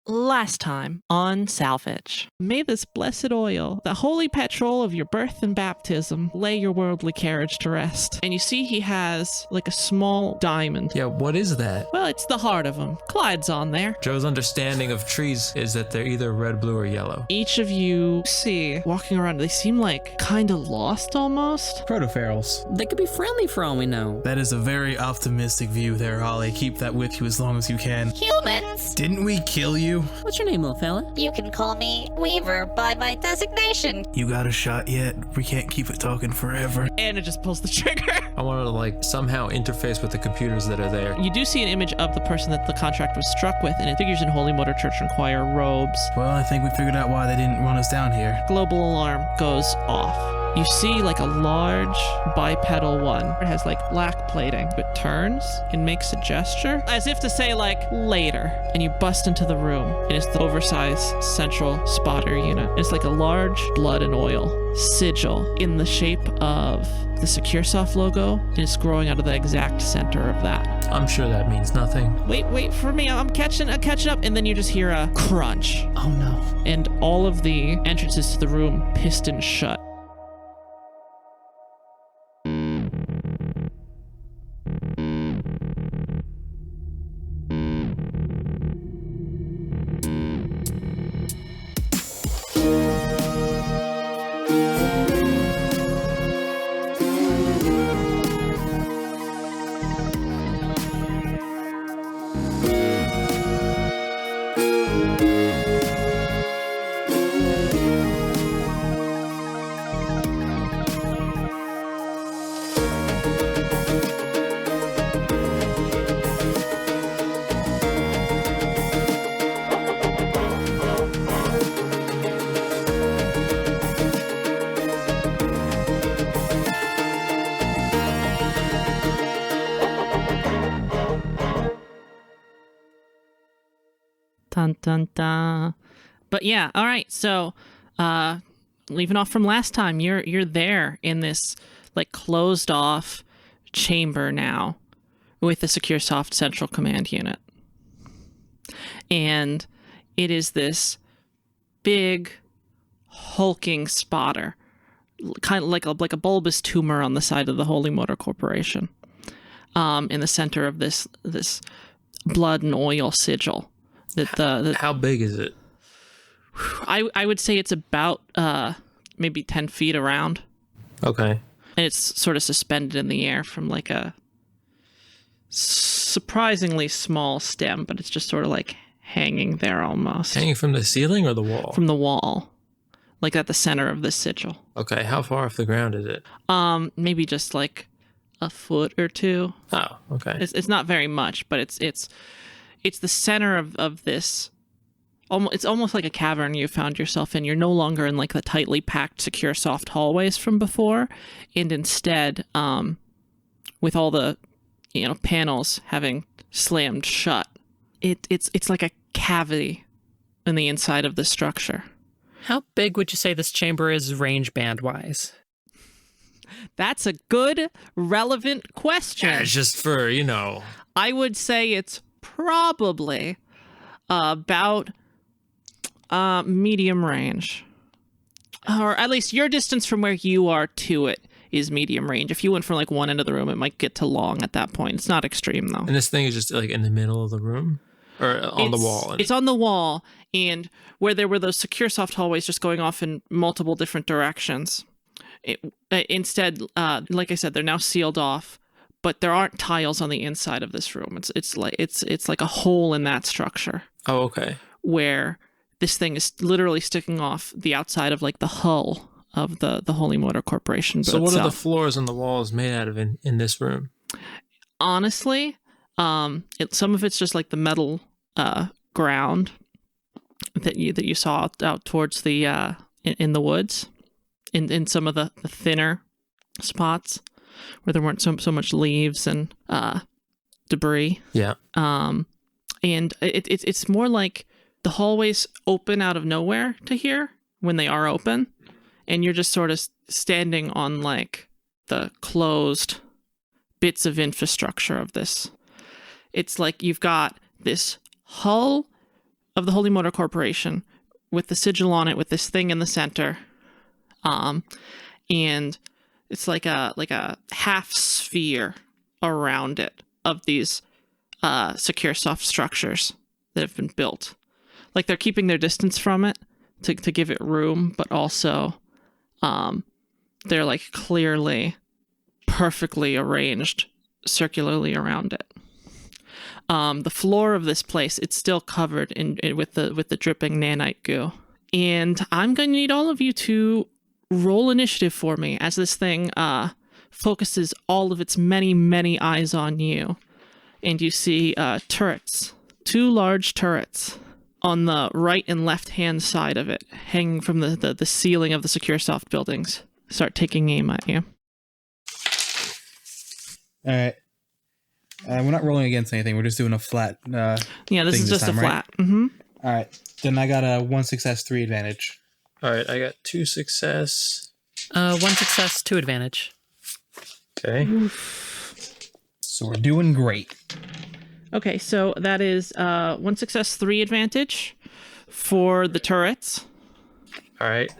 Last time on Salvage. May this blessed oil, the holy petrol of your birth and baptism, lay your worldly carriage to rest. And you see he has like a small diamond. Yeah, what is that? Well, it's the heart of him. Clyde's on there. Joe's understanding of trees is that they're either red, blue, or yellow. Each of you see, walking around, they seem like kind of lost almost. Protoferals. They could be friendly for all we know. That is a very optimistic view there, Ollie. Keep that with you as long as you can. Humans! Didn't we kill you? What's your name, little fella? You can call me Weaver by my designation. You got a shot yet? We can't keep it talking forever. And it just pulls the trigger. I want to somehow interface with the computers that are there. You do see an image of the person that the contract was struck with, and it figures in Holy Motor Church and Choir robes. Well, I think we figured out why they didn't run us down here. Global alarm goes off. You see like a large bipedal one. It has like black plating. It turns and makes a gesture as if to say like later. And you bust into the room and it's the oversized central spotter unit. It's like a large blood and oil sigil in the shape of the SecureSoft logo, and it's growing out of the exact center of that. I'm sure that means nothing. Wait for me. I'm catching up. And then you just hear a crunch. Oh no. And all of the entrances to the room piston shut. Dun, dun, dun. But yeah, all right. So, leaving off from last time, you're there in this like closed off chamber now with the SecureSoft Central Command Unit, and it is this big hulking spotter, kind of like a bulbous tumor on the side of the Holy Motor Corporation, in the center of this blood and oil sigil. How big is it? I would say it's about maybe 10 feet around. Okay. And it's sort of suspended in the air from like a surprisingly small stem, but it's just sort of like hanging there almost. Hanging from the ceiling or the wall? From the wall. Like at the center of the sigil. Okay, how far off the ground is it? Maybe just like a foot or two. Oh, okay. It's not very much, but it's the center of this. It's almost like a cavern you found yourself in. You're no longer in like the tightly packed SecureSoft hallways from before, and instead, with all the panels having slammed shut, it's like a cavity in the inside of the structure. How big would you say this chamber is range band wise? That's a good, relevant question. Yeah, it's just for, I would say it's probably about medium range. Or at least your distance from where you are to it is medium range. If you went from like one end of the room, it might get to long at that point. It's not extreme though. And this thing is just like in the middle of the room? Or on the wall? It's on the wall, and where there were those SecureSoft hallways just going off in multiple different directions. Instead, like I said, they're now sealed off, but there aren't tiles on the inside of this room. It's like a hole in that structure. Oh, okay. Where this thing is literally sticking off the outside of like the hull of the Holy Motor Corporation. So what are the floors and the walls made out of in this room? Honestly, some of it's just like the metal ground that you saw out towards the in the woods, in some of the thinner spots where there weren't so much leaves and debris. Yeah. And it's more like the hallways open out of nowhere to here when they are open, and you're just sort of standing on like the closed bits of infrastructure of this. It's like you've got this hull of the Holy Motor Corporation with the sigil on it with this thing in the center. And it's like a half sphere around it of these secure soft structures that have been built. Like they're keeping their distance from it to give it room, but also they're like clearly perfectly arranged circularly around it. The floor of this place, it's still covered with the dripping nanite goo. And I'm going to need all of you to roll initiative for me as this thing focuses all of its many, many eyes on you. And you see turrets, 2 large turrets on the right and left-hand side of it, hanging from the ceiling of the secure soft buildings. Start taking aim at you. All right. We're not rolling against anything. We're just doing a flat. Yeah, this thing is just time, a flat. Right? Mm-hmm. All right. Then I got a 1 success, 3 advantage. All right, I got 2 success. 1 success, 2 advantage. Okay. So we're doing great. Okay, so that is 1 success, 3 advantage for the turrets. All right.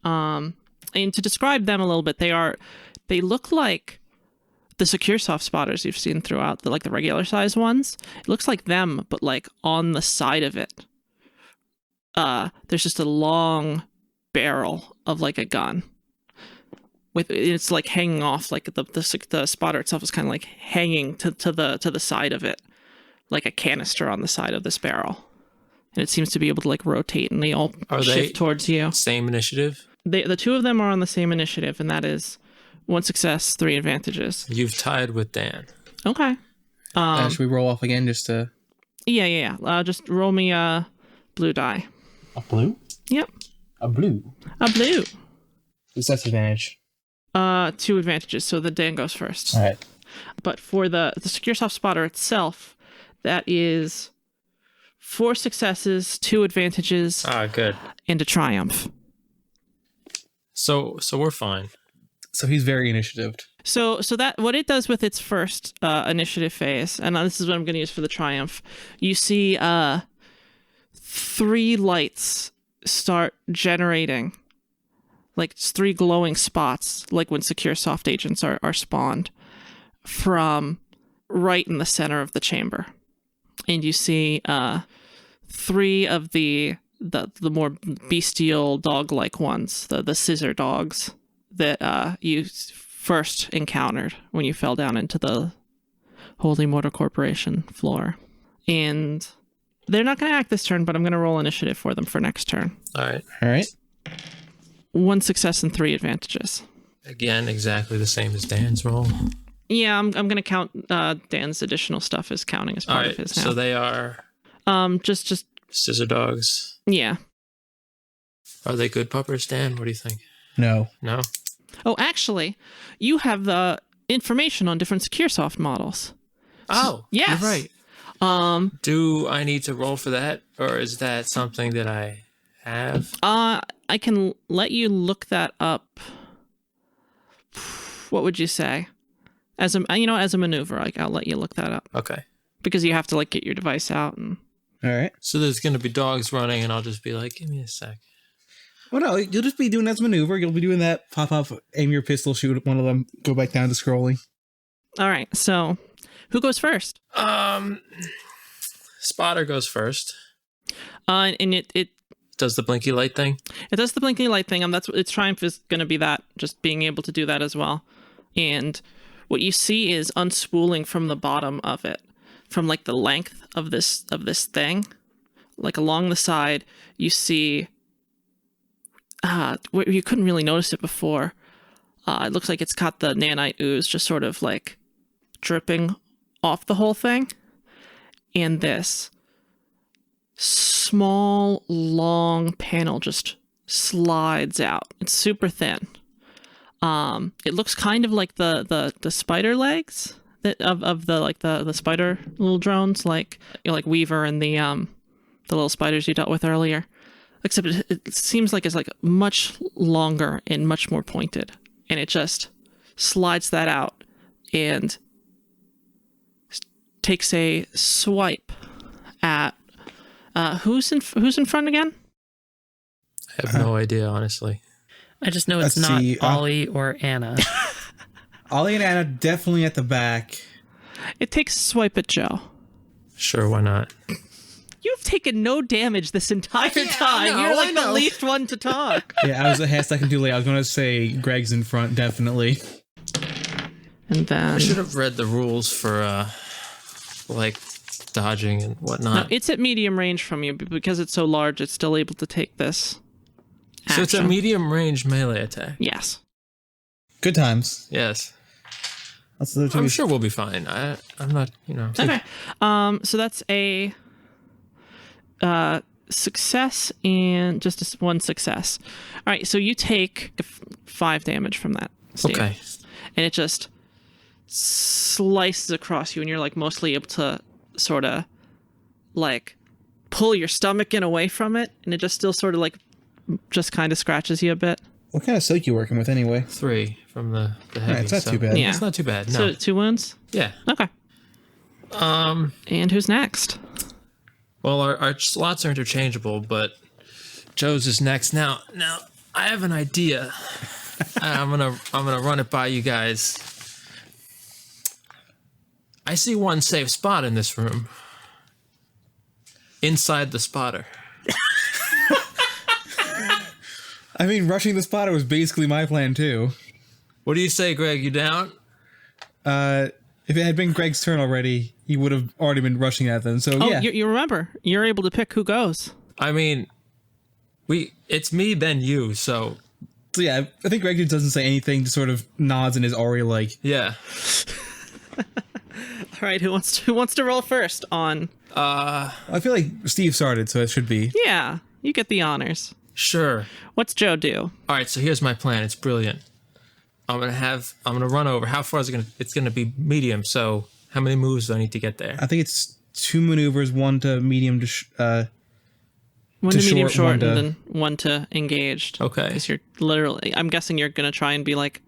And to describe them a little bit, they look like the secure soft spotters you've seen throughout, the regular size ones. It looks like them, but like on the side of it, there's just a long barrel of like a gun. It's like hanging off, like the spotter itself is kind of like hanging to the side of it, like a canister on the side of this barrel, and it seems to be able to like rotate, and they all shift towards you. Same initiative? The 2 of them are on the same initiative, and that is 1 success, 3 advantages. You've tied with Dan. Okay. Should we roll off again just to... Yeah. Just roll me a blue die. A blue? Yep. A blue? A blue. Success advantage. 2 advantages, so the Dan goes first. All right. But for the secure soft spotter itself, that is 4 successes, 2 advantages, Good. and a triumph. So we're fine. So he's very initiatived. So that what it does with its first initiative phase, and this is what I'm going to use for the triumph. You see 3 lights start generating, like 3 glowing spots, like when secure soft agents are spawned, from right in the center of the chamber. And you see 3 of the more bestial dog-like ones, the scissor dogs that you first encountered when you fell down into the Holy Motor Corporation floor. And they're not going to act this turn, but I'm going to roll initiative for them for next turn. All right. All right. 1 success and 3 advantages. Again, exactly the same as Dan's roll. Yeah, I'm going to count Dan's additional stuff as counting as part of his now. So they are just scissor dogs. yeah. Are they good puppers, Dan? What do you think? No. No? Oh, actually, you have the information on different SecureSoft models. Oh, yes. You're right. Do I need to roll for that, or is that something that I have? I can let you look that up. What would you say? As a maneuver, I'll let you look that up. Okay. Because you have to get your device out and. All right. So there's going to be dogs running, and I'll just be like, give me a sec. Well, no, you'll just be doing that maneuver. You'll be doing that pop up, aim your pistol, shoot one of them, go back down to scrolling. All right. So, who goes first? Spotter goes first. And it does the blinky light thing. It does the blinky light thing. That's its triumph is going to be that, just being able to do that as well. And what you see is unspooling from the bottom of it, from the length of this thing, along the side, you see. Where you couldn't really notice it before. It looks like it's got the nanite ooze just sort of dripping off the whole thing. And this small, long panel just slides out. It's super thin. It looks kind of like the spider legs of the spider little drones, like Weaver and the little spiders you dealt with earlier. Except it seems like it's much longer and much more pointed. And it just slides that out and takes a swipe at Who's in front again? I have no idea, honestly. I just know it's Let's not see, Ollie or Anna. Ollie and Anna definitely at the back. It takes a swipe at Joe. Sure, why not? You've taken no damage this entire time. know, You're like I the know. least one to talk. Yeah, I was a half second too late. I was going to say Greg's in front, definitely. And then I should have read the rules for, like, dodging and no, whatnot. it's at medium range from you, but because it's so large, it's still able to take this. So it's a action. medium range melee attack. Yes. Good times. Yes. That's the I'm sure we'll be fine. I'm not, Okay. So that's a success and just one success. All right. So you take 5 damage from that. Steve. Okay. And it just slices across you, and you're like mostly able to sort of like pull your stomach in away from it, and it just still sort of like just kind of scratches you a bit. What kind of soak you working with anyway? 3 from the heavy. Right, it's not so too bad. Yeah. It's not too bad. No. So 2 wounds. Yeah. Okay. And who's next? Well, our slots are interchangeable, but Joe's is next. Now I have an idea. I'm gonna run it by you guys. I see one safe spot in this room. Inside the spotter. I mean, rushing the spotter was basically my plan too. What do you say, Greg? You down? If it had been Greg's turn already, he would have already been rushing at them. So Oh, yeah, you remember. You're able to pick who goes. I mean, it's me, then you, so So yeah, I think Greg just doesn't say anything, just sort of nods and is already like, yeah. All right, who wants to roll first on? I feel like Steve started, so it should be. Yeah, you get the honors. Sure. What's Joe do? All right, so here's my plan. It's brilliant. I'm gonna run over. How far is it gonna? It's gonna be medium. So how many moves do I need to get there? I think it's 2 maneuvers, 1 to medium to One To to medium short, short, one to- and then one to engaged. Okay. Because you're literally, I'm guessing you're gonna try and be like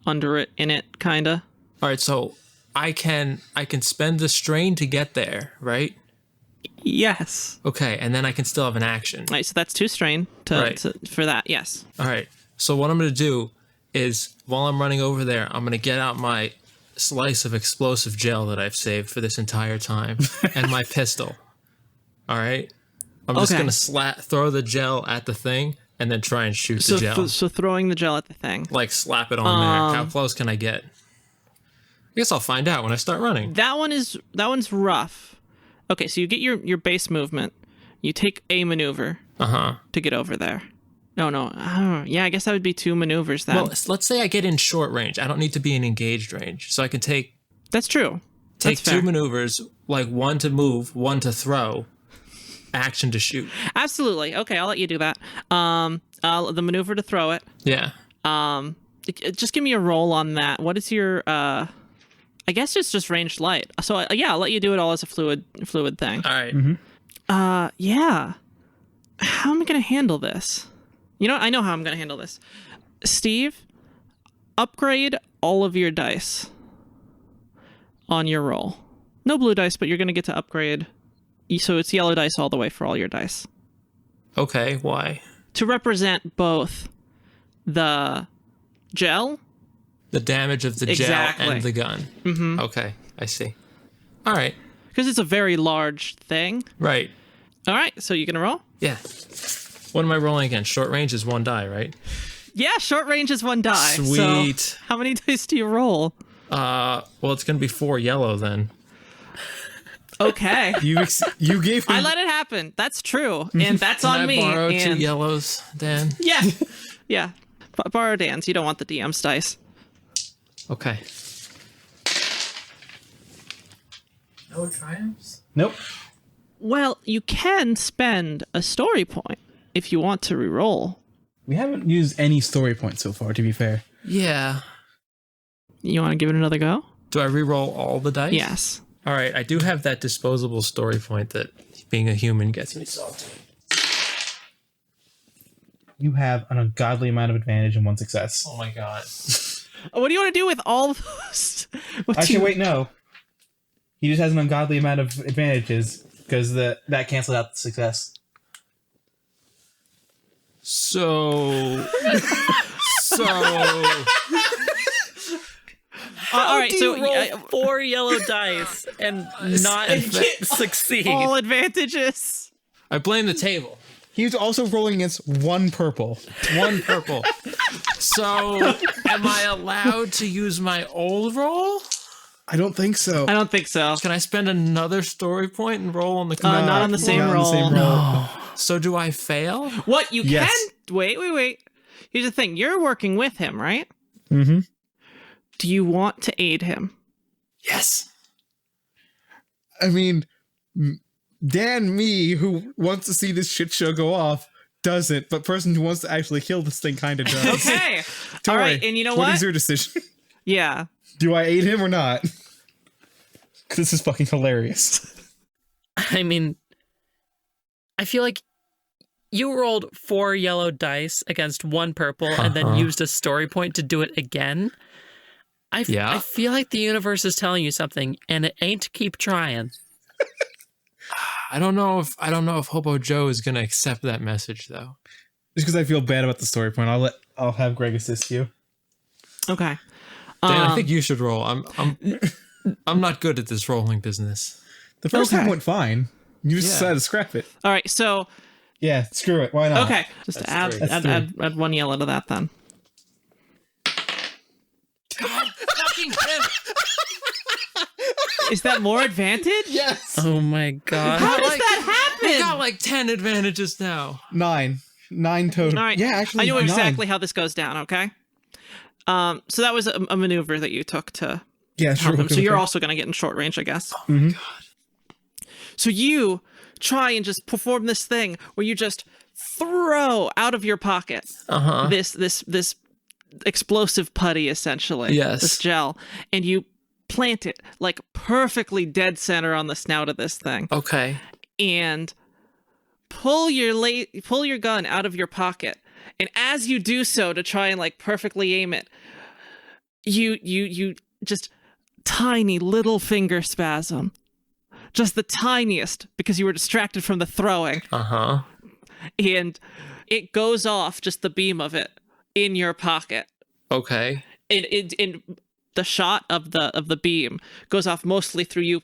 under it, in it, kinda. All right, so I can spend the strain to get there, right? Yes. Okay, and then I can still have an action. All right, so that's 2 strain Right. for that. Yes. All right. So what I'm gonna do is while I'm running over there, I'm gonna get out my slice of explosive gel that I've saved for this entire time and my pistol. All right. I'm just Okay. gonna throw the gel at the thing and then try and shoot So the gel. so throwing the gel at the thing. Like slap it on there. How close can I get? I guess I'll find out when I start running. That one's rough. Okay, so you get your base movement. You take a maneuver to get over there. No. Yeah, I guess that would be 2 maneuvers then. Well, let's say I get in short range. I don't need to be in engaged range. So I can take That's true. take That's 2 fair. maneuvers, like 1 to move, 1 to throw, action to shoot. Absolutely. Okay, I'll let you do that. The maneuver to throw it. Yeah. Just give me a roll on that. What is your I guess it's just ranged light. So yeah, I'll let you do it all as a fluid thing. All right. Yeah. How am I going to handle this? You know, I know how I'm going to handle this. Steve, upgrade all of your dice on your roll. No blue dice, but you're going to get to upgrade. So it's yellow dice all the way for all your dice. Okay, why? To represent both the gel. The damage of the Exactly. gel and the gun. Mm-hmm. Okay, I see. All right. Because it's a very large thing. Right. All right, so you going to roll? Yeah. What am I rolling again? Short range is 1 die, right? Yeah, short range is 1 die. Sweet. So how many dice do you roll? Well, it's gonna be 4 yellow then. Okay. you gave I him let it happen. That's true. And that's Can on I me. borrow 2 and yellows, Dan? yeah. Yeah. Borrow Dan's. You don't want the DM's dice. Okay. No triumphs? Nope. Well, you can spend a story point if you want to reroll. We haven't used any story points so far, to be fair. Yeah. You want to give it another go? Do I re-roll all the dice? Yes. All right, I do have that disposable story point that being a human gets me salty. You have an ungodly amount of advantage and 1 success. Oh my god. What do you want to do with all those? What do Actually, you- wait, no. He just has an ungodly amount of advantages. because that canceled out the success. So. All right, Do so you roll 4 yellow dice and not succeed? all advantages. I blame the table. He was also rolling against 1 purple. 1 purple. So, am I allowed to use my old roll? I don't think so. I don't think so. Can I spend another story point and roll on the Not on the same Not on roll. the same roll. So do I fail? What you Yes. can wait. Here's the thing: you're working with him, right? Mm-hmm. Do you want to aid him? Yes. I mean, me, who wants to see this shit show go off, doesn't, but person who wants to actually kill this thing kind of does. Okay. Tori, All right, and you know what what? is your decision? Yeah. Do I aid him or not? 'Cause this is fucking hilarious. I mean, I feel like you rolled 4 yellow dice against 1 purple and then used a story point to do it again. I feel like the universe is telling you something, and it ain't keep trying. I don't know if Hobo Joe is gonna accept that message though. Just because I feel bad about the story point, I'll have Greg assist you. Okay. Dan, I think you should roll. I'm not good at this rolling business. The first Okay. time went fine. You just decided to scrap it. All right. So Yeah, screw it. Why not? okay, just That's add, three. add 1 yellow to that then. Fucking him. Is that more advantage? Yes. Oh my god. How does Like, that We happen? got like 10 advantages now. 9 total. All right. Yeah, actually, I know 9. exactly how this goes down. Okay. So that was a maneuver that you took to Yeah, help sure. him. okay, So you're okay. also going to get in short range, I guess. Oh my god. So you try and just perform this thing where you just throw out of your pocket this explosive putty, essentially. Yes. This gel, and you plant it like perfectly dead center on the snout of this thing, Okay. and pull your gun out of your pocket. And as you do so, to try and like perfectly aim it, you just tiny little finger spasm. Just the tiniest, because you were distracted from the throwing. And it goes off, just the beam of it, in your pocket. Okay. In the shot of the beam goes off mostly through you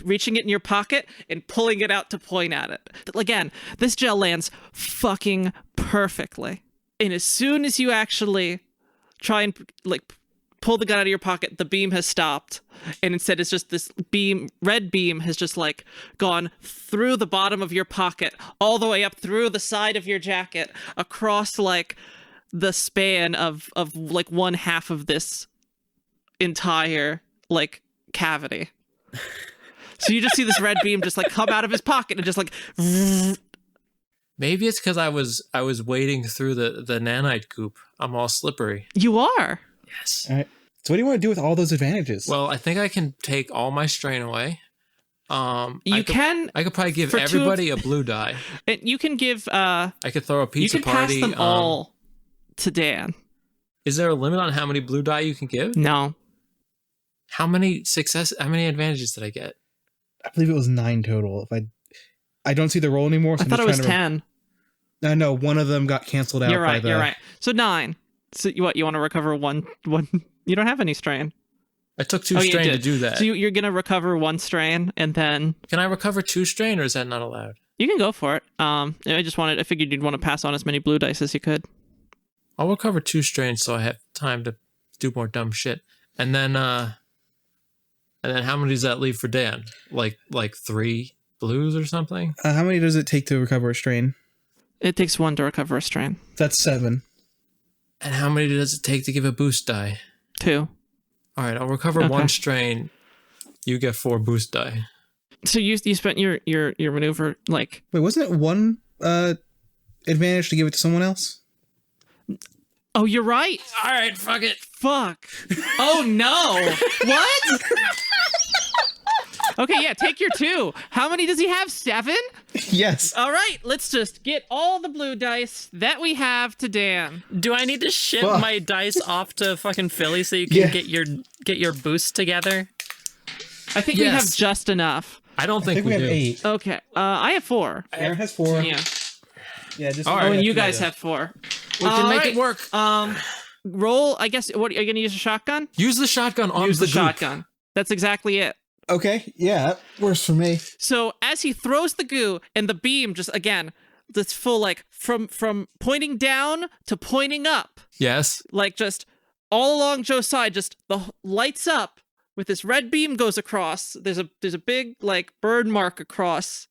reaching it in your pocket and pulling it out to point at it. Again, this gel lands fucking perfectly. And as soon as you actually try and like pull the gun out of your pocket, the beam has stopped, and instead it's just this red beam has just like gone through the bottom of your pocket, all the way up through the side of your jacket, across like the span of like 1/2 of this entire like cavity. So you just see this red beam just like come out of his pocket and just like. Maybe it's because I was wading through the nanite goop. I'm all slippery. You are. Yes. All right. So what do you want to do with all those advantages? Well, I think I can take all my strain away. I You can. could probably give for two of- everybody a blue die. You can give. I could throw a You pizza can pass party. them all to Dan. Is there a limit on how many blue die you can give? No. How many advantages did I get? I believe it was 9 total. If I don't see the roll anymore. So I I'm thought just it was trying to 10. No, one of them got canceled out. You're by right. the... You're right. So 9. So you want to recover one? You don't have any strain. I took 2 Oh, you strain to did. do that. So you're gonna recover 1 strain, and then Can I recover 2 strain, or is that not allowed? you can go for it. I figured you'd want to pass on as many blue dice as you could. I'll recover 2 strain so I have time to do more dumb shit. And then how many does that leave for Dan? Like 3 blues or something? How many does it take to recover a strain? It takes 1 to recover a strain. That's 7. And how many does it take to give a boost die? 2. All right, I'll recover Okay. 1 strain. You get 4 boost die. So you spent your maneuver like. Wait, wasn't it 1 advantage to give it to someone else? Oh, you're right. All right, fuck it. Fuck. Oh no. What? Okay, yeah, take your 2. How many does he have? 7? Yes. All right, let's just get all the blue dice that we have to Dan. Do I need to ship Fuck. my dice off to fucking Philly so you can Yeah. get your boost together? I think we Yes. have just enough. I don't I think, think we have do. 8. Okay. I have 4. Aaron has 4. Yeah. Yeah, just All Oh, right. and you guys have 4. We can make Alright. it work. Roll. I guess. What are you gonna use a shotgun? Use the shotgun on Use the the goop. shotgun. That's exactly it. Okay, yeah, that works for me. So as he throws the goo and the beam just again, this full like from pointing down to pointing up, Yes. like just all along Joe's side, just lights up with this red beam goes across. There's a big like bird mark across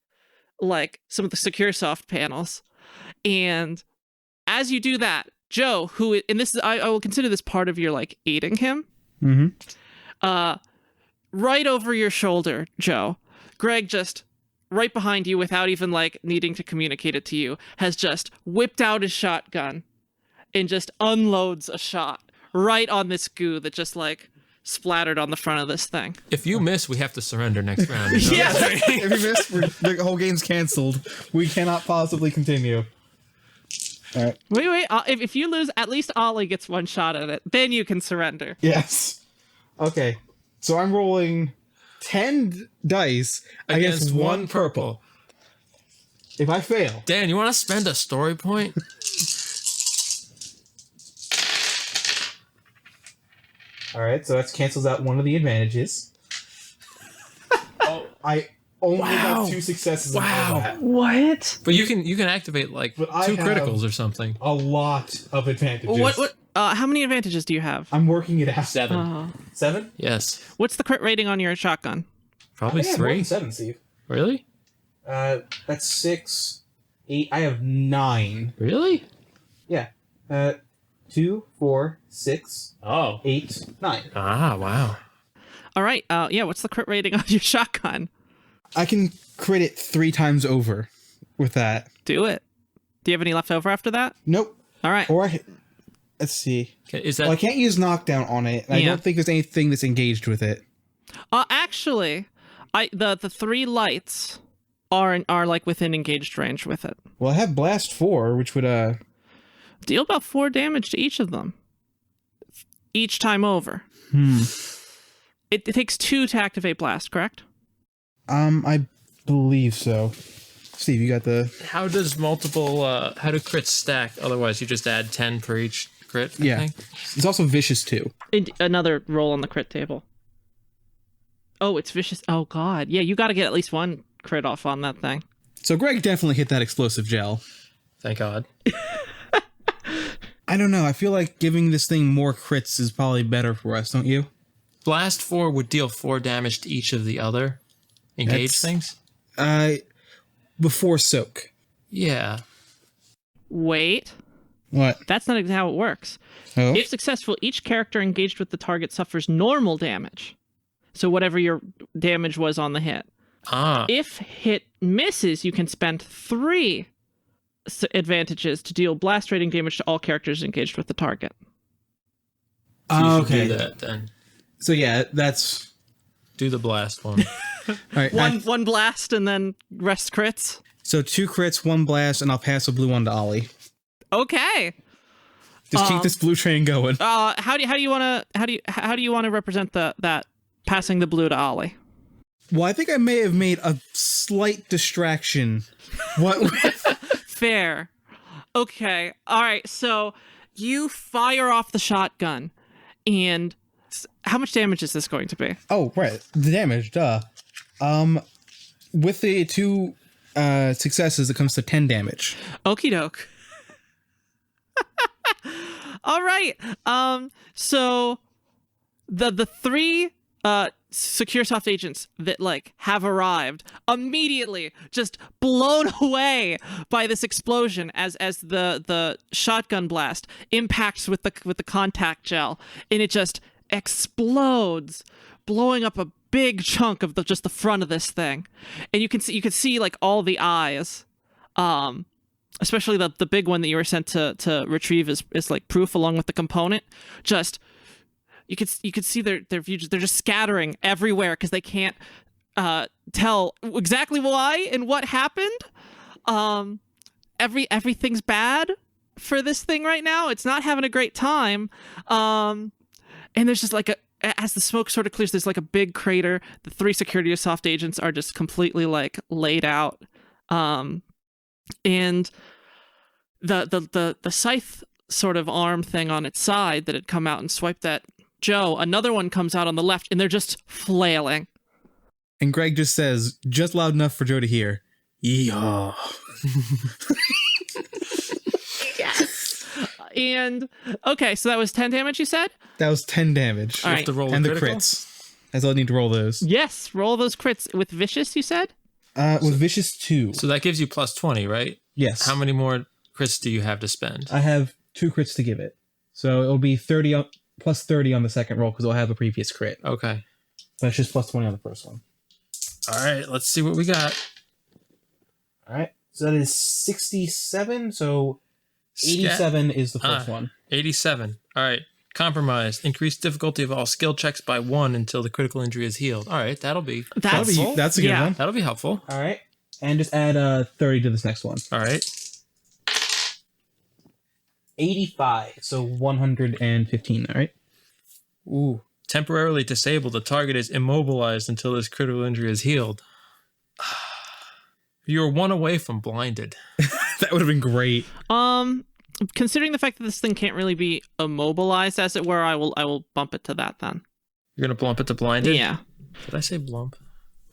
like some of the secure soft panels, and as you do that, Joe, who and this is I will consider this part of your like aiding him. Mm-hmm. Right over your shoulder, Joe, Greg just right behind you without even like needing to communicate it to you has just whipped out his shotgun and just unloads a shot right on this goo that just like splattered on the front of this thing. If you miss, we have to surrender next round. You know? Yeah. If you miss, the whole game's canceled. We cannot possibly continue. All right. Wait. If you lose, at least Ollie gets one shot at it. Then you can surrender. Yes. Okay. So I'm rolling 10 dice against 1 purple. If I fail, Dan, you want to spend a story point? all right. So that cancels out one of the advantages. I only got 2 successes. in all that. What? But you can activate like 2 But I have- criticals or something. A lot of advantages. What? How many advantages do you have? I'm working it out. 7. 7? Yes. What's the crit rating on your shotgun? Probably I think I have more 3. than 7, Steve. Really? That's 6, 8. I have 9. Really? Yeah. 2, 4, 6, Oh. 8, 9. Ah, wow. All right. Yeah. What's the crit rating on your shotgun? I can crit it 3 times over with that. Do it. Do you have any left over after that? Nope. All right. Or let's see. Okay, is that Well, I can't use knockdown on it. And I Yeah. don't think there's anything that's engaged with it. Actually, the 3 lights are like within engaged range with it. Well, I have blast 4, which would Deal about 4 damage to each of them. Each time over. It takes 2 to activate blast, correct? I believe so. Steve, you got the how does multiple how do crits stack? Otherwise you just add 10 per each crit. I yeah. think? It's also vicious too. Another roll on the crit table. Oh, it's vicious. Oh god. Yeah, you got to get at least 1 crit off on that thing. So Greg definitely hit that explosive gel. Thank God. I don't know. I feel like giving this thing more crits is probably better for us, don't you? Blast 4 would deal 4 damage to each of the other engaged That's- things. Before soak. Yeah. Wait. What? That's not how it works. Oh. If successful, each character engaged with the target suffers normal damage. So whatever your damage was on the hit. Ah. If hit misses, you can spend 3 advantages to deal blast rating damage to all characters engaged with the target. So you should okay. do that then. So yeah, that's Do the blast one. all right. One blast and then rest crits. So 2 crits, 1 blast, and I'll pass a blue one to Ollie. Okay. Just keep this blue train going. How do you want to represent that passing the blue to Ollie? Well, I think I may have made a slight distraction. What? Fair. Okay. All right. So you fire off the shotgun, and how much damage is this going to be? Oh, right. The damage, duh. With the 2 successes, it comes to 10 damage. Okie doke. All right. So the 3 secure soft agents that like have arrived immediately just blown away by this explosion as the shotgun blast impacts with the contact gel, and it just explodes, blowing up a big chunk of just the front of this thing. And you can see like all the eyes, especially the big one that you were sent to retrieve is like proof along with the component. Just you could see their views. They're just scattering everywhere because they can't tell exactly why and what happened. Everything's bad for this thing right now. It's not having a great time. And there's just like as the smoke sort of clears, there's like a big crater. The 3 security soft agents are just completely like laid out. And the scythe sort of arm thing on its side that had come out and swiped at Joe, another one comes out on the left, and they're just flailing. And Greg just says, just loud enough for Joe to hear, yeehaw. Yes. And okay, so that was 10 damage, you said? That was 10 damage. All You right. have to roll And a the critical? crits. That's all I need to roll those. Yes, roll those crits with vicious, you said? With Vicious 2. So that gives you plus 20, right? Yes. How many more crits do you have to spend? I have 2 crits to give it. So it'll be 30 plus 30 on the second roll because I'll have a previous crit. Okay. But it's just plus 20 on the first one. All right, let's see what we got. All right. So that is 67. So 87 is the first one. 87. All right. Compromised. Increase difficulty of all skill checks by 1 until the critical injury is healed. All right, that'll be That's That's a good yeah. one. that'll be helpful. All right. And just add 30 to this next one. All right. 85. So 115. All right. Ooh. Temporarily disabled. The target is immobilized until this critical injury is healed. You're 1 away from blinded. That would have been great. Considering the fact that this thing can't really be immobilized, as it were, I will bump it to that then. You're gonna blump it to blinded? Yeah, Did I say blump?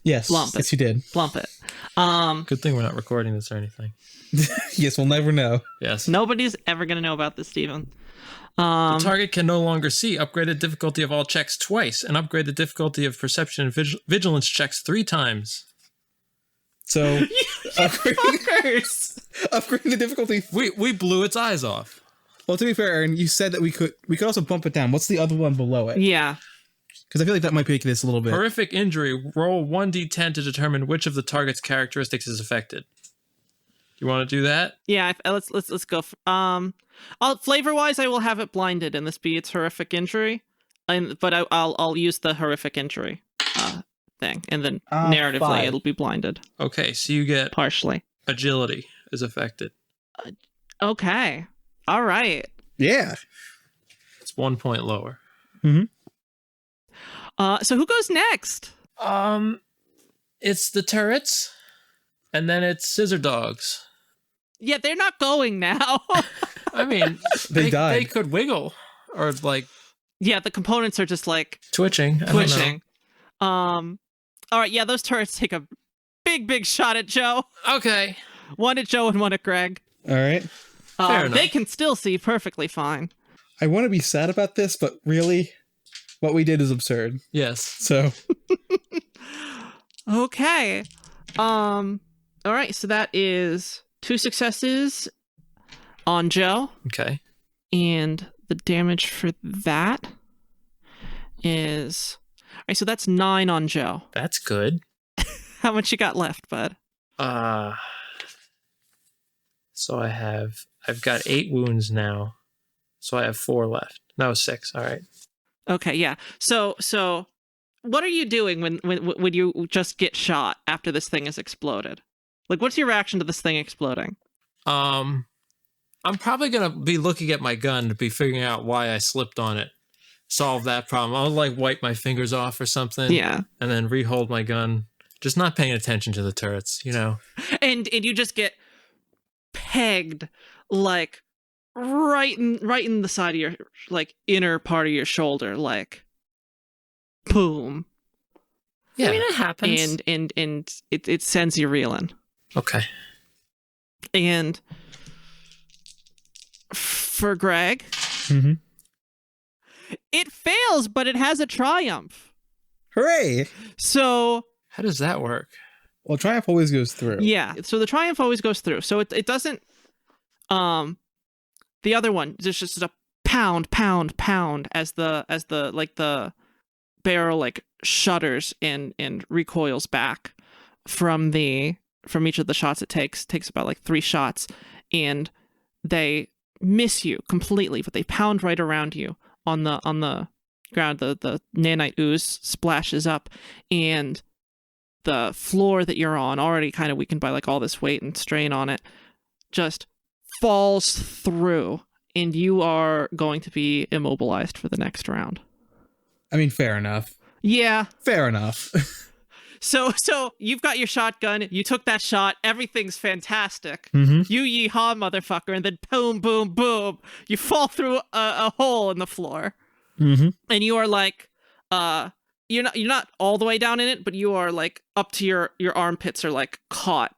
Yes. Lump it. Yes, you did. bump it. Good thing we're not recording this or anything. Yes, we'll never know. Yes. Nobody's ever gonna know about this, Steven. The target can no longer see. Upgrade the difficulty of all checks twice, and upgrade the difficulty of perception and vigilance checks 3 times. So upgrading the difficulty. We blew its eyes off. Well, to be fair, Aaron, you said that we could also bump it down. What's the other one below it? Yeah. Because I feel like that might make this a little bit. Horrific injury. Roll 1d10 to determine which of the target's characteristics is affected. You want to do that? Yeah, let's go. Flavor wise, I will have it blinded, and this be its horrific injury, but I'll use the horrific injury thing, and then narratively 5. it'll be blinded Okay, so you get partially. agility is affected. Okay, all right. Yeah. It's 1 point lower. So who goes next? It's the turrets, and then it's scissor dogs. Yeah, they're not going now. I mean, They died. They could wiggle or like Yeah, the components are just like twitching. I don't know. twitching. All right, yeah, those turrets take a big shot at Joe. Okay. One at Joe and one at Greg. All right. Fair They enough. can still see perfectly fine. I want to be sad about this, but really, what we did is absurd. Yes. So Okay. All right, so that is 2 successes on Joe, Okay. and the damage for that is all right. So that's 9 on Joe. That's good. How much you got left, bud? So I've got 8 wounds now. So I have 4 left. No, 6. All right. Okay, yeah. So what are you doing when you just get shot after this thing has exploded? Like, what's your reaction to this thing exploding? I'm probably gonna be looking at my gun to be figuring out why I slipped on it. Solve that problem. I'll like wipe my fingers off or something. Yeah. And then rehold my gun. Just not paying attention to the turrets, you know. And you just get pegged like right in the side of your like inner part of your shoulder, like boom. Yeah. I mean, it happens. And it sends you reeling. Okay. And for Greg, Mhm. it fails, but it has a triumph. hooray! So How does that work? Well, triumph always goes through. yeah, so the triumph always goes through. So it doesn't. The other one, there's just a pound as the like the barrel like shudders and recoils back from each of the shots it takes about like 3 shots, and they miss you completely, but they pound right around you on the ground. The nanite ooze splashes up, and the floor that you're on, already kind of weakened by like all this weight and strain on it, just falls through, and you are going to be immobilized for the next round. I mean, fair enough. Yeah. Fair enough. So you've got your shotgun. You took that shot. Everything's fantastic. Mm-hmm. You yeehaw, motherfucker, and then boom, boom, boom. You fall through a hole in the floor, Mm-hmm. and you are like, you're not all the way down in it, but you are like up to your armpits are like caught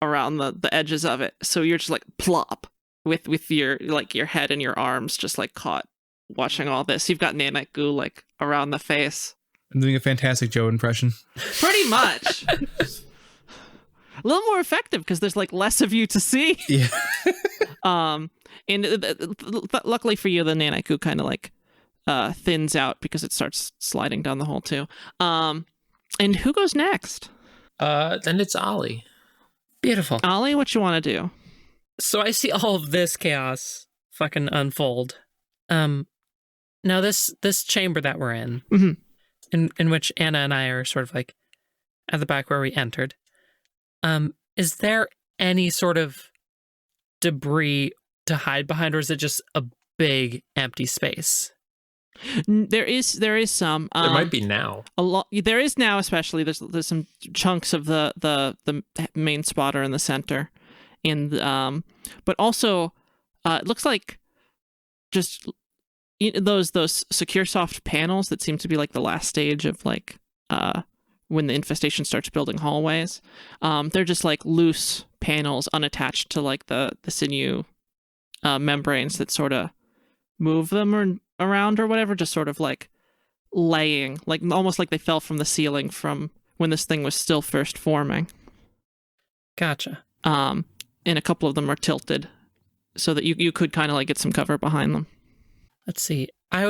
around the edges of it. So you're just like plop with your like your head and your arms just like caught watching all this. You've got nanite goo like around the face. I'm doing a fantastic Joe impression. Pretty much. A little more effective because there's like less of you to see. Yeah. Luckily for you, the nanite goo kind of like thins out because it starts sliding down the hole too. And who goes next? Then it's Ollie. Beautiful. Ollie, what you want to do? So I see all of this chaos fucking unfold. Now this chamber that we're in, in which Anna and I are sort of like at the back where we entered, is there any sort of debris to hide behind, or is it just a big empty space? There is some. There might be now. A lot. There is now, especially. There's some chunks of the main spotter in the center, and but also, it looks like just those secure soft panels that seem to be like the last stage of like when the infestation starts building hallways. They're just like loose panels unattached to like the sinew membranes that sort of move them around or whatever, just sort of like laying, like almost like they fell from the ceiling from when this thing was still first forming. Gotcha. And a couple of them are tilted so that you could kind of like get some cover behind them. Let's see. I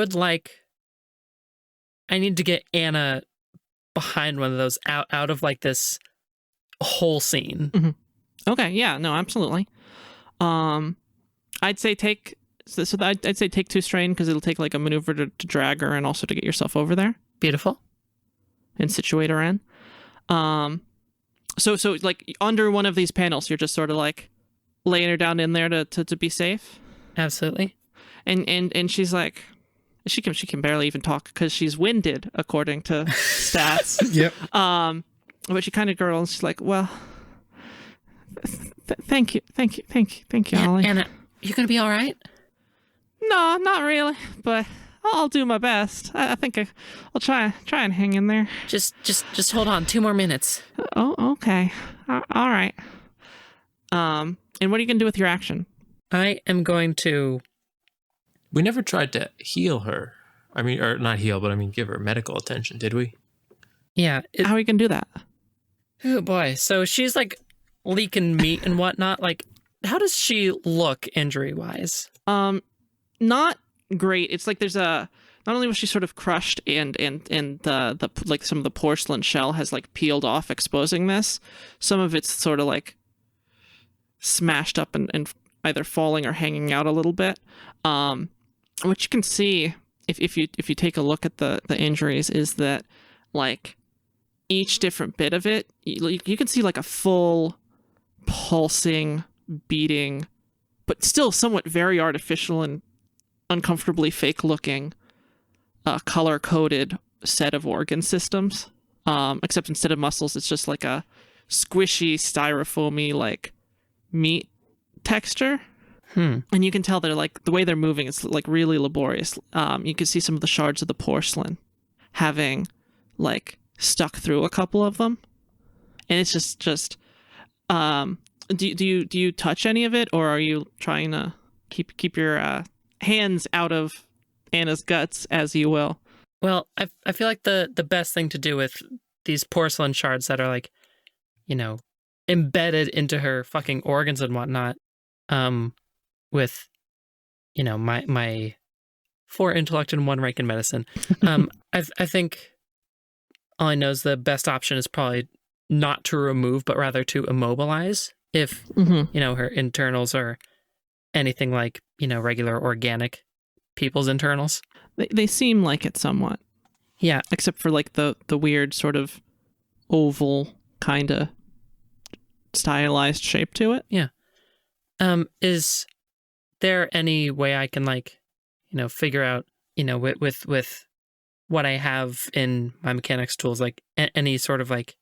need to get Anna behind one of those out of like this whole scene. Mm-hmm. Okay, yeah, no, absolutely. I'd say take take 2 strain because it'll take like a maneuver to drag her and also to get yourself over there. Beautiful. And situate her in. So like under one of these panels, you're just sort of like laying her down in there to be safe. Absolutely. And she's like, she can barely even talk because she's winded according to stats. Yep. But she kind of gurgles. She's like, well, thank you, Ollie. Anna, you gonna be all right? No, not really, but I'll do my best. I think I'll try and hang in there. Just hold on 2 more minutes. Oh, okay. All right. And what are you gonna do with your action? I am going to. We never tried to heal her. I mean, or not heal, but I mean, give her medical attention, did we? Yeah. How are you gonna do that? Oh boy. So she's like leaking meat and whatnot. Like, how does she look injury wise? Not great. It's like there's not only was she sort of crushed and the like some of the porcelain shell has like peeled off, exposing this. Some of it's sort of like smashed up and either falling or hanging out a little bit. What you can see if you take a look at the injuries is that like each different bit of it, you can see like a full pulsing, beating, but still somewhat very artificial and uncomfortably fake looking color coded set of organ systems, except instead of muscles it's just like a squishy styrofoamy like meat texture. And you can tell they're like the way they're moving, it's like really laborious. You can see some of the shards of the porcelain having like stuck through a couple of them, and it's just do you touch any of it, or are you trying to keep your hands out of Anna's guts, as you will? Well, I feel like the best thing to do with these porcelain shards that are like, embedded into her fucking organs and whatnot, with, my 4 intellect and 1 rank in medicine, I think all I know is the best option is probably not to remove, but rather to immobilize if, her internals are anything like, regular organic people's internals. They seem like it somewhat. Yeah. Except for like the weird sort of oval kind of stylized shape to it. Yeah. Is there any way I can like, figure out, with what I have in my mechanics tools, like any sort of like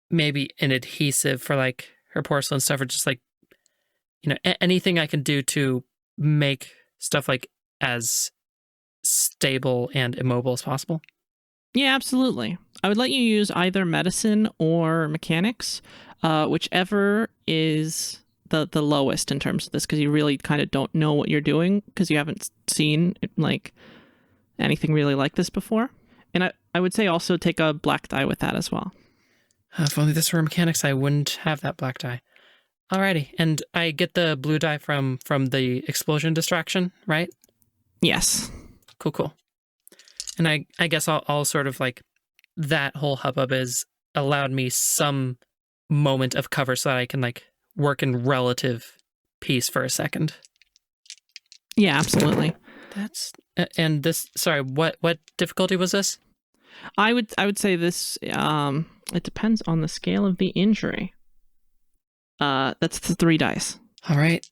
maybe an adhesive for like her porcelain stuff, or just like, anything I can do to make stuff like as stable and immobile as possible. Yeah, absolutely. I would let you use either medicine or mechanics, whichever is the lowest in terms of this, because you really kind of don't know what you're doing because you haven't seen like anything really like this before. And I would say also take a black die with that as well. If only this were mechanics, I wouldn't have that black die. Alrighty, and I get the blue die from the explosion distraction, right? Yes. Cool. And I guess I'll sort of like, that whole hubbub has allowed me some moment of cover so that I can like work in relative peace for a second. Yeah, absolutely. And this, sorry, what difficulty was this? I would say this, it depends on the scale of the injury. That's the 3 dice. All right.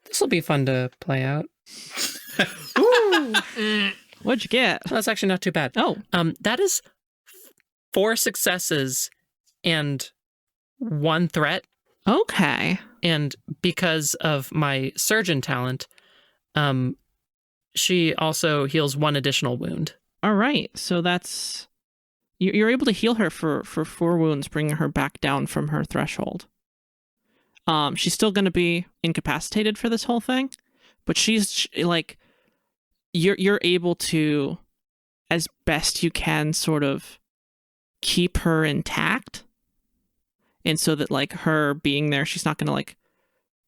This will be fun to play out. What'd you get? That's actually not too bad. Oh. That is 4 successes and 1 threat. Okay. And because of my surgeon talent, she also heals 1 additional wound. All right. So that's... You're able to heal her for 4 wounds, bringing her back down from her threshold. She's still going to be incapacitated for this whole thing, but she's like... You're able to, as best you can, sort of keep her intact. And so that, like, her being there, she's not going to, like,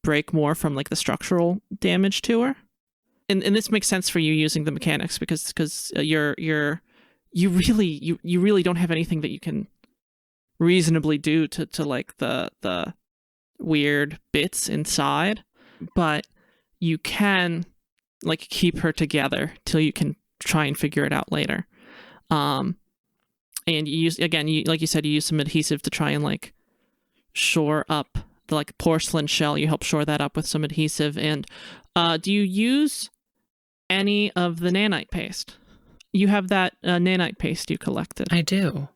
break more from, like, the structural damage to her. And this makes sense for you using the mechanics because you really don't have anything that you can reasonably do to like, the weird bits inside. But you can... like keep her together till you can try and figure it out later. And you use, again, like you said, you use some adhesive to try and like shore up the like porcelain shell. You help shore that up with some adhesive. And do you use any of the nanite paste? You have that nanite paste you collected. I do.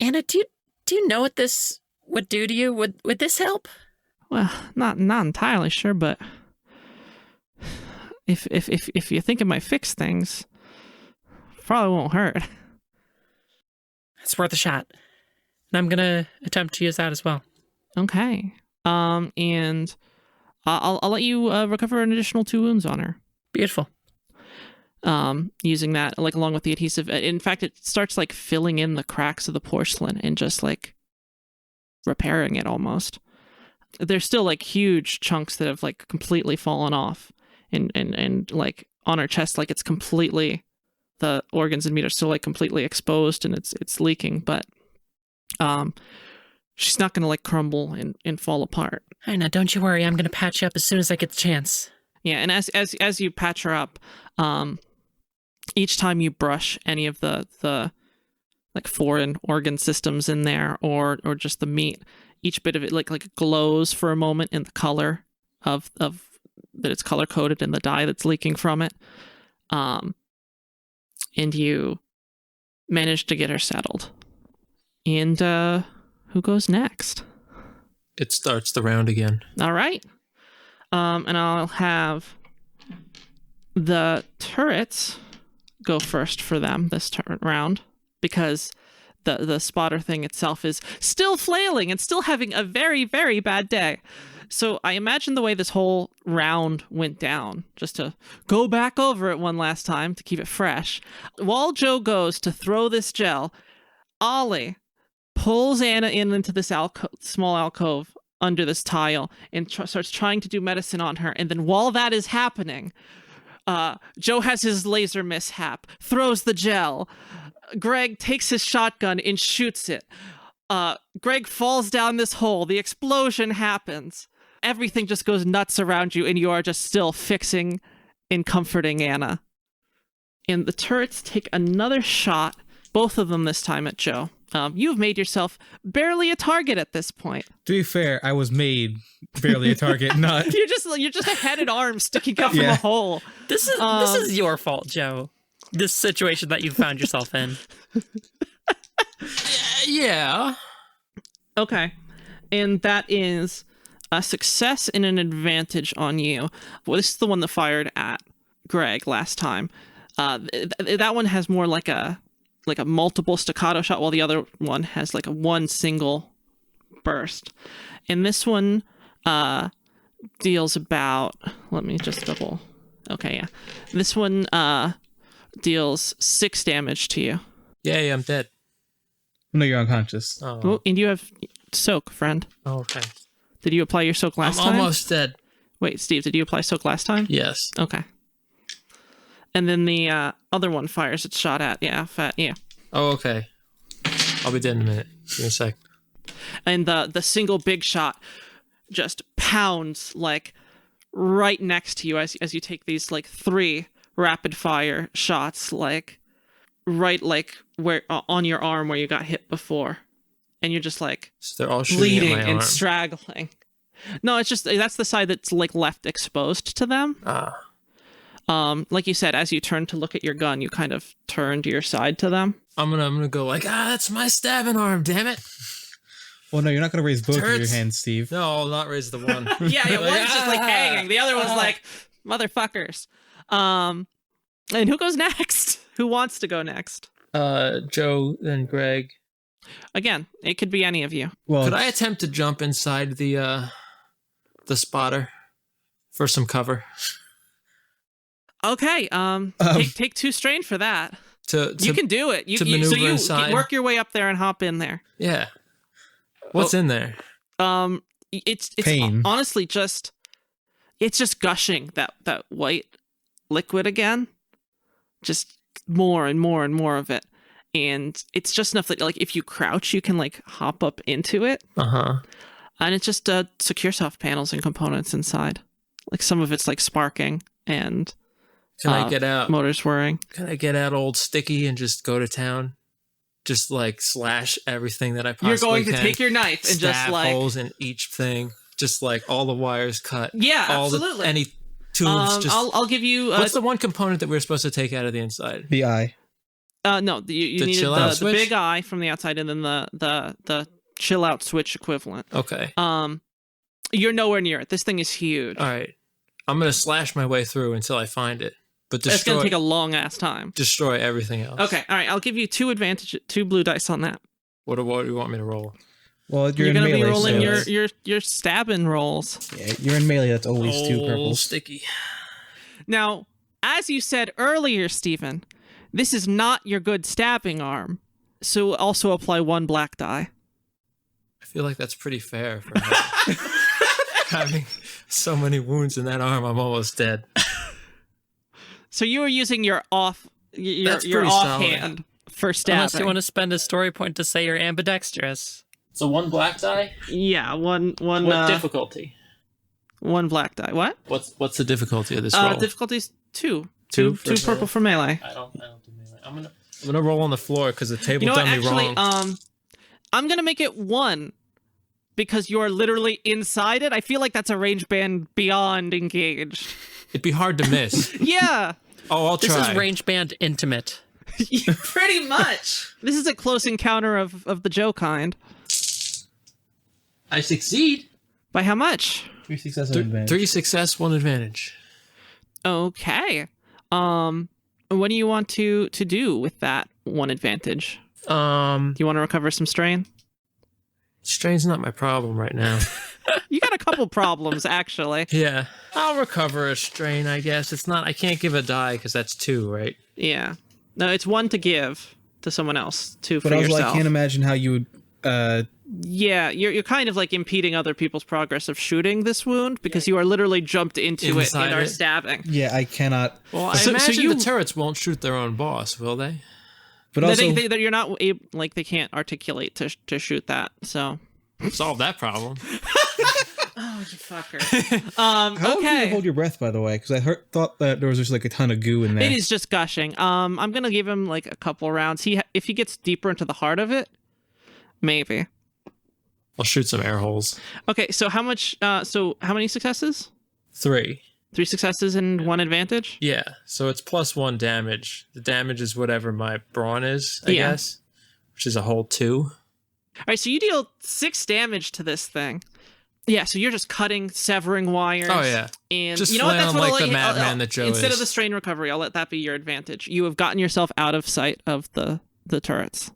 Anna, do you know what this would do to you? Would this help? Well, not entirely sure, but if you think it might fix things, probably won't hurt. It's worth a shot. And I'm gonna attempt to use that as well. Okay. And I'll let you recover an additional 2 wounds on her. Beautiful. Using that, like, along with the adhesive. In fact, it starts like filling in the cracks of the porcelain and just like repairing it almost. There's still like huge chunks that have like completely fallen off. And like on her chest, like it's completely, the organs and meat are still like completely exposed and it's leaking, but she's not gonna like crumble and fall apart. Hey, now don't you worry, I'm gonna patch you up as soon as I get the chance. Yeah, and as you patch her up, each time you brush any of the like foreign organ systems in there or just the meat, each bit of it like glows for a moment in the color of that it's color coded in the dye that's leaking from it. And you manage to get her settled. And who goes next? It starts the round again. All right. And I'll have the turrets go first for them this round because the spotter thing itself is still flailing and still having a very, very bad day. So I imagine the way this whole round went down, just to go back over it one last time to keep it fresh. While Joe goes to throw this gel, Ollie pulls Anna into this small alcove under this tile and starts trying to do medicine on her. And then while that is happening, Joe has his laser mishap, throws the gel. Greg takes his shotgun and shoots it. Greg falls down this hole. The explosion happens. Everything just goes nuts around you, and you are just still fixing and comforting Anna. And the turrets take another shot, both of them this time at Joe. You've made yourself barely a target at this point. To be fair, I was made barely a target, not. You're just a head and arm sticking out from a hole. This is your fault, Joe. This situation that you found yourself in. Yeah. Okay. And that is a success and an advantage on you. Well, this is the one that fired at Greg last time. That one has more like a multiple staccato shot, while the other one has like a one single burst. And this one deals about, let me just double. Okay, yeah. This one deals 6 damage to you. Yeah, I'm dead. No, you're unconscious. Oh, and you have soak, friend. Oh, okay. Did you apply your soak last I'm time? almost dead. Wait, Steve, did you apply soak last time? Yes. Okay. And then the other one fires its shot at you. Oh, okay. I'll be dead in a minute. Give me a sec. And the single big shot just pounds like right next to you as you take these like 3 rapid fire shots, like right like where on your arm where you got hit before, and you're just like So they're all shooting bleeding at my and arm. straggling. No, it's just that's the side that's like left exposed to them. Like you said, as you turned to look at your gun, you kind of turned your side to them. I'm gonna go like, that's my stabbing arm, damn it. Well, no, you're not going to raise both of your Turrets. hands, Steve. No, I'll not raise the one. Yeah, one's just like hanging. The other one's like, motherfuckers. And who goes next? Who wants to go next? Joe, then Greg. Again, it could be any of you. Well, Could I attempt to jump inside the spotter for some cover? Okay, take 2 strain for that. You can do it. to maneuver inside. Work your way up there and hop in there. Yeah. What's in there? It's Pain. honestly just gushing that white liquid again, just more and more and more of it, and it's just enough that like if you crouch, you can like hop up into it. And it's just secure soft panels and components inside. Like some of it's like sparking and Can I get out? motors whirring. Can I get out old Sticky and just go to town? Just like slash everything that I possibly You're going can. to take your knife and Stab just like holes in each thing. Just like all the wires cut. Yeah, all absolutely. Any tubes. Just I'll give you. what's the one component that we're supposed to take out of the inside? the eye. No, you The needed chill out the switch? big eye from the outside, and then the chill out switch equivalent. Okay. You're nowhere near it. This thing is huge. All right. I'm gonna slash my way through until I find it, but It's gonna take a long ass time. destroy everything else. Okay, all right. I'll give you 2 blue dice on that. What do you want me to roll? Well, you're You're in gonna melee. be rolling so your stabbing rolls. yeah, you're in melee. That's always 2 Old purples. Sticky. Now, as you said earlier, Stephen, this is not your good stabbing arm, so also apply 1 black die. I feel like that's pretty fair for having so many wounds in that arm. I'm almost dead. So you are using your your That's pretty offhand for stabbing. Unless you want to spend a story point to say you're ambidextrous. So 1 black die. Yeah, one Difficulty? 1 black die. What? What's the difficulty of this roll? Difficulty's 2. Two 2 for purple for melee. I don't do melee. I'm gonna roll on the floor because the table You know what? done me Actually, wrong. I'm gonna make it 1 because you're literally inside it. I feel like that's a range band beyond engaged. It'd be hard to miss. Yeah, Oh, I'll This try. is range band intimate. pretty much. This is a close encounter of the Joe kind. I succeed. By how much? 3 success and advantage. 3 success, 1 advantage. Okay. What do you want to do with that 1 advantage? Do you want to recover some strain? Strain's not my problem right now. You got a couple problems, actually. Yeah, I'll recover a strain. I guess it's not. I can't give a die because that's 2, right? Yeah. No, it's 1 to give to someone else, 2 for But also, yourself. I can't imagine how you would. Yeah, you're kind of like impeding other people's progress of shooting this wound because you are literally jumped into it Inside and are it? stabbing. Yeah, I cannot. Well, I So imagine you- the turrets won't shoot their own boss, will they? But also, That you're not able, like they can't articulate to shoot that. So. Solve that problem. Oh, you fucker. how long do you Okay. hold your breath, by the way? Because I thought that there was just like a ton of goo in there. It is just gushing. I'm gonna give him like a couple rounds. If he gets deeper into the heart of it, Maybe. I'll shoot some air holes. Okay, so how much? So how many successes? 3. 3 successes and 1 advantage? Yeah, so it's +1 damage. The damage is whatever my brawn is, I Yeah. guess, which is a whole 2. All right, so you deal 6 damage to this thing. Yeah, so you're just cutting, severing wires. Oh, yeah. And Just you know what? That's flailing what like the madman that Joe instead is. of the strain recovery, I'll let that be your advantage. You have gotten yourself out of sight of the turrets.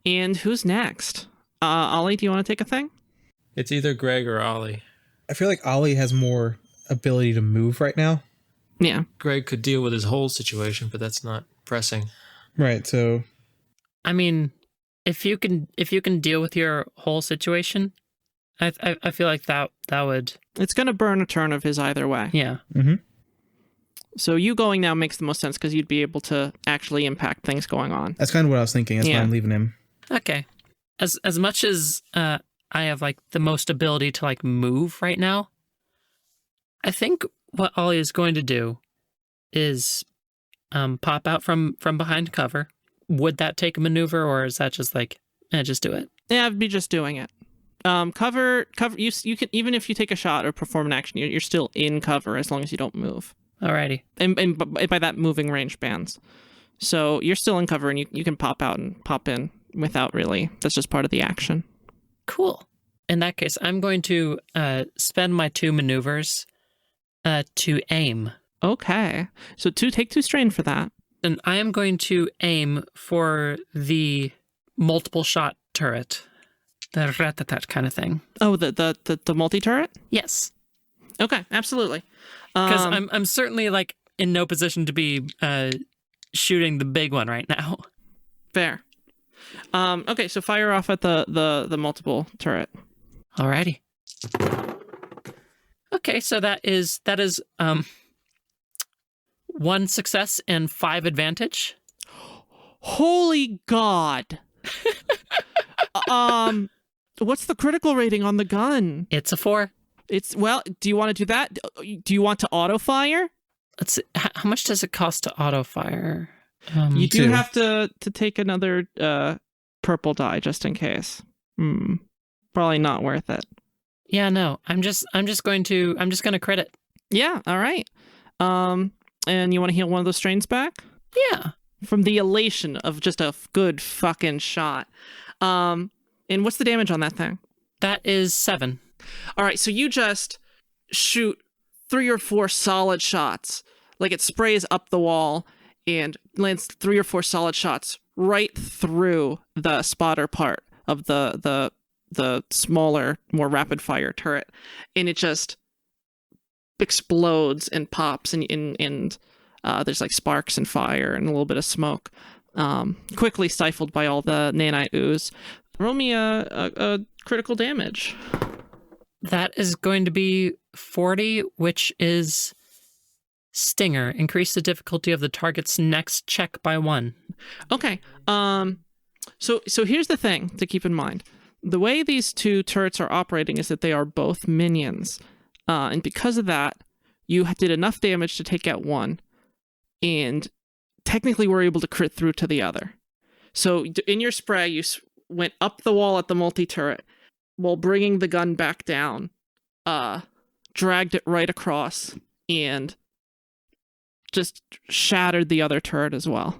And who's next? Ollie, do you want to take a thing? It's either Greg or Ollie. I feel like Ollie has more ability to move right now. Yeah. Greg could deal with his whole situation, but that's not pressing. Right, so I mean, if you can deal with your whole situation, I feel like that would, It's going to burn a turn of his either way. yeah. So you going now makes the most sense because you'd be able to actually impact things going on. that's kind of what I was thinking. That's why Yeah. I'm leaving him. Okay. As much as I have like the most ability to like move right now, I think what Ollie is going to do is pop out from behind cover. Would that take a maneuver, or is that just like, just do it? Yeah, I'd be just doing it. Cover. You can, even if you take a shot or perform an action, you're still in cover as long as you don't move. Alrighty. And by that, moving range bands. So you're still in cover, and you can pop out and pop in without really. That's just part of the action. Cool. In that case, I'm going to spend my 2 maneuvers to aim. Okay. So take 2 strain for that. And I am going to aim for the multiple shot turret. The rat-tat kind of thing. Oh, the multi turret. Yes. Okay, absolutely. Because I'm certainly like in no position to be shooting the big one right now. Fair. Okay, so fire off at the multiple turret. Alrighty. Okay, so that is 1 success and 5 advantage. Holy God. What's the critical rating on the gun? It's a 4. Do you want to do that? Do you want to auto fire? Let's see. How much does it cost to auto fire? You do 2. have to take another purple die just in case. Probably not worth it. Yeah, no. I'm just gonna crit it. Yeah, all right. And you want to heal one of those strains back? Yeah. From the elation of just a good fucking shot. And what's the damage on that thing? That is 7. All right, so you just shoot 3 or 4 solid shots. Like it sprays up the wall and lands 3 or 4 solid shots right through the spotter part of the smaller, more rapid fire turret. And it just explodes and pops and there's like sparks and fire and a little bit of smoke. Quickly stifled by all the nanite ooze. Roll me a critical damage. That is going to be 40, which is Stinger. Increase the difficulty of the target's next check by 1. Okay. So here's the thing to keep in mind. The way these 2 turrets are operating is that they are both minions. And because of that, you did enough damage to take out one, and technically were able to crit through to the other. So in your spray, you went up the wall at the multi-turret while bringing the gun back down, dragged it right across, and just shattered the other turret as well.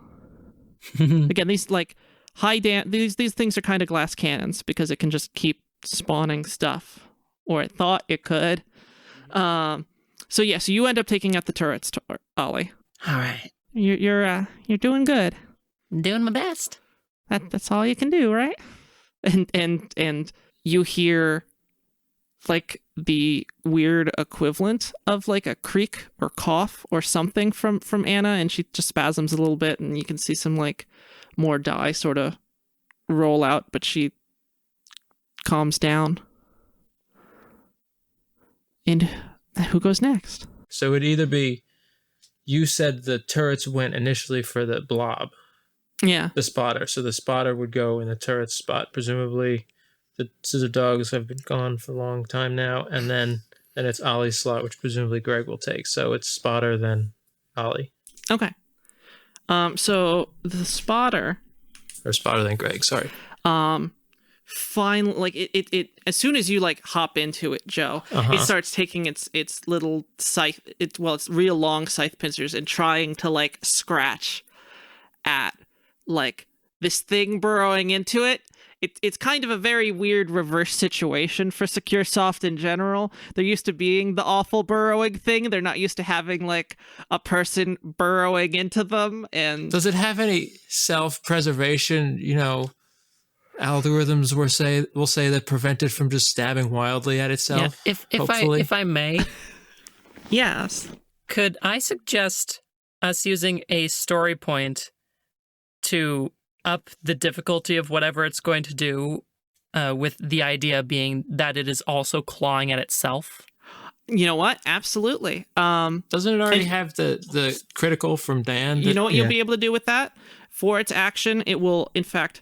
Again, these like these things are kind of glass cannons because it can just keep spawning stuff, or it thought it could. So you end up taking out the turrets, Ollie. All right. You're doing good. I'm doing my best. That's all you can do, right? And you hear like the weird equivalent of like a creak or cough or something from Anna, and she just spasms a little bit, and you can see some like more dye sort of roll out, but she calms down. And who goes next? So it'd either be, you said the turrets went initially for the blob, Yeah. the spotter. So the spotter would go in the turret spot. Presumably the scissor dogs have been gone for a long time now. And then it's Ollie's slot, which presumably Greg will take. So it's spotter, then Ollie. Okay. So the spotter, Or spotter, then Greg, sorry. finally, like it as soon as you like hop into it, Joe, it starts taking its little scythe, its real long scythe pincers and trying to like scratch at like this thing burrowing into it. It's kind of a very weird reverse situation for Secure Soft in general. They're used to being the awful burrowing thing. They're not used to having like a person burrowing into them. And does it have any self-preservation, algorithms will say that prevent it from just stabbing wildly at itself? Yeah. If I may, yes, could I suggest us using a story point to up the difficulty of whatever it's going to do, with the idea being that it is also clawing at itself? You know what? Absolutely. Doesn't it already have the critical from Dan? You know what you'll be able to do with that? For its action, it will, in fact,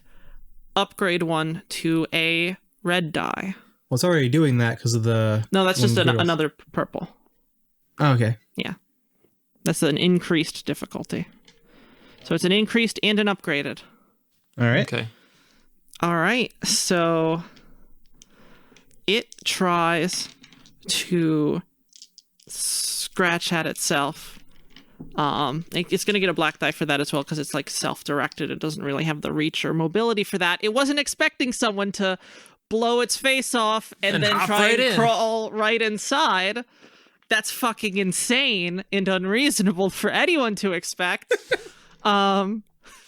upgrade one to a red die. Well, it's already doing that because of the... No, that's just another purple. Oh, okay. Yeah. That's an increased difficulty. So it's an increased and an upgraded. All right. Okay. All right. So it tries to scratch at itself. It's going to get a black die for that as well because it's like self-directed. It doesn't really have the reach or mobility for that. It wasn't expecting someone to blow its face off and then try and crawl right inside. That's fucking insane and unreasonable for anyone to expect.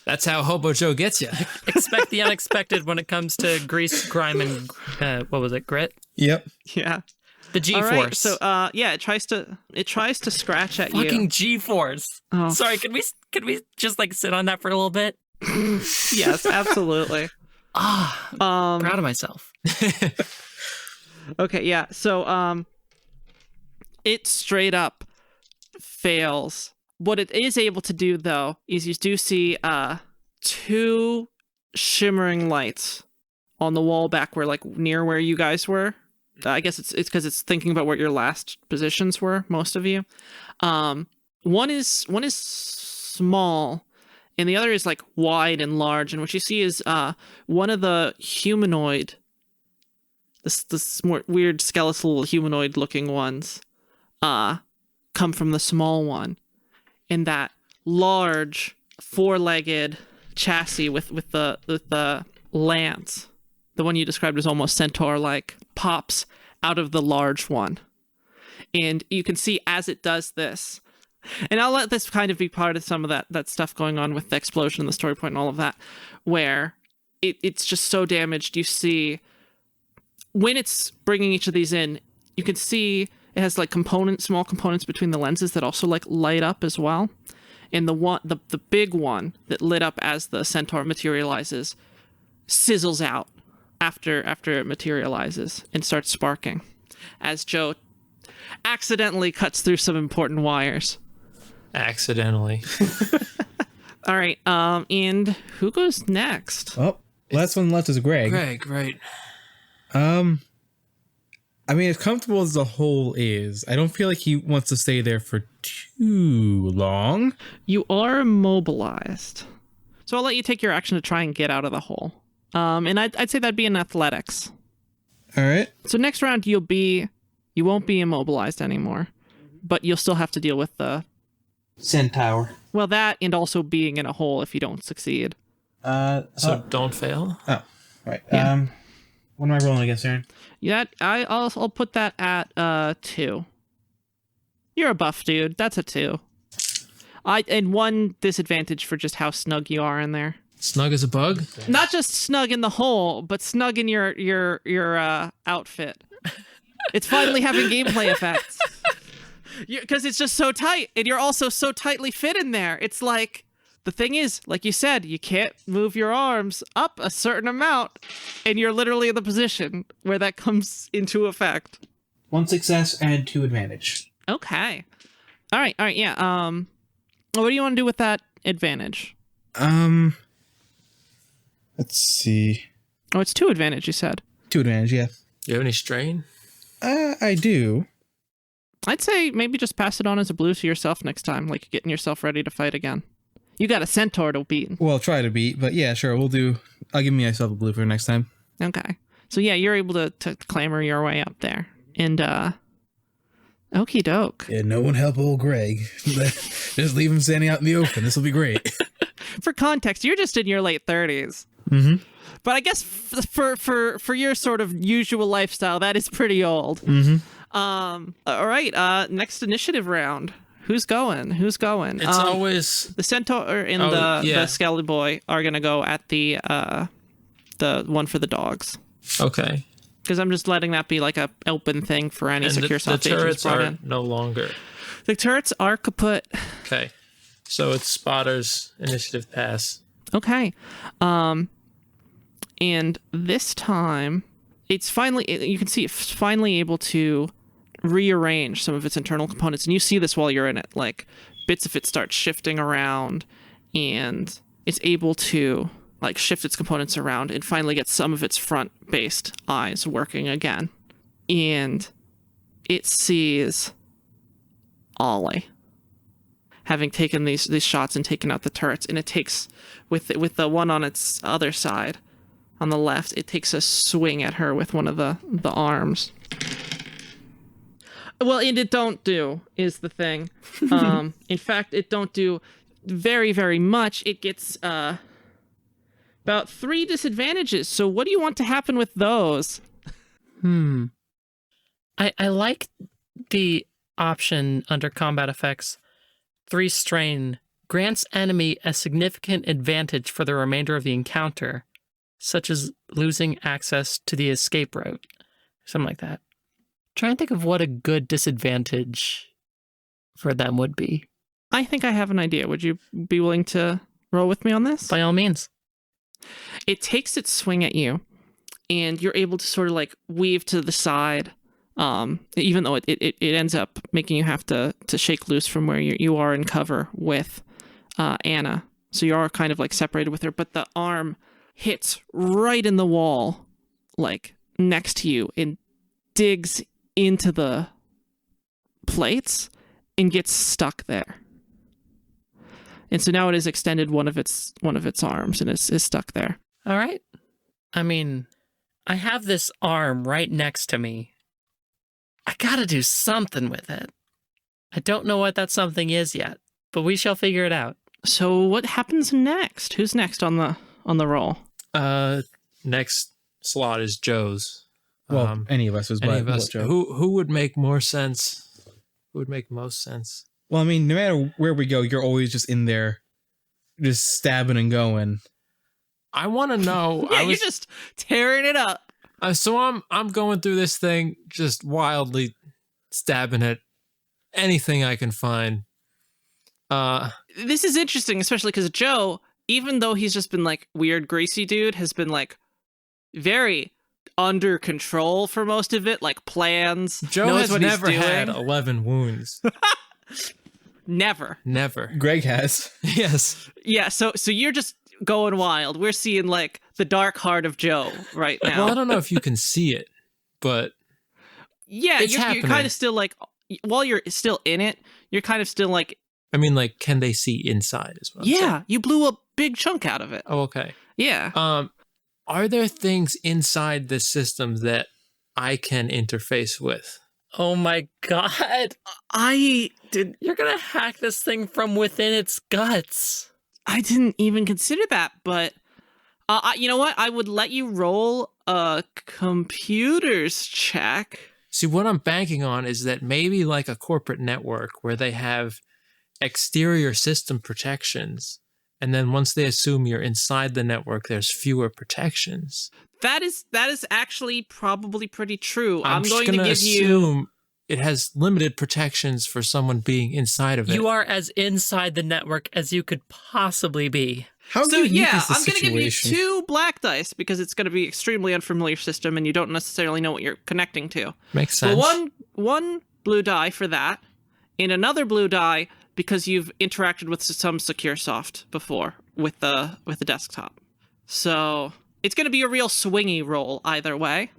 That's how Hobo Joe gets you. Expect the unexpected when it comes to grease, grime, and what was it? Grit? Yep. Yeah. The G-force. All right, so yeah, it tries to scratch at you. Fucking G-force. Oh. Sorry, can we just like sit on that for a little bit? Yes, absolutely. Proud of myself. Okay, yeah. So it straight up fails. What it is able to do, though, is you do see two shimmering lights on the wall back where, like, near where you guys were. I guess it's because it's thinking about what your last positions were, most of you. One is small, and the other is, like, wide and large. And what you see is one of the humanoid, this more weird skeletal humanoid-looking ones, come from the small one. In that large four-legged chassis with the lance, the one you described as almost centaur-like, pops out of the large one. And you can see as it does this, and I'll let this kind of be part of some of that stuff going on with the explosion and the story point and all of that, where it's just so damaged. You see, when it's bringing each of these in, you can see it has like small components between the lenses that also like light up as well. And the big one that lit up as the centaur materializes sizzles out after it materializes and starts sparking as Joe accidentally cuts through some important wires. Accidentally. All right. And who goes next? Oh, last one left is Greg. Greg, right. I mean, as comfortable as the hole is, I don't feel like he wants to stay there for too long. You are immobilized. So I'll let you take your action to try and get out of the hole. And I'd say that'd be in athletics. All right. So next round, you won't be immobilized anymore, but you'll still have to deal with the Centaur. Well, that and also being in a hole if you don't succeed. So don't fail. Oh, right. Yeah. What am I rolling against, Aaron? Yeah, I'll put that at 2. You're a buff dude. That's a 2. And 1 disadvantage for just how snug you are in there. Snug as a bug? Not just snug in the hole, but snug in your outfit. It's finally having gameplay effects. Because it's just so tight, and you're also so tightly fit in there. It's like, the thing is, like you said, you can't move your arms up a certain amount, and you're literally in the position where that comes into effect. 1 success and 2 advantage. Okay. All right, yeah. What do you want to do with that advantage? Let's see. Oh, it's 2 advantage, you said. 2 advantage, yeah. Do you have any strain? I do. I'd say maybe just pass it on as a blue to yourself next time, like getting yourself ready to fight again. You got a centaur to beat. Well, try to beat, but yeah, sure, I'll give myself a blue for next time. Okay. So yeah, you're able to clamber your way up there. And okie doke. Yeah, no one help old Greg. Just leave him standing out in the open. This will be great. For context, you're just in your late 30s. Mm-hmm. But I guess for your sort of usual lifestyle, that is pretty old. Mm-hmm. All right. Next initiative round. Who's going? It's always the centaur and the skelly boy are gonna go at the one for the dogs. okay. Because I'm just letting that be like a open thing for any And secure the soft agents turrets brought are in. no longer. The turrets are kaput. Okay. So it's Spotter's initiative pass. Okay. And this time, it's finally, you can see it's finally able to rearrange some of its internal components. And you see this while you're in it. Like, bits of it start shifting around, and it's able to, like, shift its components around and finally get some of its front-based eyes working again. And it sees Ollie having taken these shots and taken out the turrets, and it takes with the one on its other side on the left, it takes a swing at her with one of the arms. Well, and it don't do is the thing. In fact, it don't do very, very much. It gets about 3 disadvantages. So what do you want to happen with those? I like the option under combat effects. 3 strain grants enemy a significant advantage for the remainder of the encounter, such as losing access to the escape route. Something like that. Trying to think of what a good disadvantage for them would be. I think I have an idea. Would you be willing to roll with me on this? By all means. It takes its swing at you, and you're able to sort of like weave to the side, even though it ends up making you have to shake loose from where you are in cover with Anna. So you are kind of like separated with her, but the arm hits right in the wall, like next to you, and digs into the plates and gets stuck there. And so now it has extended one of its arms and is stuck there. All right. I mean, I have this arm right next to me. I gotta do something with it. I don't know what that something is yet, but we shall figure it out. So what happens next? Who's next on the roll? Next slot is Joe's. Well, any of us was Any of us. Joe. Who would make more sense? Who would make most sense? Well, I mean, no matter where we go, you're always just in there, just stabbing and going. I want to know. Yeah, you're just tearing it up. So I'm going through this thing, just wildly stabbing at anything I can find. This is interesting, especially because Joe, even though he's just been like weird greasy dude, has been like very under control for most of it, like plans. Joe knows has what never he's doing. had 11 wounds. Never. Greg has. Yes. Yeah, so you're just going wild. We're seeing like the dark heart of Joe right now. Well, I don't know if you can see it, but yeah, it's you're happening. kind of still like, while you're still in it, you're kind of still like, I mean, like, can they see inside as well? yeah, you blew a big chunk out of it. Oh, okay. Yeah. Are there things inside this system that I can interface with? Oh my god. You're gonna hack this thing from within its guts. I didn't even consider that, but you know what? I would let you roll a computers check. See, what I'm banking on is that maybe like a corporate network where they have exterior system protections, and then once they assume you're inside the network, there's fewer protections. That is actually probably pretty true. I'm going just to gonna give you. assume it has limited protections for someone being inside of it. You are as inside the network as you could possibly be. How So unique yeah, is the I'm going to give you situation? 2 black dice because it's going to be extremely unfamiliar system and you don't necessarily know what you're connecting to. Makes So sense. one blue die for that, and another blue die because you've interacted with some secure soft before with the desktop. So it's going to be a real swingy roll either way.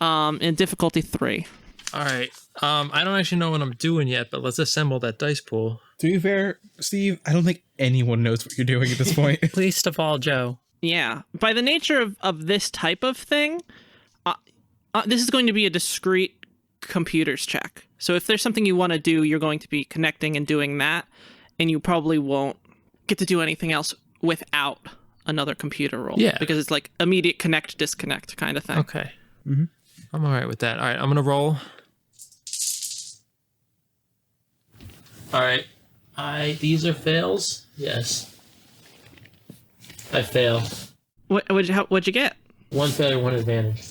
In difficulty 3. All right. I don't actually know what I'm doing yet, but let's assemble that dice pool. To be fair, Steve, I don't think anyone knows what you're doing at this point. Least of all, Joe. Yeah. By the nature of this type of thing, this is going to be a discrete computers check. So if there's something you want to do, you're going to be connecting and doing that, and you probably won't get to do anything else without another computer roll. Yeah. Because it's like immediate connect, disconnect kind of thing. Okay. I'm all right with that. All right, I'm going to roll. All right. These are fails? Yes. I fail. What'd you get? 1 failure, 1 advantage.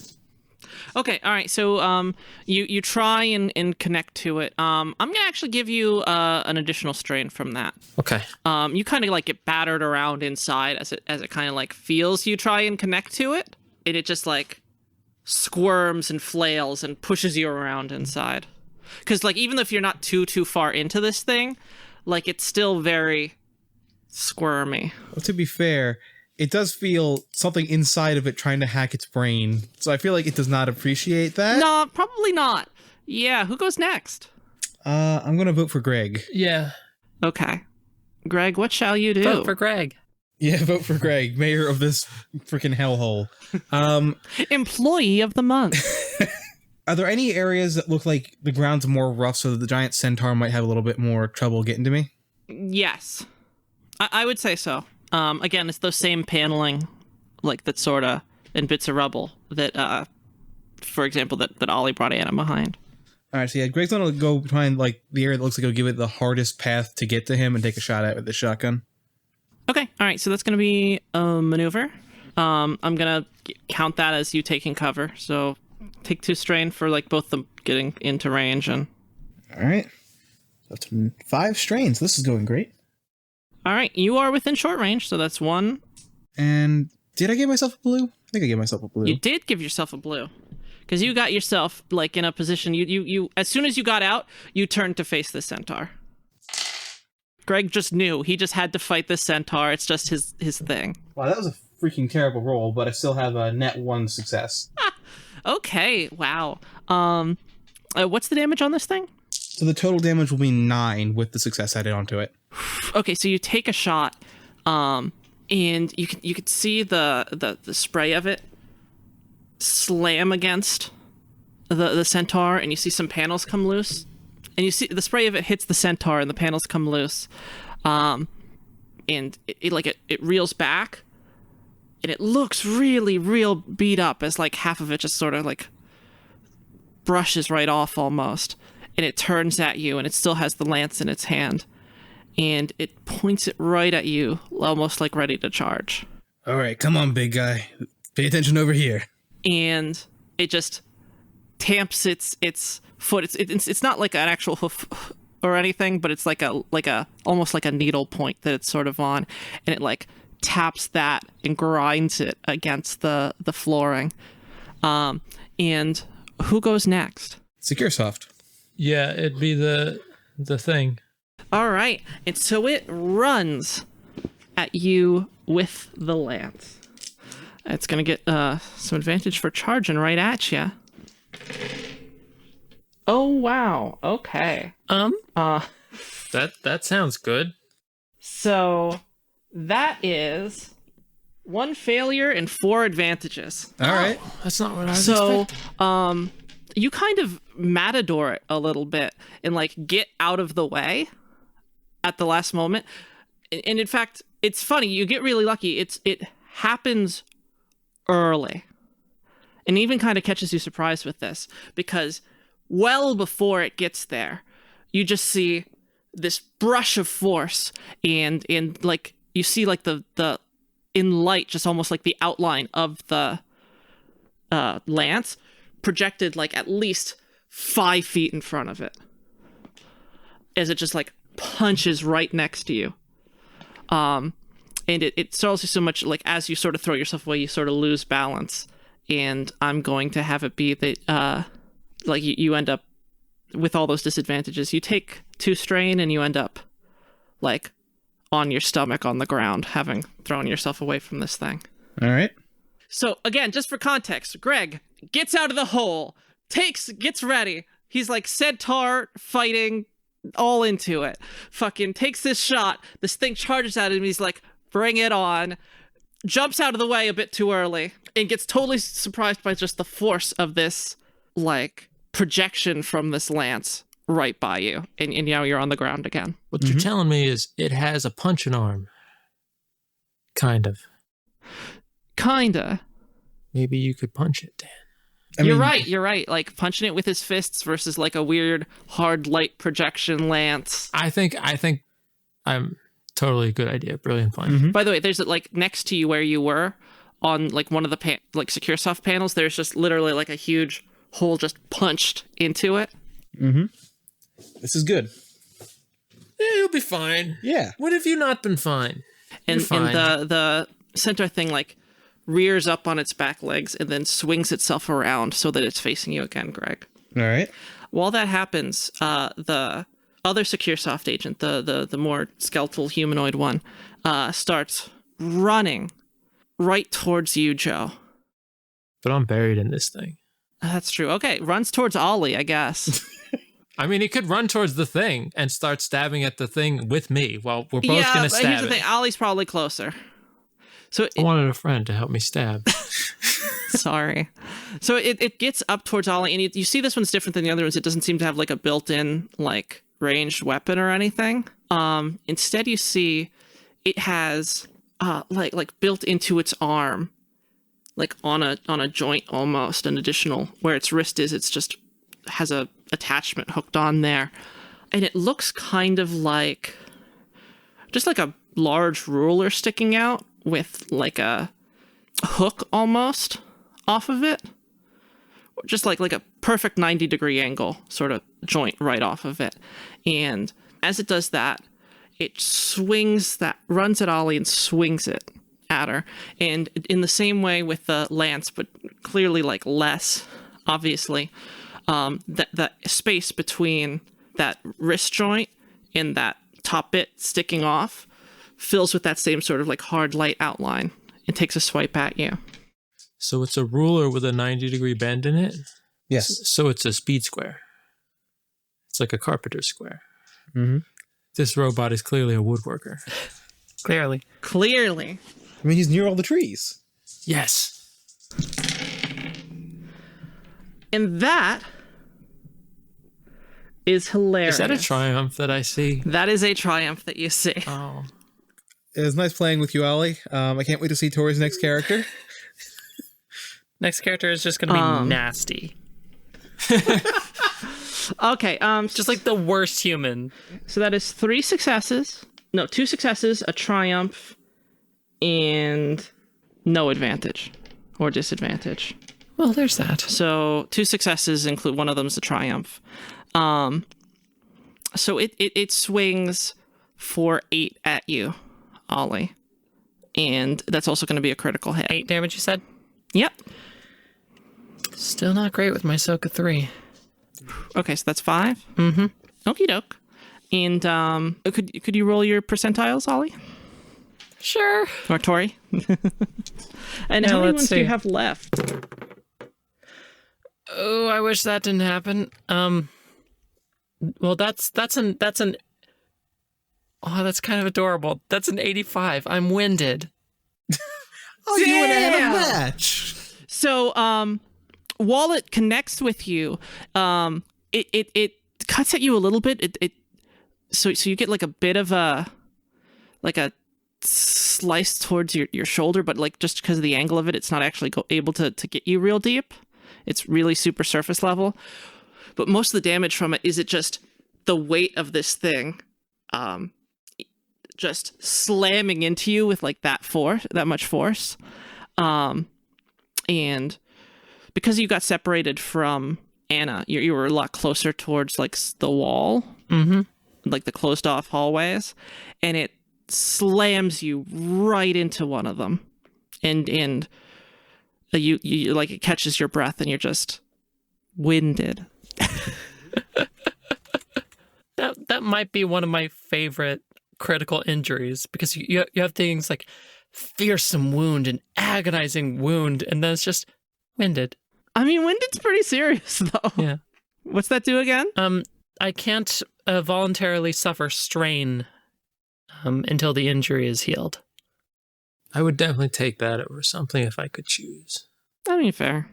Okay, all right. So you try and connect to it. I'm gonna actually give you an additional strain from that. Okay. You kind of like get battered around inside as it kind of like feels you try and connect to it, and it just like squirms and flails and pushes you around inside. Because like even if you're not too far into this thing, like it's still very squirmy. Well, to be fair, it does feel something inside of it trying to hack its brain. So I feel like it does not appreciate that. No, probably not. Yeah, who goes next? I'm gonna vote for Greg. Yeah. Okay. Greg, what shall you do? Vote for Greg. Yeah, vote for Greg, mayor of this freaking hellhole. Employee of the month. Are there any areas that look like the ground's more rough so that the giant centaur might have a little bit more trouble getting to me? Yes. I would say so. Again, it's those same paneling, like that sort of, and bits of rubble that, for example, that Ollie brought Anna behind. All right, so yeah, Greg's gonna go find like the area that looks like it'll give it the hardest path to get to him and take a shot at it with the shotgun. Okay, all right, so that's going to be a maneuver. I'm going to count that as you taking cover. So take 2 strain for like both them getting into range. And all right, that's 5 strains. This is going great. all right, you are within short range, so that's 1. And did I give myself a blue? I think I gave myself a blue. You did give yourself a blue. Because you got yourself like in a position, you as soon as you got out, you turned to face the centaur. Greg just knew. He just had to fight the centaur. It's just his thing. Wow, that was a freaking terrible roll, but I still have a net 1 success. Okay, wow. What's the damage on this thing? So the total damage will be 9 with the success added onto it. Okay, so you take a shot, and you could see the spray of it slam against the centaur, and you see some panels come loose. And you see the spray of it hits the centaur, and the panels come loose, and it reels back, and it looks really real beat up as like half of it just sort of like brushes right off almost, and it turns at you, and it still has the lance in its hand, and it points it right at you, almost like ready to charge. All right, come on, big guy. Pay attention over here. And it just tamps its foot. It's not like an actual hoof or anything, but it's like a almost like a needle point that it's sort of on, and it like taps that and grinds it against the flooring. And who goes next? Secure soft. Yeah, it'd be the thing. All right, and so it runs at you with the lance. It's gonna get some advantage for charging right at you. Oh wow. Okay. That sounds good. So that is 1 failure and 4 advantages. All right. That's not what I was So expecting. you kind of matador it a little bit and like get out of the way at the last moment. And in fact, it's funny, you get really lucky. It happens early. And even kind of catches you surprised with this, because well before it gets there, you just see this brush of force, and like you see like the in light, just almost like the outline of the lance projected like at least 5 feet in front of it, as it just like punches right next to you. And it startles you so much, like as you sort of throw yourself away, you sort of lose balance. And I'm going to have it be that, like, you end up with all those disadvantages. You take 2 strain, and you end up, like, on your stomach on the ground, having thrown yourself away from this thing. All right. So, again, just for context, Greg gets out of the hole, gets ready. He's, like, centaur fighting, all into it. Fucking takes this shot. This thing charges at him. He's like, bring it on. jumps out of the way a bit too early and gets totally surprised by just the force of this, like, projection from this lance right by you. And now you're on the ground again. What you're telling me is it has a punching arm. Kind of. Kinda. Maybe you could punch it, Dan. You're right. Like, punching it with his fists versus, like, a weird, hard light projection lance. I think I'm totally a good idea. Brilliant plan. By the way, there's, like, next to you where you were, on, like, one of the, Secure Soft panels, there's just literally, like, a huge hole just punched into it. This is good. Yeah, you'll be fine. Yeah. When have you not been fine? And You're fine. the center thing, like, rears up on its back legs and then swings itself around so that it's facing you again, Greg. All right. While that happens, the other Secure Soft agent, the more skeletal humanoid one, starts running right towards you, Joe. But I'm buried in this thing. That's true. Okay, runs towards Ollie, I guess. I mean, he could run towards the thing and start stabbing at the thing with me while we're both going to stab here's the it. thing. Ollie's probably closer. So I wanted a friend to help me stab. Sorry. So it gets up towards Ollie, and you see this one's different than the other ones. It doesn't seem to have, like, a built-in, like, ranged weapon or anything. Instead, you see it has like built into its arm, like on a joint almost, an additional where its wrist is. It's just has a attachment hooked on there, and it looks kind of like just like a large ruler sticking out with like a hook almost off of it, just like a perfect 90-degree angle sort of joint right off of it. And as it does that, it runs at Ollie and swings it at her. And in the same way with the lance, but clearly like less, obviously, the space between that wrist joint and that top bit sticking off fills with that same sort of like hard light outline and takes a swipe at you. So it's a ruler with a 90-degree bend in it? Yes. So it's a speed square. It's like a carpenter's square. Mm-hmm. This robot is clearly a woodworker. Clearly. I mean, he's near all the trees. Yes. And that is hilarious. Is that a triumph that I see? That is a triumph that you see. Oh. It was nice playing with you, Ollie. I can't wait to see Tori's next character. Next character is just going to be nasty. Okay, Just like the worst human. so that is 2 successes, a triumph, and no advantage or disadvantage. Well, there's that. So 2 successes include one of them's a triumph. So it swings for 8 at you, Ollie, and that's also going to be a critical hit. 8 damage, you said? Yep. Still not great with my Soka 3. Okay, so that's 5. Mm-hmm. Okie doke. And could you roll your percentiles, Ollie? Sure. Or Tori? And Yeah, how many let's ones do you see. have left? Oh, I wish that didn't happen. Well, that's an oh, that's kind of adorable. That's an 85. I'm winded. Oh, you and I had a Damn! match. So, while it connects with you, it cuts at you a little bit. So you get like a bit of a slice towards your shoulder, but like just because of the angle of it, it's not actually able to get you real deep. It's really super surface level. But most of the damage from it is just the weight of this thing, just slamming into you with like that much force, and because you got separated from Anna, you were a lot closer towards like the wall, like the closed off hallways, and it slams you right into one of them, and you like it catches your breath and you're just winded. That might be one of my favorite critical injuries because you have things like fearsome wound and agonizing wound, and then it's just winded. I mean, winded's pretty serious though. Yeah. What's that do again? I can't voluntarily suffer strain until the injury is healed. I would definitely take that over something if I could choose. I mean, fair.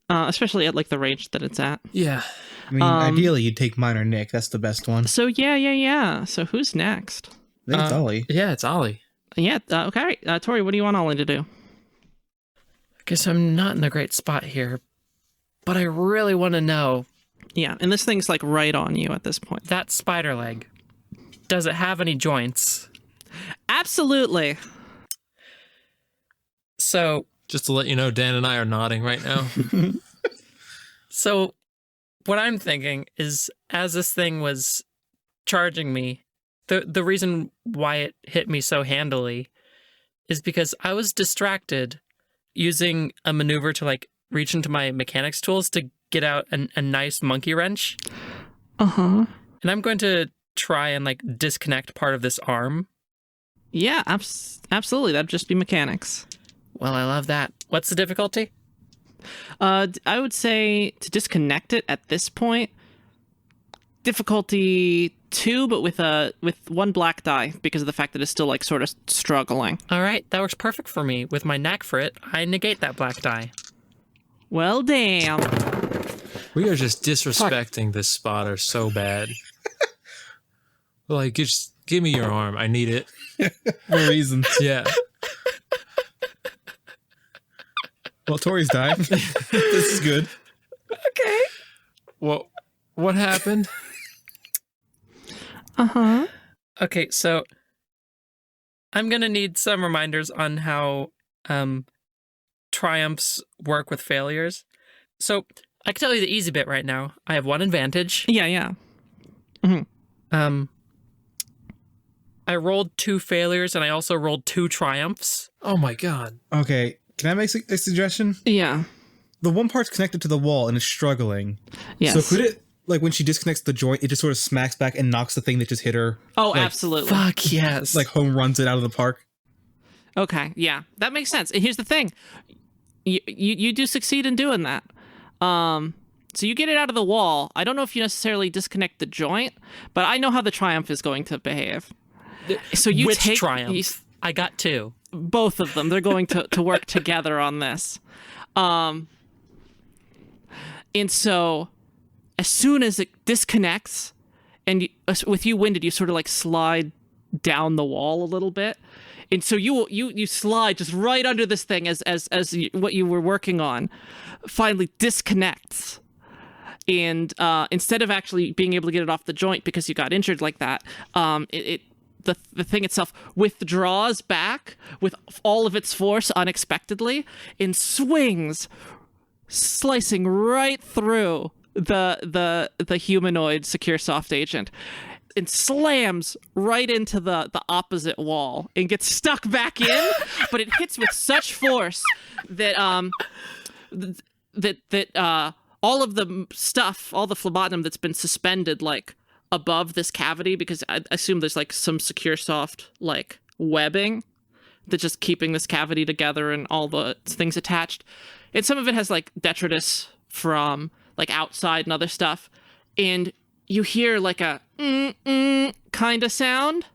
Especially at like the range that it's at. Yeah. I mean, ideally, you'd take mine or Nick. That's the best one. So yeah. So who's next? I think it's Ollie. Yeah, it's Ollie. Yeah. Okay. Tori, what do you want Ollie to do? Okay, so I'm not in a great spot here, but I really want to know Yeah, and this thing's like right on you at this point. that spider leg. Does it have any joints? Absolutely. So, Just to let you know, Dan and I are nodding right now. so what I'm thinking is, as this thing was charging me, the reason why it hit me so handily is because I was distracted using a maneuver to like reach into my mechanics tools to get out a nice monkey wrench. Uh-huh. And I'm going to try and like disconnect part of this arm. Yeah, absolutely. That'd just be mechanics. Well, I love that. What's the difficulty? I would say to disconnect it at this point, difficulty 2, but with one black die because of the fact that it's still like sort of struggling. All right, that works perfect for me. With my knack for it, I negate that black die. Well, damn. We are just disrespecting this spotter so bad. Like, just give me your arm. I need it. For reasons. Yeah. Well, Tori's died. This is good. Okay. Well, what happened? Uh-huh. Okay, so I'm going to need some reminders on how triumphs work with failures. So I can tell you the easy bit right now. I have one advantage. Yeah. I rolled 2 failures and I also rolled 2 triumphs. Oh my god. Okay, can I make a suggestion? Yeah. The one part's connected to the wall and it's struggling. Yes. So could it, like when she disconnects the joint, it just sort of smacks back and knocks the thing that just hit her? Oh, like, absolutely. Fuck yes. Like home runs it out of the park? Okay, yeah, that makes sense. And here's the thing, you do succeed in doing that. So you get it out of the wall. I don't know if you necessarily disconnect the joint, but I know how the triumph is going to behave. So you Which take triumph? I got 2. both of them. They're going to work together on this. And so as soon as it disconnects, and with you winded, you sort of like slide down the wall a little bit. And so you slide just right under this thing as what you were working on finally disconnects. And instead of actually being able to get it off the joint because you got injured like that, the thing itself withdraws back with all of its force unexpectedly and swings, slicing right through the humanoid secure soft agent. And slams right into the opposite wall and gets stuck back in, but it hits with such force that all of the stuff, all the phlebotinum that's been suspended like above this cavity, because I assume there's like some secure soft like webbing that's just keeping this cavity together and all the things attached. And some of it has like detritus from like outside and other stuff. And you hear like a kind of sound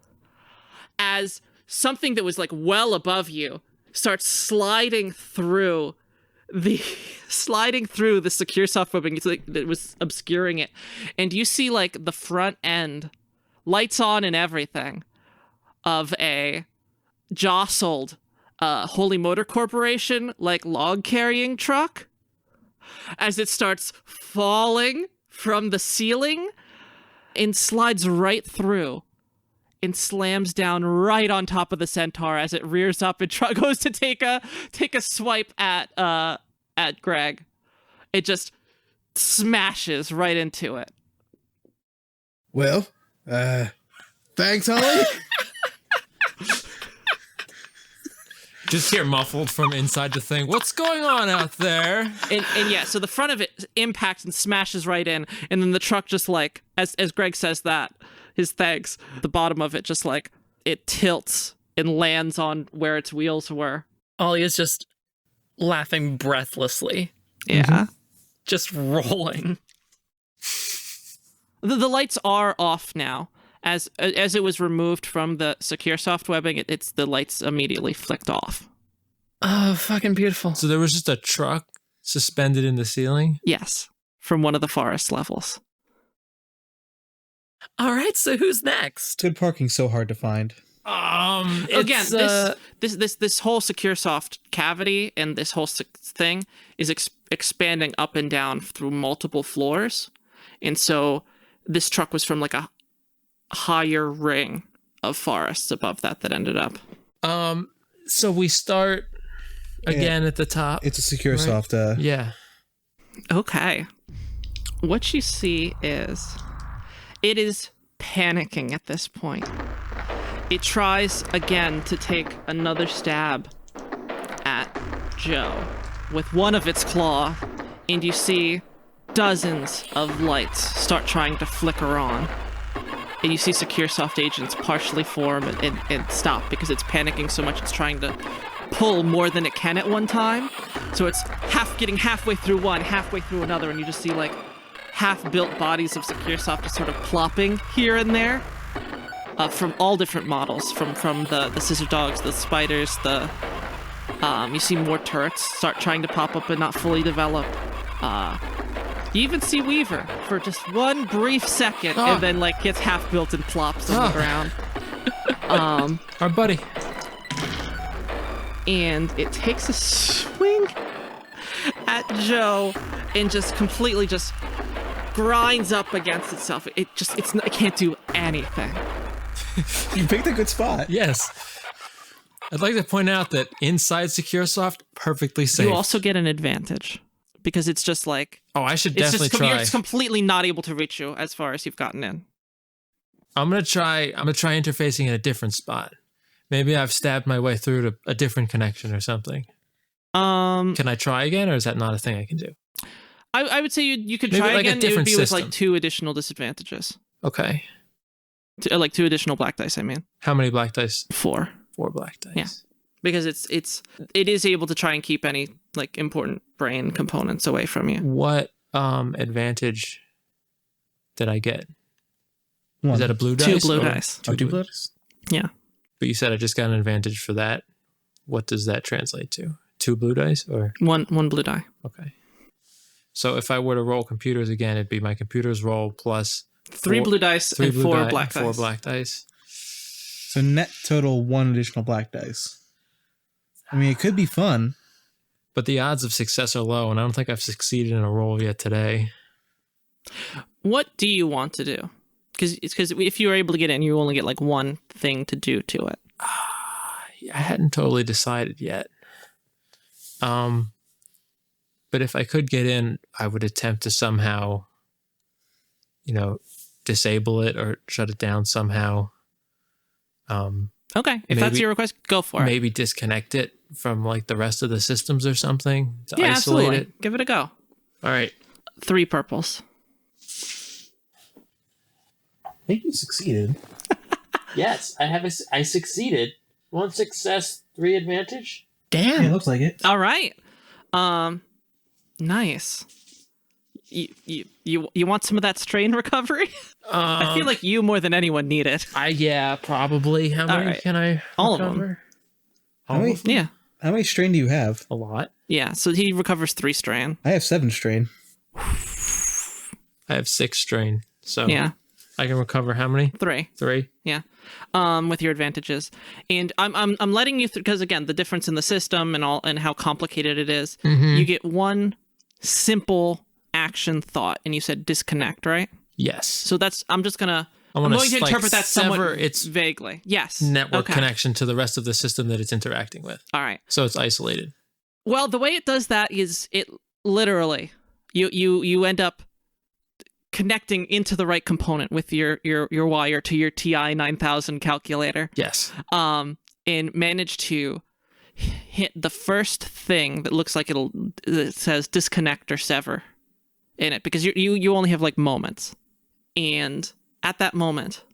as something that was like well above you starts sliding through the secure soft webbing. It's like it was obscuring it, and you see like the front end, lights on and everything, of a jostled Holy Motor Corporation like log carrying truck as it starts falling from the ceiling and slides right through and slams down right on top of the centaur as it rears up and goes to take a swipe at Greg. It just smashes right into it. Well, thanks, Ollie. Just hear muffled from inside the thing. What's going on out there? And yeah, so the front of it impacts and smashes right in, and then the truck just like, as Greg says that, his thanks, the bottom of it just like, it tilts and lands on where its wheels were. Ollie is just laughing breathlessly. Yeah. Just rolling. The lights are off now. As it was removed from the secure soft webbing, it's the lights immediately flicked off. Oh, fucking beautiful. So there was just a truck suspended in the ceiling? Yes, from one of the forest levels. All right, so who's next? Good parking's so hard to find. Again, this whole SecureSoft cavity and this whole thing is expanding up and down through multiple floors, and so this truck was from like a higher ring of forests above that ended up. So we start again at the top. It's a SecureSoft. Yeah. Okay. What you see is it is panicking at this point. It tries again to take another stab at Joe with one of its claw, and you see dozens of lights start trying to flicker on. And you see SecureSoft agents partially form and stop because it's panicking so much it's trying to pull more than it can at one time. So it's getting halfway through one, halfway through another, and you just see like half-built bodies of SecureSoft just sort of plopping here and there from all different models, from the scissor dogs, the spiders, you see more turrets start trying to pop up but not fully develop. You even see Weaver for just one brief second, and then like gets half built and plops on the ground. Our buddy. And it takes a swing at Joe and just completely just grinds up against itself. It can't do anything. You picked a good spot. Yes. I'd like to point out that inside SecureSoft, perfectly safe. You also get an advantage because it's just like, oh, I should definitely try. It's completely not able to reach you as far as you've gotten in. I'm gonna try interfacing in a different spot. Maybe I've stabbed my way through to a different connection or something. Can I try again, or is that not a thing I can do? I would say you could Maybe try like a again. It would different be with system. like 2 additional disadvantages. Okay. Like 2 additional black dice, I mean. How many black dice? 4. 4 black dice. Yeah. Because it is able to try and keep any like important brain components away from you. What advantage did I get? One. Is that a blue 2 dice? blue or- dice. Oh, 2 blue dice? Yeah. But you said I just got an advantage for that. What does that translate to? 2 blue dice or? One blue die. Okay. So if I were to roll computers again, it'd be my computers roll plus 3 blue dice and 4 black dice. 4 black dice. So net total 1 additional black dice. I mean, it could be fun. But the odds of success are low, and I don't think I've succeeded in a roll yet today. What do you want to do? Because if you were able to get in, you only get like one thing to do to it. I hadn't totally decided yet. But if I could get in, I would attempt to somehow, disable it or shut it down somehow. Okay, if that's your request, go for it. Maybe disconnect it from like the rest of the systems or something to Yeah, isolate absolutely. it. Give it a go. All right. 3 purples. I think you succeeded. Yes, I succeeded. 1 success, 3 advantage. Damn. Yeah, it looks like it. All right. Nice. You want some of that strain recovery? I feel like you more than anyone need it. Yeah, probably. How many right. can I All of recover? them. How many, Yeah. how many strain do you have? A lot. Yeah, so he recovers 3 strain. I have 7 strain. I have 6 strain. So Yeah, I can recover how many? 3. 3. Yeah, with your advantages, and I'm letting you because again the difference in the system and how complicated it is. You get 1 simple action thought, and you said disconnect, right? Yes. So I'm going to like, interpret that somewhat sever its vaguely. Yes. network Okay. connection to the rest of the system that it's interacting with. All right. So it's isolated. Well, the way it does that is it literally you end up connecting into the right component with your wire to your TI 9000 calculator. Yes. And manage to hit the first thing that looks like it says disconnect or sever in it, because you only have like moments, and at that moment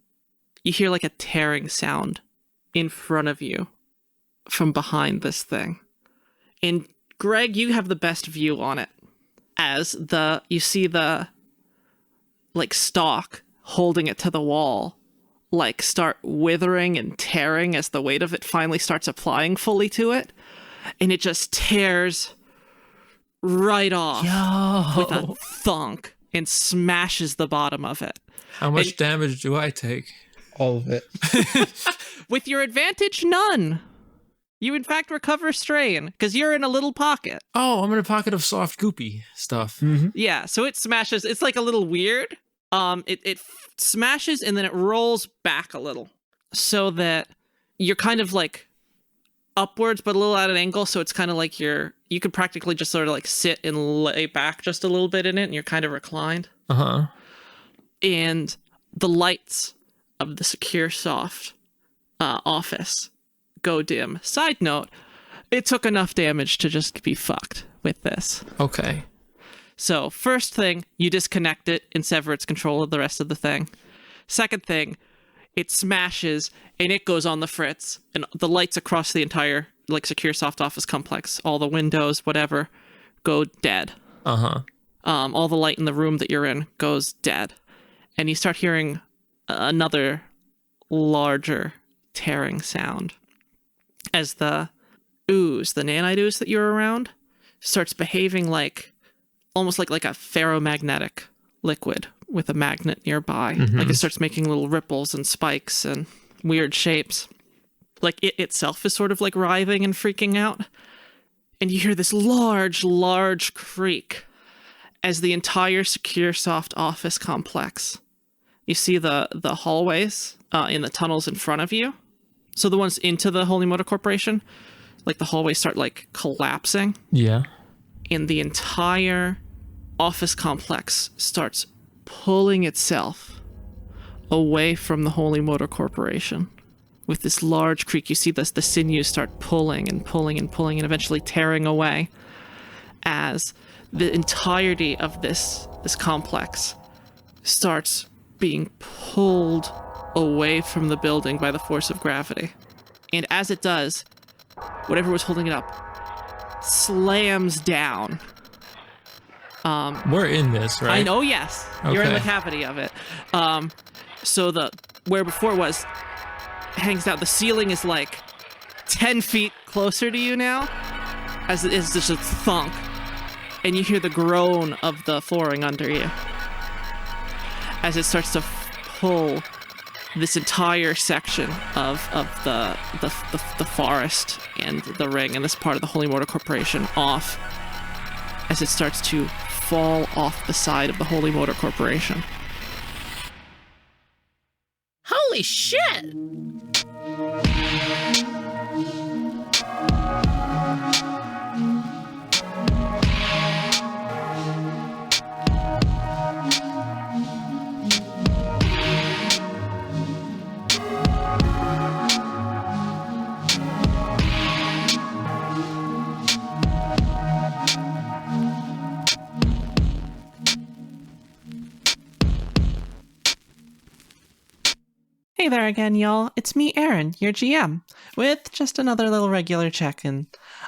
you hear like a tearing sound in front of you from behind this thing. And Greg, you have the best view on it as you see the like stalk holding it to the wall like start withering and tearing as the weight of it finally starts applying fully to it. and it just tears right off with a thunk and smashes the bottom of it. How much damage do I take? All of it. With your advantage, none. You, in fact, recover strain because you're in a little pocket. Oh, I'm in a pocket of soft, goopy stuff. Yeah, so it smashes. It's like a little weird. It smashes and then it rolls back a little so that you're kind of like upwards, but a little at an angle. So it's kind of like you could practically just sort of like sit and lay back just a little bit in it, and you're kind of reclined. And the lights of the Secure Soft office go dim. Side note, it took enough damage to just be fucked with this. Okay. So first thing, you disconnect it and sever its control of the rest of the thing. Second thing, it smashes and it goes on the fritz, and the lights across the entire like Secure Soft office complex, all the windows, whatever, go dead. All the light in the room that you're in goes dead. And you start hearing another larger tearing sound as the ooze, the nanite ooze that you're around, starts behaving like almost like a ferromagnetic liquid with a magnet nearby. Like it starts making little ripples and spikes and weird shapes. Like it itself is sort of like writhing and freaking out. And you hear this large creak as the entire Secure Soft office complex. You see the hallways in the tunnels in front of you. So the ones into the Holy Motor Corporation, like the hallways start like collapsing. Yeah. And the entire office complex starts pulling itself away from the Holy Motor Corporation. With this large creak, you see the sinews start pulling and eventually tearing away as the entirety of this complex starts being pulled away from the building by the force of gravity. And as it does, whatever was holding it up slams down. We're in this, right? I know, yes. You're in the Okay. cavity of it. So where before was hangs down. The ceiling is like 10 feet closer to you now, as it is just a thunk. And you hear the groan of the flooring under you as it starts to pull this entire section of the forest and the ring and this part of the Holy Motor Corporation off as it starts to fall off the side of the Holy Motor Corporation. Holy shit! Hey there again, y'all. It's me, Aaron, your GM, with just another little regular check-in.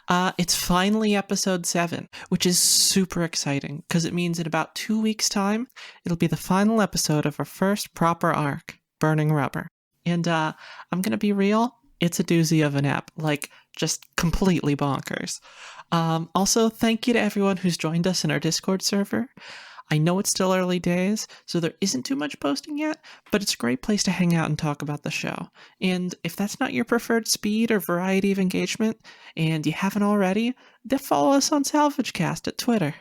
It's finally episode 7, which is super exciting, because it means in about 2 weeks' time, it'll be the final episode of our first proper arc, Burning Rubber. And I'm gonna be real, it's a doozy of an ep, like, just completely bonkers. Also, thank you to everyone who's joined us in our Discord server. I know it's still early days, so there isn't too much posting yet, but it's a great place to hang out and talk about the show. And if that's not your preferred speed or variety of engagement, and you haven't already, then follow us on Salvage Cast at Twitter.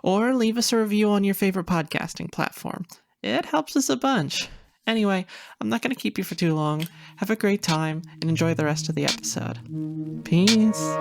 Or leave us a review on your favorite podcasting platform. It helps us a bunch. Anyway, I'm not going to keep you for too long. Have a great time, and enjoy the rest of the episode. Peace.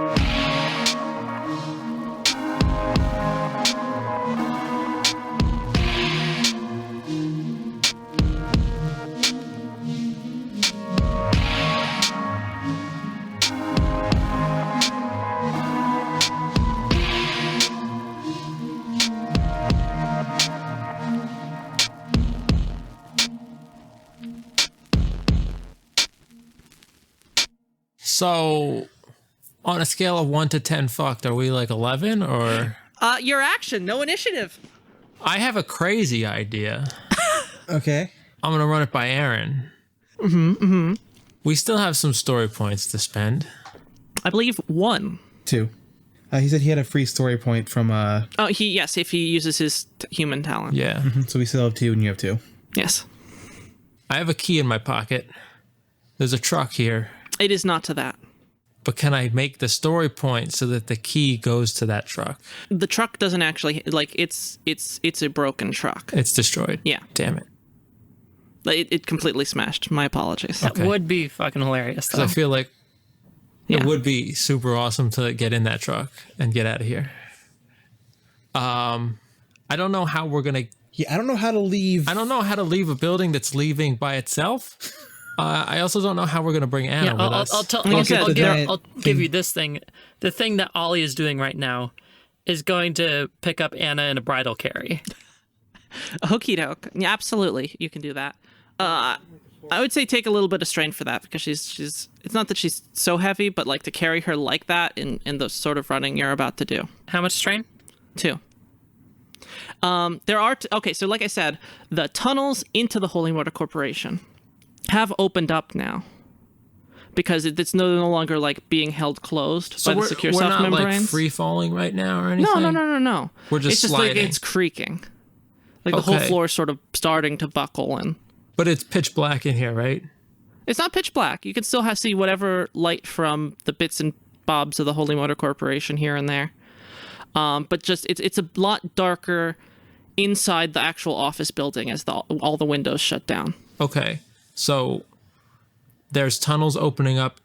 So, on a scale of 1 to 10 fucked, are we like 11 or? Your action, no initiative. I have a crazy idea. Okay. I'm going to run it by Aaron. We still have some story points to spend. I believe 1. 2. He said he had a free story point from Oh, yes, if he uses his human talent. Yeah. so we still have 2 and you have 2. Yes. I have a key in my pocket. There's a truck here. It is not to that. But can I make the story point so that the key goes to that truck? The truck doesn't actually it's a broken truck. It's destroyed. Yeah. Damn it. It completely smashed. My apologies. That would be fucking hilarious, though. Because I feel like Yeah. it would be super awesome to get in that truck and get out of here. I don't know how we're gonna. Yeah, I don't know how to leave. I don't know how to leave a building that's leaving by itself. I also don't know how we're gonna bring Anna Yeah, with us. I'll give you this thing. The thing that Ollie is doing right now is going to pick up Anna in a bridal carry. Okie doke. Yeah, absolutely. You can do that. I would say take a little bit of strain for that because she's it's not that she's so heavy, but like to carry her like that in the sort of running you're about to do. How much strain? 2. There are okay, so like I said, the tunnels into the Holy Water Corporation have opened up now. Because it's no longer like being held closed by the secure we're not self-membranes. like free falling right now or anything. No. We're just it's just sliding. like it's creaking. Like the whole Okay. floor is sort of starting to buckle and But it's pitch black in here, right? it's not pitch black. You can still see whatever light from the bits and bobs of the Holy Motor Corporation here and there. But just it's a lot darker inside the actual office building as all the windows shut down. Okay. So there's tunnels opening up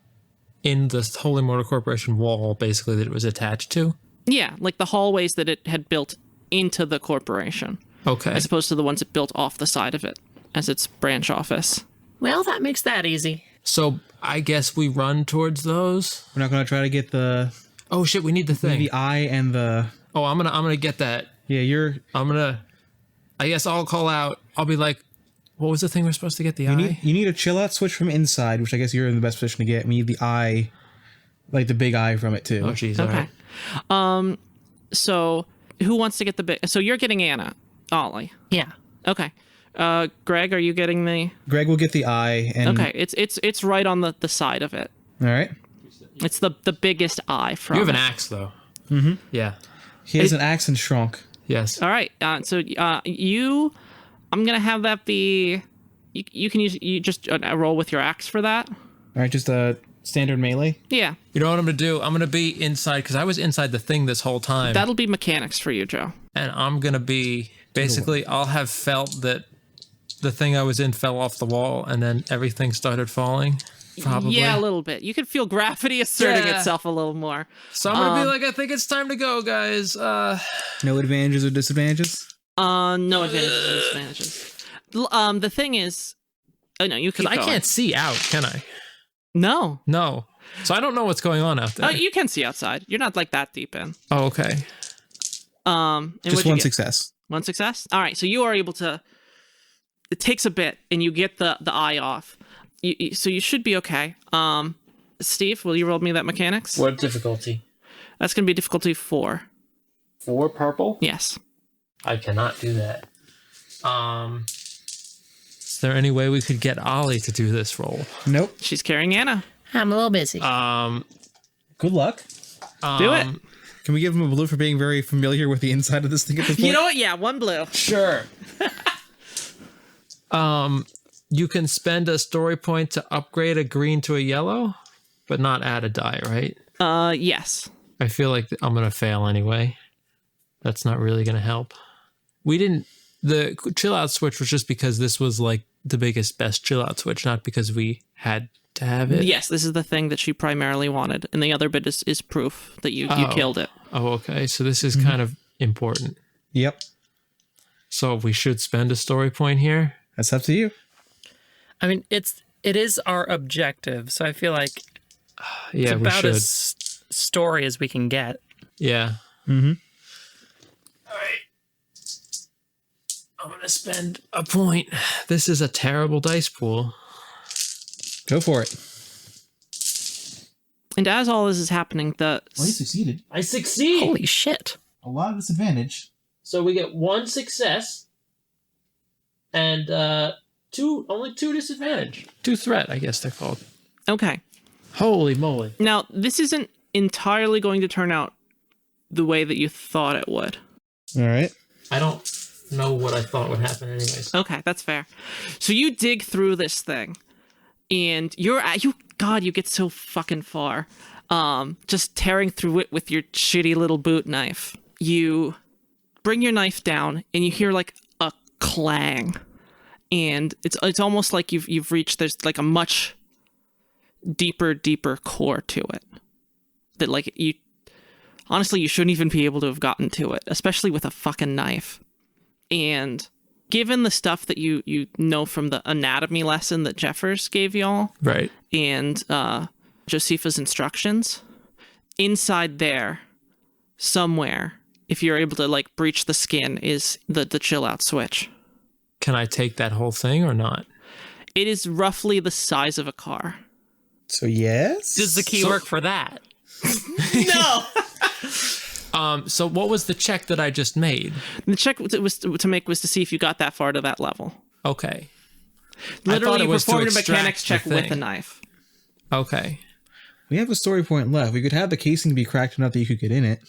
in the Holy Motor Corporation wall, basically, that it was attached to. Yeah, like the hallways that it had built into the corporation, Okay. as opposed to the ones it built off the side of it as its branch office. Well, that makes that easy. So I guess we run towards those. We're not going to try to get the Oh shit, we need the thing. the eye and the. Oh, I'm gonna get that. Yeah, you're. I guess I'll call out. I'll be like, what was the thing we're supposed to get? The eye? You need a chill out switch from inside, which I guess you're in the best position to get. We need the eye, like the big eye from it too. Oh jeez. Okay. Alright. So who wants to get the big? So you're getting Anna, Ollie. Yeah. Okay. Greg, are you getting the? Greg will get the eye, and Okay, it's right on the side of it. all right. It's the biggest eye from. You have an it. axe though. Mm-hmm. Yeah. He has an axe and shrunk. Yes. All right. So I'm gonna have that be. You can you just roll with your axe for that. All right, just a standard melee. Yeah, You know what I'm gonna do? I'm gonna be inside because I was inside the thing this whole time, that'll be mechanics for you, Joe. and I'm gonna be basically. I'll have felt that the thing I was in fell off the wall, and then everything started falling. Probably. Yeah, a little bit. You can feel gravity asserting Yeah. itself a little more. So I'm gonna be like, I think it's time to go, guys. No advantages or disadvantages. No advantages or disadvantages. The thing is, no, you can. I can't see out, can I? No. No. So I don't know what's going on out there. You can see outside. You're not like that deep in. Oh, okay. And Just what'd you one get? success. One success. All right. So you are able to. It takes a bit, and you get the eye off. So you should be okay. Steve, will you roll me that mechanics? What difficulty? That's going to be difficulty 4. 4 purple? Yes. I cannot do that. Is there any way we could get Ollie to do this roll? Nope. She's carrying Anna. I'm a little busy. Good luck. Do it. Can we give him a blue for being very familiar with the inside of this thing at this point? You know what? Yeah, 1 blue. Sure. You can spend a story point to upgrade a green to a yellow, but not add a die, right? Yes. I feel like I'm going to fail anyway. That's not really going to help. The chill out switch was just because this was like the biggest, best chill out switch, not because we had to have it. Yes, this is the thing that she primarily wanted, and the other bit is proof that you killed it. Oh, okay. So this is kind of important. Yep. So we should spend a story point here. That's up to you. I mean, it is our objective, so I feel like Yeah, it's we about should. as story as we can get. Yeah. Mm-hmm. All right. I'm going to spend a point. This is a terrible dice pool. Go for it. And as all this is happening, succeeded. I succeed! Holy shit. A lot of disadvantage. So we get 1 success and only 2 disadvantage. 2 threat, I guess they're called. okay. Holy moly. Now, this isn't entirely going to turn out the way that you thought it would. All right. I don't know what I thought would happen anyways. Okay, that's fair. So you dig through this thing, and you get so fucking far. Just tearing through it with your shitty little boot knife. You bring your knife down, and you hear like a clang, and it's almost like you've reached. There's like a much deeper core to it. That like you shouldn't even be able to have gotten to it, especially with a fucking knife. And given the stuff that you know from the anatomy lesson that Jeffers gave y'all, Right. and Josepha's instructions, inside there, somewhere, if you're able to like breach the skin, is the chill out switch. Can I take that whole thing or not? It is roughly the size of a car. So yes. Does the key work for that? No. So what was the check that I just made? The check was to see if you got that far to that level. Okay. Literally, it you was to performed a extract mechanics the check with thing. a knife. Okay. We have a story point left. We could have the casing be cracked enough that you could get in it.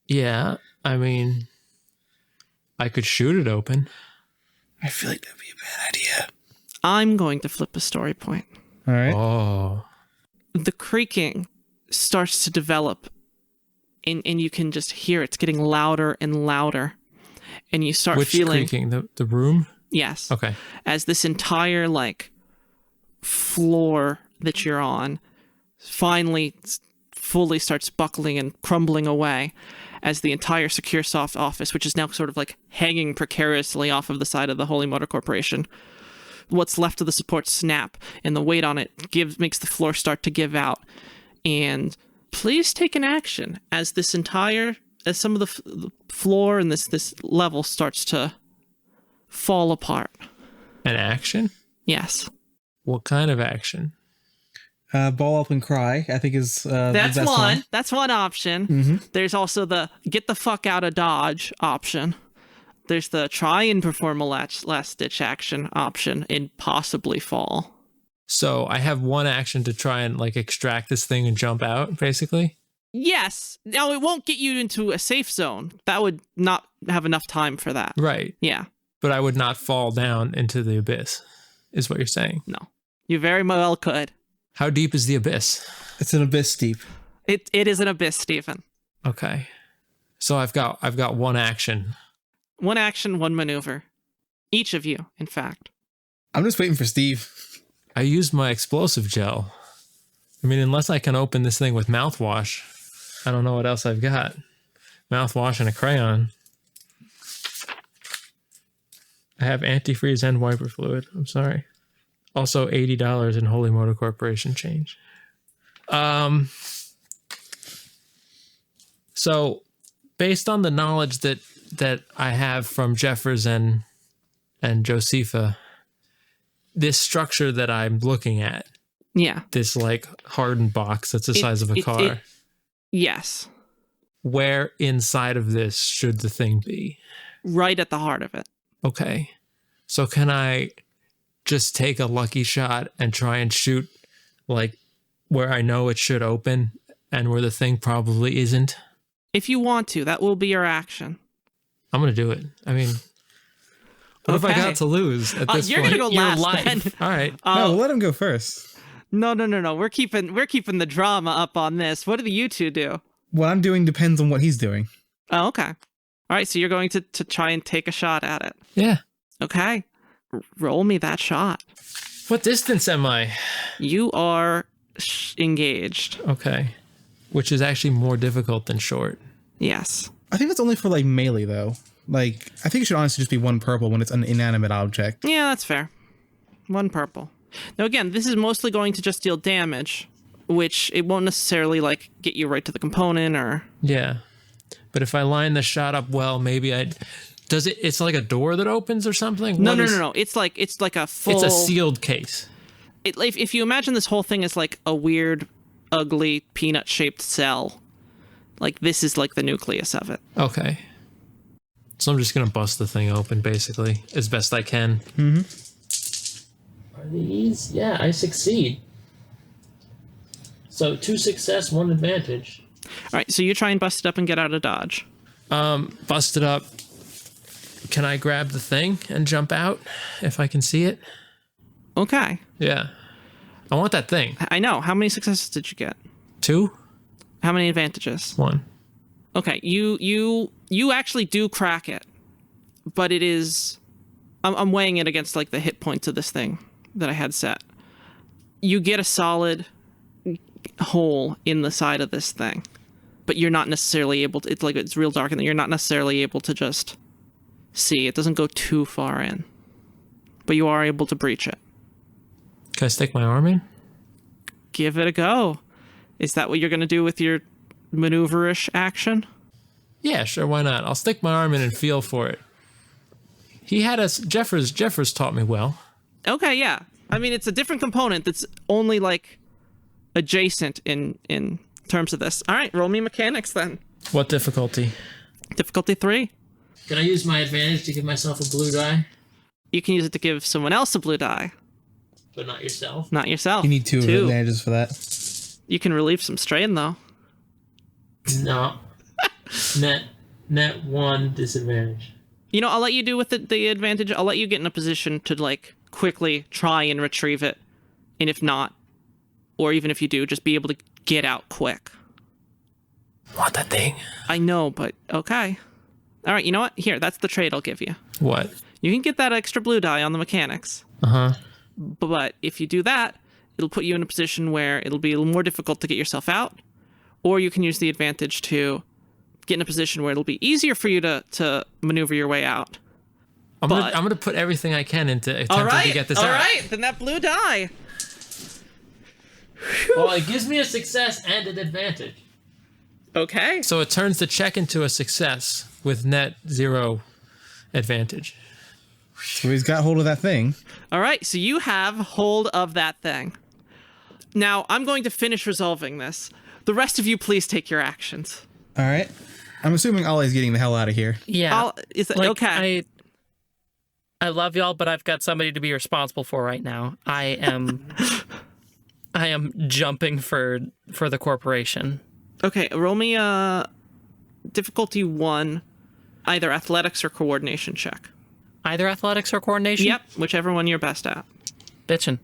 Yeah. I mean, I could shoot it open. I feel like that'd be a bad idea. I'm going to flip a story point. All right. Oh. The creaking starts to develop, and you can just hear it's getting louder and louder, and you start Which feeling creaking? The room? yes, Okay. as this entire like floor that you're on finally fully starts buckling and crumbling away, as the entire SecureSoft office, which is now sort of like hanging precariously off of the side of the Holy Motor Corporation, what's left of the support snap, and the weight on it makes the floor start to give out. And please take an action as some of the floor and this level starts to fall apart. An action? Yes. What kind of action? Ball up and cry, I think is That's the best one. That's one option. Mm-hmm. There's also the get the fuck out of Dodge option. There's the try and perform a last ditch action option and possibly fall. So I have one action to try and like extract this thing and jump out, basically? Yes. Now, it won't get you into a safe zone. That would not have enough time for that. Right. Yeah. But I would not fall down into the abyss, is what you're saying. No. You very well could. How deep is the abyss? It's an abyss deep. It is an abyss, Stephen. Okay. So I've got one action. One action, one maneuver. Each of you, in fact. I'm just waiting for Steve. I used my explosive gel. I mean, unless I can open this thing with mouthwash, I don't know what else I've got. Mouthwash and a crayon. I have antifreeze and wiper fluid. I'm sorry. Also $80 in Holy Motor Corporation change. So based on the knowledge that I have from Jeffers and Josepha, this structure that I'm looking at, Yeah. this like hardened box that's the size of a car, Yes. where inside of this should the thing be? Right at the heart of it. Okay. So can I just take a lucky shot and try and shoot like where I know it should open and where the thing probably isn't? If you want to, that will be your action. I'm going to do it. I mean, what have I Okay. got to lose at this You're point? gonna go Your last. life. Then. All right. No, let him go first. No. We're keeping the drama up on this. What do you two do? What I'm doing depends on what he's doing. Oh, okay. All right. So you're going to try and take a shot at it. Yeah. Okay. Roll me that shot. What distance am I? You are engaged. Okay. Which is actually more difficult than short. Yes. I think that's only for like melee though. Like I think it should honestly just be one purple when it's an inanimate object. Yeah, that's fair. One purple. Now again, this is mostly going to just deal damage, which it won't necessarily like get you right to the component or. Yeah. But if I line the shot up well, maybe it's like a door that opens or something? No. What is- It's like a full. It's a sealed case. If you imagine this whole thing as like a weird, ugly peanut-shaped cell, like this is like the nucleus of it. Okay. So I'm just going to bust the thing open, basically, as best I can. Are these? Yeah, I succeed. So 2 success, 1 advantage. All right, so you try and bust it up and get out of dodge. Bust it up. Can I grab the thing and jump out if I can see it? Okay. Yeah. I want that thing. I know. How many successes did you get? 2? How many advantages? 1. Okay, you actually do crack it, but it is. I'm weighing it against like the hit points of this thing that I had set. You get a solid hole in the side of this thing, but you're not necessarily able to. It's real dark, and you're not necessarily able to just see. It doesn't go too far in, but you are able to breach it. Can I stick my arm in? Give it a go. Is that what you're going to do with your maneuver-ish action? Yeah, sure, why not? I'll stick my arm in and feel for it. He had us. Jeffers taught me well. Okay, yeah. I mean, it's a different component that's only like adjacent in terms of this. All right, roll me mechanics then. What difficulty? Difficulty 3. Can I use my advantage to give myself a blue die, You can use it to give someone else a blue die, but not yourself? not yourself. You need two advantages for that. You can relieve some strain though. No. net 1 disadvantage. You know, I'll let you do with the advantage. I'll let you get in a position to like quickly try and retrieve it, and if not, or even if you do, just be able to get out quick. Want that thing? I know, but okay. All right, you know what? Here, that's the trade I'll give you. What? You can get that extra blue die on the mechanics. Uh-huh. But if you do that, it'll put you in a position where it'll be a little more difficult to get yourself out, or you can use the advantage to get in a position where it'll be easier for you to maneuver your way out. I'm gonna put everything I can into attempting All right, to get this all out. right, then that blue die. Well, it gives me a success and an advantage. Okay. So it turns the check into a success with net 0 advantage. So he's got hold of that thing. All right, so you have hold of that thing. Now, I'm going to finish resolving this. The rest of you, please take your actions. All right. I'm assuming Ollie's getting the hell out of here. Yeah. Is it Like, okay? I love y'all, but I've got somebody to be responsible for right now. I am jumping for the corporation. Okay, roll me a difficulty 1, either athletics or coordination check. Either athletics or coordination? Yep, whichever one you're best at. Bitchin'.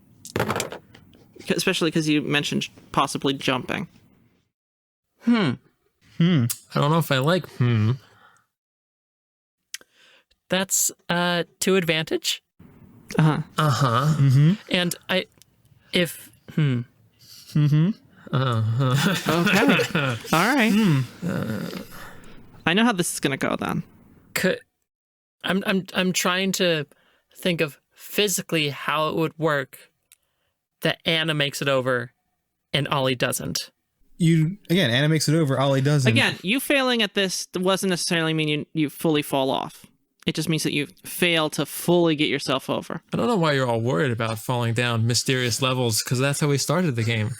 Especially because you mentioned possibly jumping. I don't know if I like That's 2 advantage. Uh-huh. Uh-huh. And Okay. All right. I know how this is going to go then. I'm trying to think of physically how it would work that Anna makes it over and Ollie doesn't. Anna makes it over, Ollie doesn't. Again, you failing at this doesn't necessarily mean you fully fall off. It just means that you fail to fully get yourself over. I don't know why you're all worried about falling down mysterious levels, because that's how we started the game.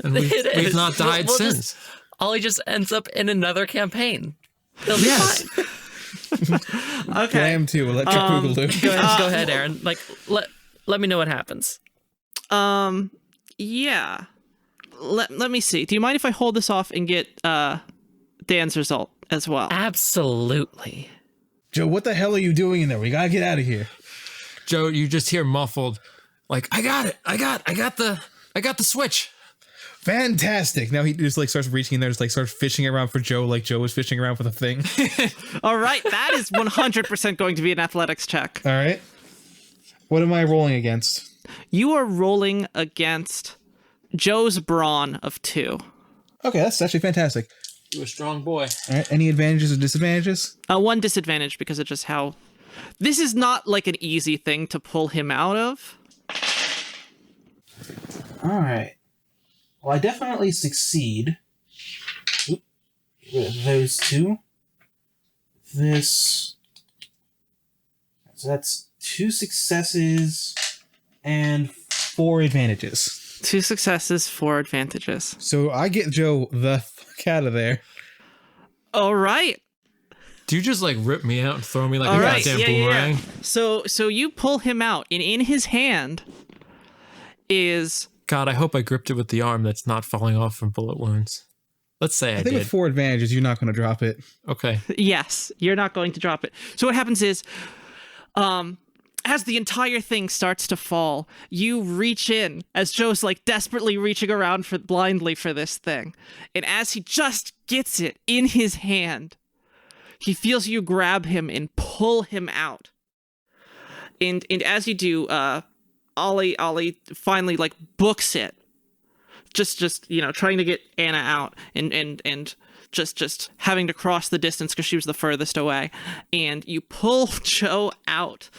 And we've not died since. Ollie just ends up in another campaign. He'll be fine. Okay. Graham too. Electric Boogaloo. Go ahead, Aaron. Like, let me know what happens. Yeah. Let me see. Do you mind if I hold this off and get Dan's result as well? Absolutely. Joe, what the hell are you doing in there? We gotta get out of here. Joe, you just hear muffled, like, I got it. I got the switch. Fantastic. Now he just like starts reaching in there, just like starts fishing around for Joe, like Joe was fishing around for the thing. All right. That is 100% going to be an athletics check. All right. What am I rolling against? You are rolling against Joe's brawn of 2. Okay, that's actually fantastic. You're a strong boy. All right. Any advantages or disadvantages? 1 disadvantage because of just how... This is not like an easy thing to pull him out of. All right. Well, I definitely succeed. Oop. Get rid of those 2. This. So that's 2 successes and 4 advantages. 2 successes, 4 advantages. So I get Joe the fuck out of there. All right. Do you just like rip me out and throw me like All a right. goddamn Yeah. boomerang? So you pull him out, and in his hand is God, I hope I gripped it with the arm that's not falling off from bullet wounds. Let's say I think did. with 4 advantages, you're not going to drop it. Okay. Yes, you're not going to drop it. So what happens is, as the entire thing starts to fall, you reach in as Joe's like desperately reaching around blindly for this thing. And as he just gets it in his hand, he feels you grab him and pull him out. And as you do, Ollie finally like books it. Just trying to get Anna out and just having to cross the distance because she was the furthest away. And you pull Joe out,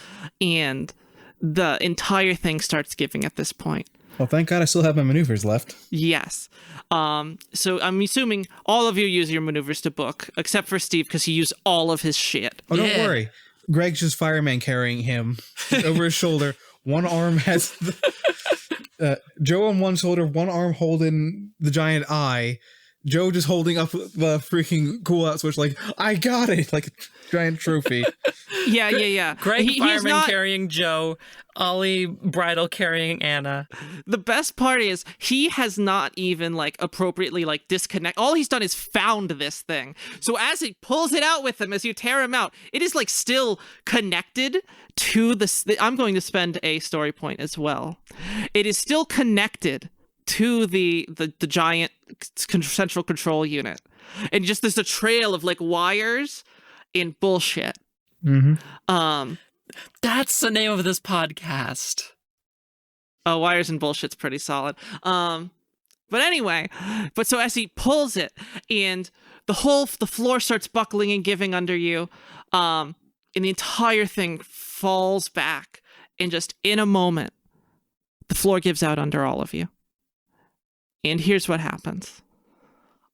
and the entire thing starts giving at this point. Well, thank God I still have my maneuvers left. Yes. So I'm assuming all of you use your maneuvers to book, except for Steve because he used all of his shit. Oh, don't worry. Greg's just fireman carrying him over his shoulder. One arm has Joe on one shoulder, one arm holding the giant eye. Joe just holding up the freaking cool out switch like, I got it, like a giant trophy. Yeah. Greg fireman not carrying Joe, Ollie bridal carrying Anna. The best part is he has not even like appropriately like disconnect. All he's done is found this thing. So as he pulls it out with him, as you tear him out, it is like still connected to I'm going to spend a story point as well. It is still connected to the giant central control unit, and just there's a trail of like wires and bullshit. Mm-hmm. That's the name of this podcast. Oh, wires and bullshit's pretty solid. But anyway, so as he pulls it, and the floor starts buckling and giving under you, and the entire thing falls back, and just in a moment, the floor gives out under all of you. And here's what happens.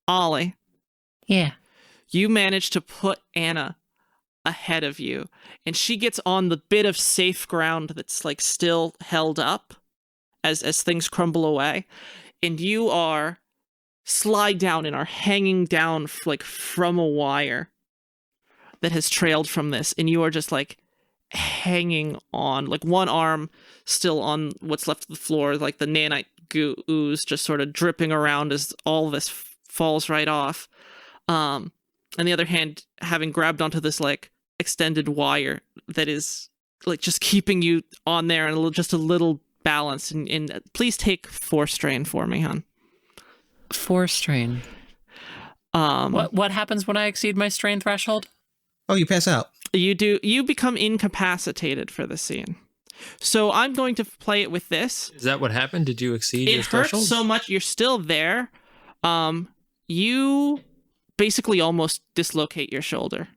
Ollie. Yeah. You manage to put Anna ahead of you, and she gets on the bit of safe ground that's like still held up as things crumble away, and you slide down and are hanging down like from a wire that has trailed from this, and you are just like hanging on, like one arm still on what's left of the floor, like the nanite ooze just sort of dripping around as all this falls right off, and the other hand having grabbed onto this like extended wire that is like just keeping you on there and just a little balance. And please take 4 strain for me, hon. 4 strain. What happens when I exceed my strain threshold? Oh, you pass out. You become incapacitated for the scene. So I'm going to play it with this. Is that what happened? Did you exceed your It threshold? hurts so much. You're still there. You basically almost dislocate your shoulder,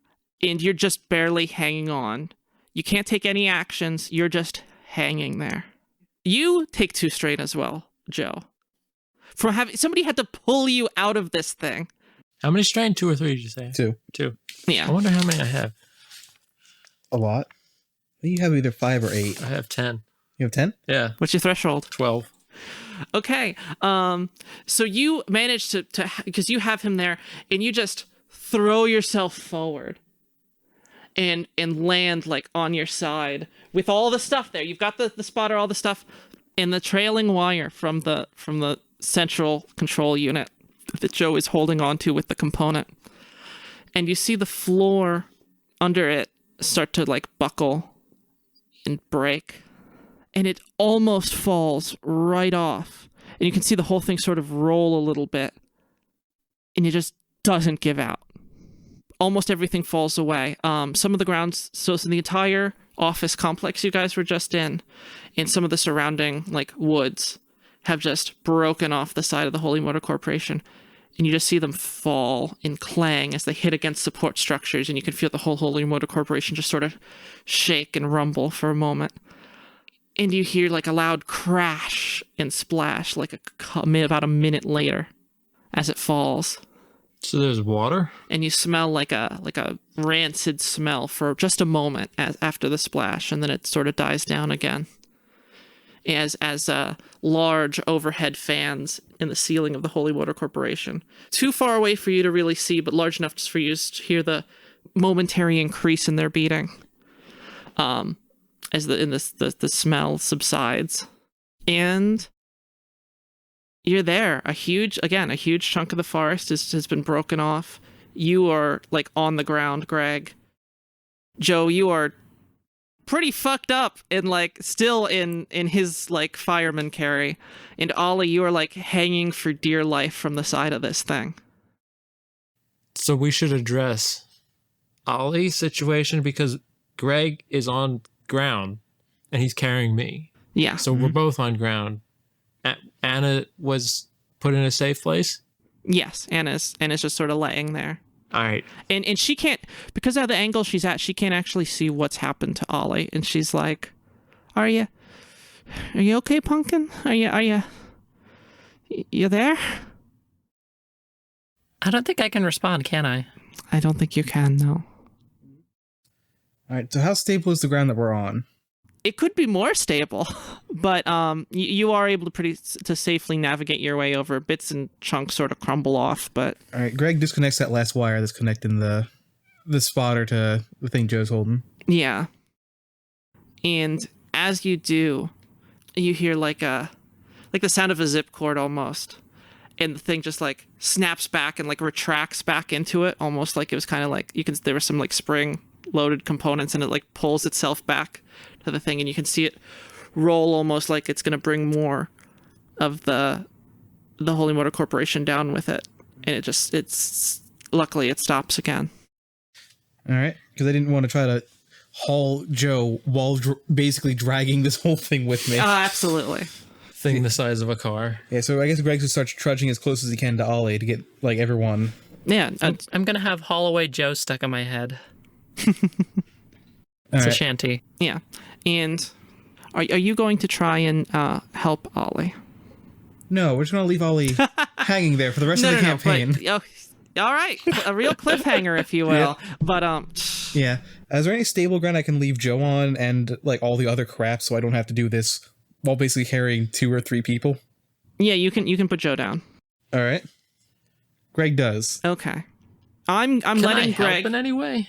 and you're just barely hanging on. You can't take any actions. You're just hanging there. You take 2 strain as well, Joe. From having somebody had to pull you out of this thing. How many strain? 2 or 3 did you say? 2. 2. Yeah. I wonder how many I have. A lot. You have either 5 or 8. I have 10. You have 10? Yeah. What's your threshold? 12. Okay. So you manage to because you have him there, and you just throw yourself forward and land like on your side with all the stuff there. You've got the spotter, all the stuff, and the trailing wire from the central control unit that Joe is holding on to with the component. And you see the floor under it start to like buckle and break, and it almost falls right off, and you can see the whole thing sort of roll a little bit, and it just doesn't give out. Almost everything falls away. Some of the grounds, so the entire office complex you guys were just in, and some of the surrounding like woods have just broken off the side of the Holy Motor Corporation, and you just see them fall and clang as they hit against support structures, and you can feel the whole Holy Motor Corporation just sort of shake and rumble for a moment. And you hear like a loud crash and splash like about a minute later as it falls. So there's water? And you smell like a rancid smell for just a moment after the splash, and then it sort of dies down again. As large overhead fans in the ceiling of the Holy Motor Corporation. Too far away for you to really see, but large enough for you to hear the momentary increase in their beating. As the smell subsides. And you're there. A huge chunk of the forest has been broken off. You are like on the ground, Greg. Joe, you are pretty fucked up and like still in his like fireman carry. And Ollie, you are like hanging for dear life from the side of this thing. So we should address Ollie's situation because Greg is on ground and he's carrying me. Yeah. So we're both on ground. Anna was put in a safe place? Yes, Anna's just sort of laying there. All right. And she can't, because of the angle she's at, she can't actually see what's happened to Ollie. And she's like, Are you okay, Pumpkin? Are you there? I don't think I can respond, can I? I don't think you can, no. All right. So how stable is the ground that we're on? It could be more stable, but you are able to safely navigate your way over. Bits and chunks sort of crumble off, but All right. Greg disconnects that last wire that's connecting the spotter to the thing Joe's holding. yeah. And as you do, you hear like the sound of a zip cord almost, and the thing just like snaps back and like retracts back into it, almost like it was kind of like there were some like spring loaded components, and it like pulls itself back to the thing, and you can see it roll almost like it's going to bring more of the Holy Motor Corporation down with it, and it's luckily it stops again. All right. Because I didn't want to try to haul Joe while basically dragging this whole thing with me. Absolutely. Thing the size of a car. Yeah, so I guess Greg just starts trudging as close as he can to Ollie to get like everyone. Yeah. I'm going to have Holloway Joe stuck in my head. All It's a right. shanty. Yeah. And are you going to try and help Ollie? No, we're just gonna leave Ollie hanging there for the rest of the campaign. But, all right, a real cliffhanger, if you will. Yeah. But Yeah. Is there any stable ground I can leave Joe on and like all the other crap so I don't have to do this while basically carrying 2 or 3 people? yeah, you can put Joe down. All right. Greg does. Okay. I'm Can letting I Greg. help in any way?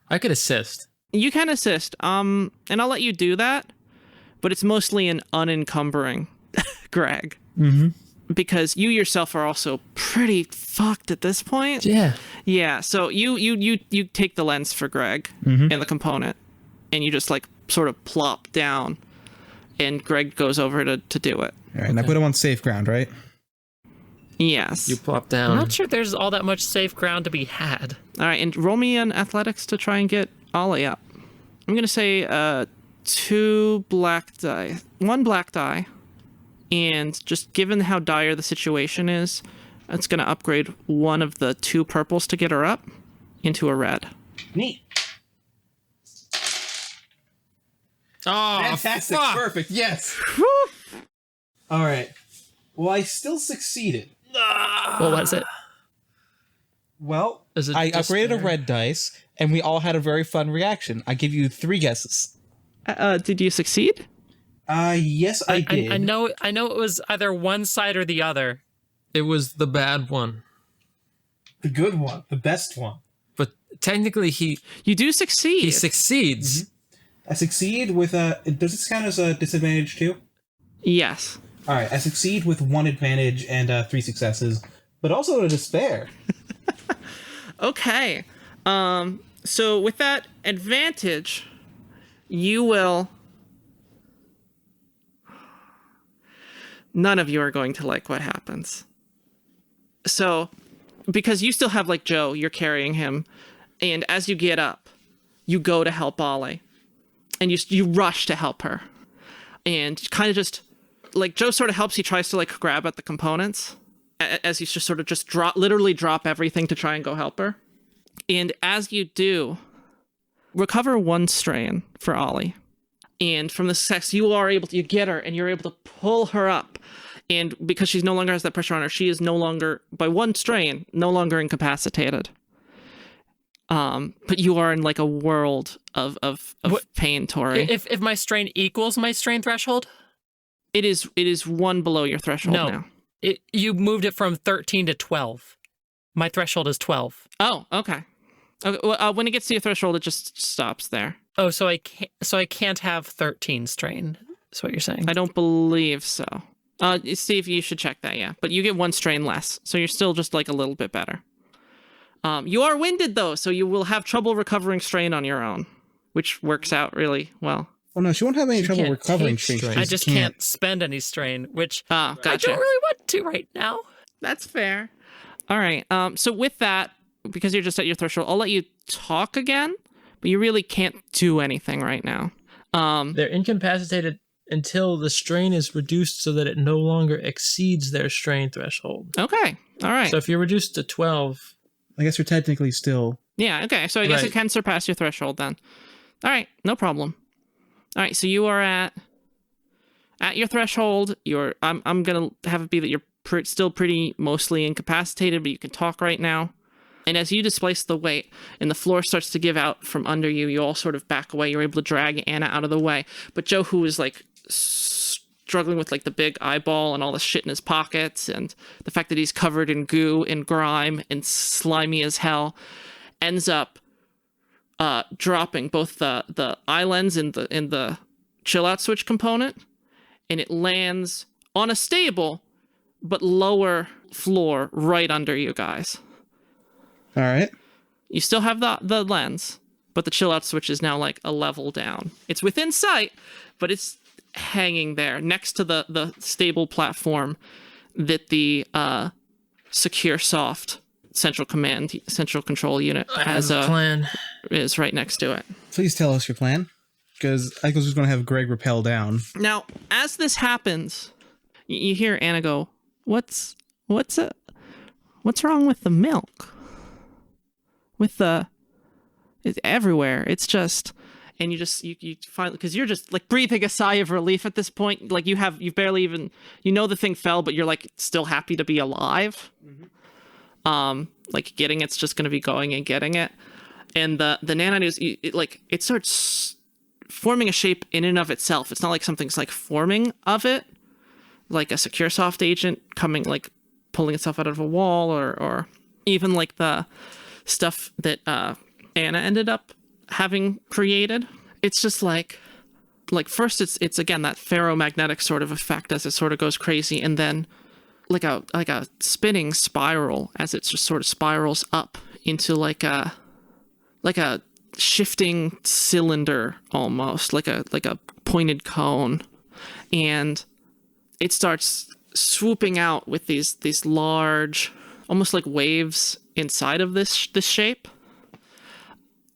I could assist. You can assist. And I'll let you do that, but it's mostly an unencumbering Greg. Mm-hmm. Because you yourself are also pretty fucked at this point. Yeah. Yeah, so you take the lens for Greg Mhm. and the component, and you just like sort of plop down, and Greg goes over to do it. All right, and I put him on safe ground, right? Yes. You plop I'm down. not sure there's all that much safe ground to be had. All right, and roll me an athletics to try and get Ollie up. I'm gonna say 2 black die, 1 black die, and just given how dire the situation is, it's gonna upgrade one of the 2 purples to get her up into a red. Neat. Oh, Fantastic. fuck. Perfect. Yes. All right. Well, I still succeeded. What was it? Well, Is it I just upgraded a there? red dice, and we all had a very fun reaction. I give you 3 guesses. Did you succeed? Yes, I did. I know it was either one side or the other. It was the bad one. The good one, the best one. But technically You do succeed. he succeeds. I succeed with a. Does this count as a disadvantage too? Yes. All right, I succeed with 1 advantage and 3 successes, but also a despair. Okay. So with that advantage, you will. None of you are going to like what happens. So, because you still have like Joe, you're carrying him, and as you get up, you go to help Ollie, and you rush to help her, and kind of just like Joe sort of helps. He tries to like grab at the components as you just sort of just literally drop everything to try and go help her. And as you do, recover 1 strain for Ollie. And from the success, you get her and you're able to pull her up. And because she no longer has that pressure on her, she is no longer, by 1 strain, no longer incapacitated. But you are in like a world of pain, Tori. If my strain equals my strain threshold? It is 1 below your threshold No. now. You moved it from 13 to 12. My threshold is 12. Oh, okay. Okay, well, when it gets to your threshold, it just stops there. Oh, so I can't have 13 strain. Is what you're saying? I don't believe so. Steve, you should check that, yeah. But you get 1 strain less, so you're still just like a little bit better. You are winded though, so you will have trouble recovering strain on your own, which works out really well. Oh no, she won't have any trouble can't recovering take strain. strain. She I just can't spend any strain, which Ah, I gotcha. don't really want to right now. That's fair. All right. So with that, because you're just at your threshold, I'll let you talk again, but you really can't do anything right now. They're incapacitated until the strain is reduced so that it no longer exceeds their strain threshold. Okay. All right. So if you're reduced to 12, I guess you're technically still. Yeah, okay. So I guess it Right. can surpass your threshold then. All right, no problem. All right, so you are at your threshold. I'm going to have it be that you're still pretty mostly incapacitated, but you can talk right now. And as you displace the weight and the floor starts to give out from under you, you all sort of back away. You're able to drag Anna out of the way. But Joe, who is like struggling with like the big eyeball and all the shit in his pockets and the fact that he's covered in goo and grime and slimy as hell, ends up dropping both the eye lens and the chill out switch component, and it lands on a stable but lower floor right under you guys. All right. You still have the lens, but the chill out switch is now like a level down. It's within sight, but it's hanging there next to the stable platform that the secure soft central control unit has a plan. is right next to it. Please tell us your plan, because I was just going to have Greg rappel down. Now, as this happens, you hear Anna go, "What's wrong with the milk? It's everywhere. It's just." And you finally, because you're just like breathing a sigh of relief at this point. Like you've barely even, the thing fell, but you're like still happy to be alive. Mm-hmm. Like getting it's just going to be going and getting it. And the nanonews, it starts forming a shape in and of itself. It's not like something's like forming of it, like a secure soft agent coming, like pulling itself out of a wall, or even like the stuff that Anna ended up having created. It's just like first it's again that ferromagnetic sort of effect as it sort of goes crazy, and then like a spinning spiral as it just sort of spirals up into like a shifting cylinder, almost like a pointed cone, and it starts swooping out with these large, almost like waves inside of this shape.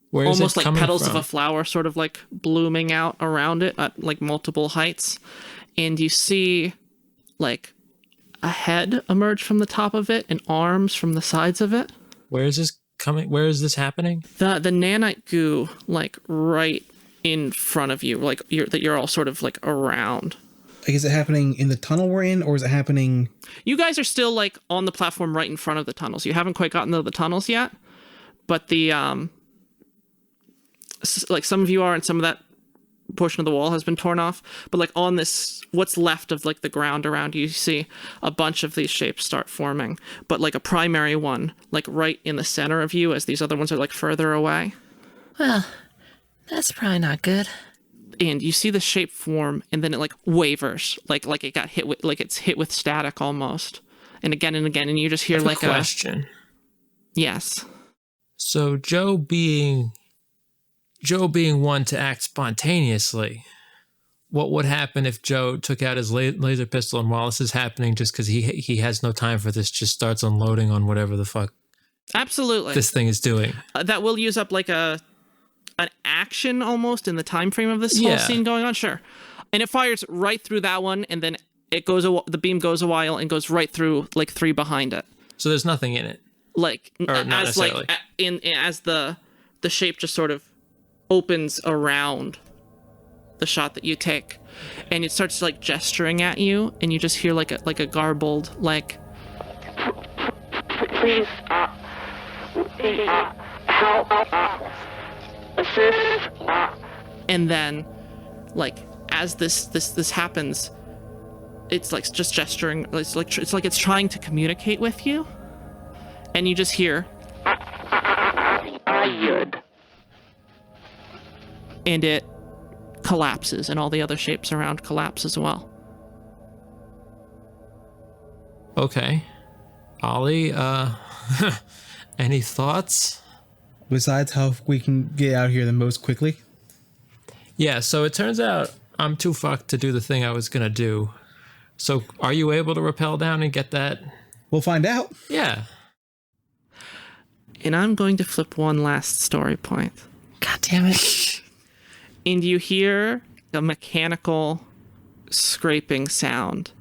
Where is Almost it like coming petals from? of a flower sort of like blooming out around it at like multiple heights. And you see like a head emerge from the top of it and arms from the sides of it. Where is this coming? Where is this happening? The nanite goo like right in front of you, like you're all sort of like around. Like, is it happening in the tunnel we're in, or is it happening? You guys are still like on the platform right in front of the tunnels. You haven't quite gotten to the tunnels yet, but the like some of you are, and some of that portion of the wall has been torn off, but like on this, what's left of like the ground around you, you see a bunch of these shapes start forming, but like a primary one like right in the center of you, as these other ones are like further away. Well, that's probably not good. And you see the shape form, and then it like wavers, like it got hit with, like it's hit with static almost, and again, and you just hear like a question. Yes. So Joe being one to act spontaneously, what would happen if Joe took out his laser pistol and while this is happening, just because he has no time for this, just starts unloading on whatever the fuck Absolutely. this thing is doing? That will use up like an action almost in the time frame of this whole scene going on. Sure. And it fires right through that one, and then it goes the beam goes a while and goes right through like 3 behind it. So there's nothing in it. Like Or not as like necessarily. as the shape just sort of opens around the shot that you take, and it starts like gesturing at you, and you just hear like a garbled like, Please, help, assist. and then like as this happens, it's like just gesturing. It's like it's trying to communicate with you, and you just hear, and it collapses, and all the other shapes around collapse as well. Okay. Ollie, any thoughts? Besides how we can get out of here the most quickly? Yeah, so it turns out I'm too fucked to do the thing I was gonna do. So are you able to rappel down and get that? We'll find out. Yeah. And I'm going to flip one last story point. God damn it. And you hear a mechanical scraping sound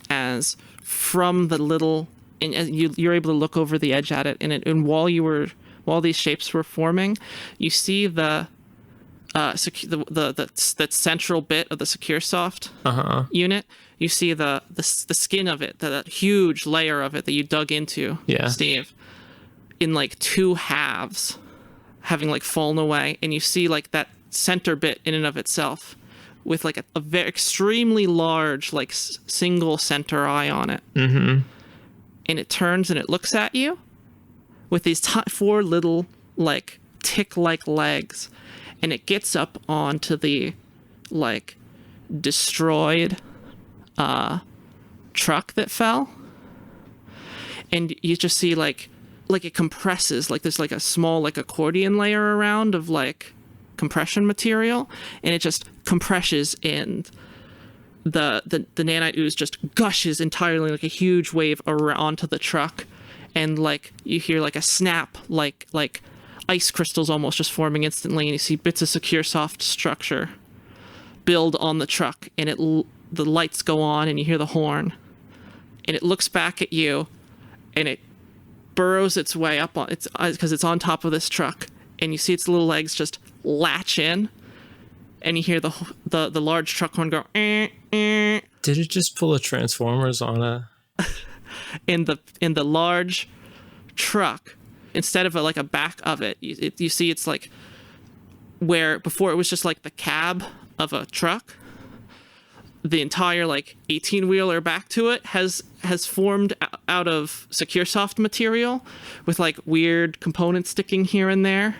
as from the little, and as you're able to look over the edge at it, and while these shapes were forming, you see the that central bit of the SecureSoft unit. You see the skin of it, that huge layer of it that you dug into, Steve, in like two halves, having like fallen away, and you see like that center bit in and of itself with like a very extremely large like single center eye on it. Mm-hmm. And it turns and it looks at you with these four little like tick-like legs, and it gets up onto the like destroyed truck that fell, and you just see like it compresses, like there's like a small like accordion layer around of like compression material, and it just compresses, and the nanite ooze just gushes entirely like a huge wave around onto the truck, and like you hear like a snap, like ice crystals almost just forming instantly, and you see bits of SecureSoft structure build on the truck, and the lights go on, and you hear the horn, and it looks back at you, and it burrows its way up on its because it's on top of this truck, and you see its little legs just latch in, and you hear the large truck horn go Did it just pull a Transformers on a in the large truck? Instead of like a back of it, you see it's like where before it was just like the cab of a truck, the entire like 18-wheeler back to it has formed out of SecureSoft material with like weird components sticking here and there,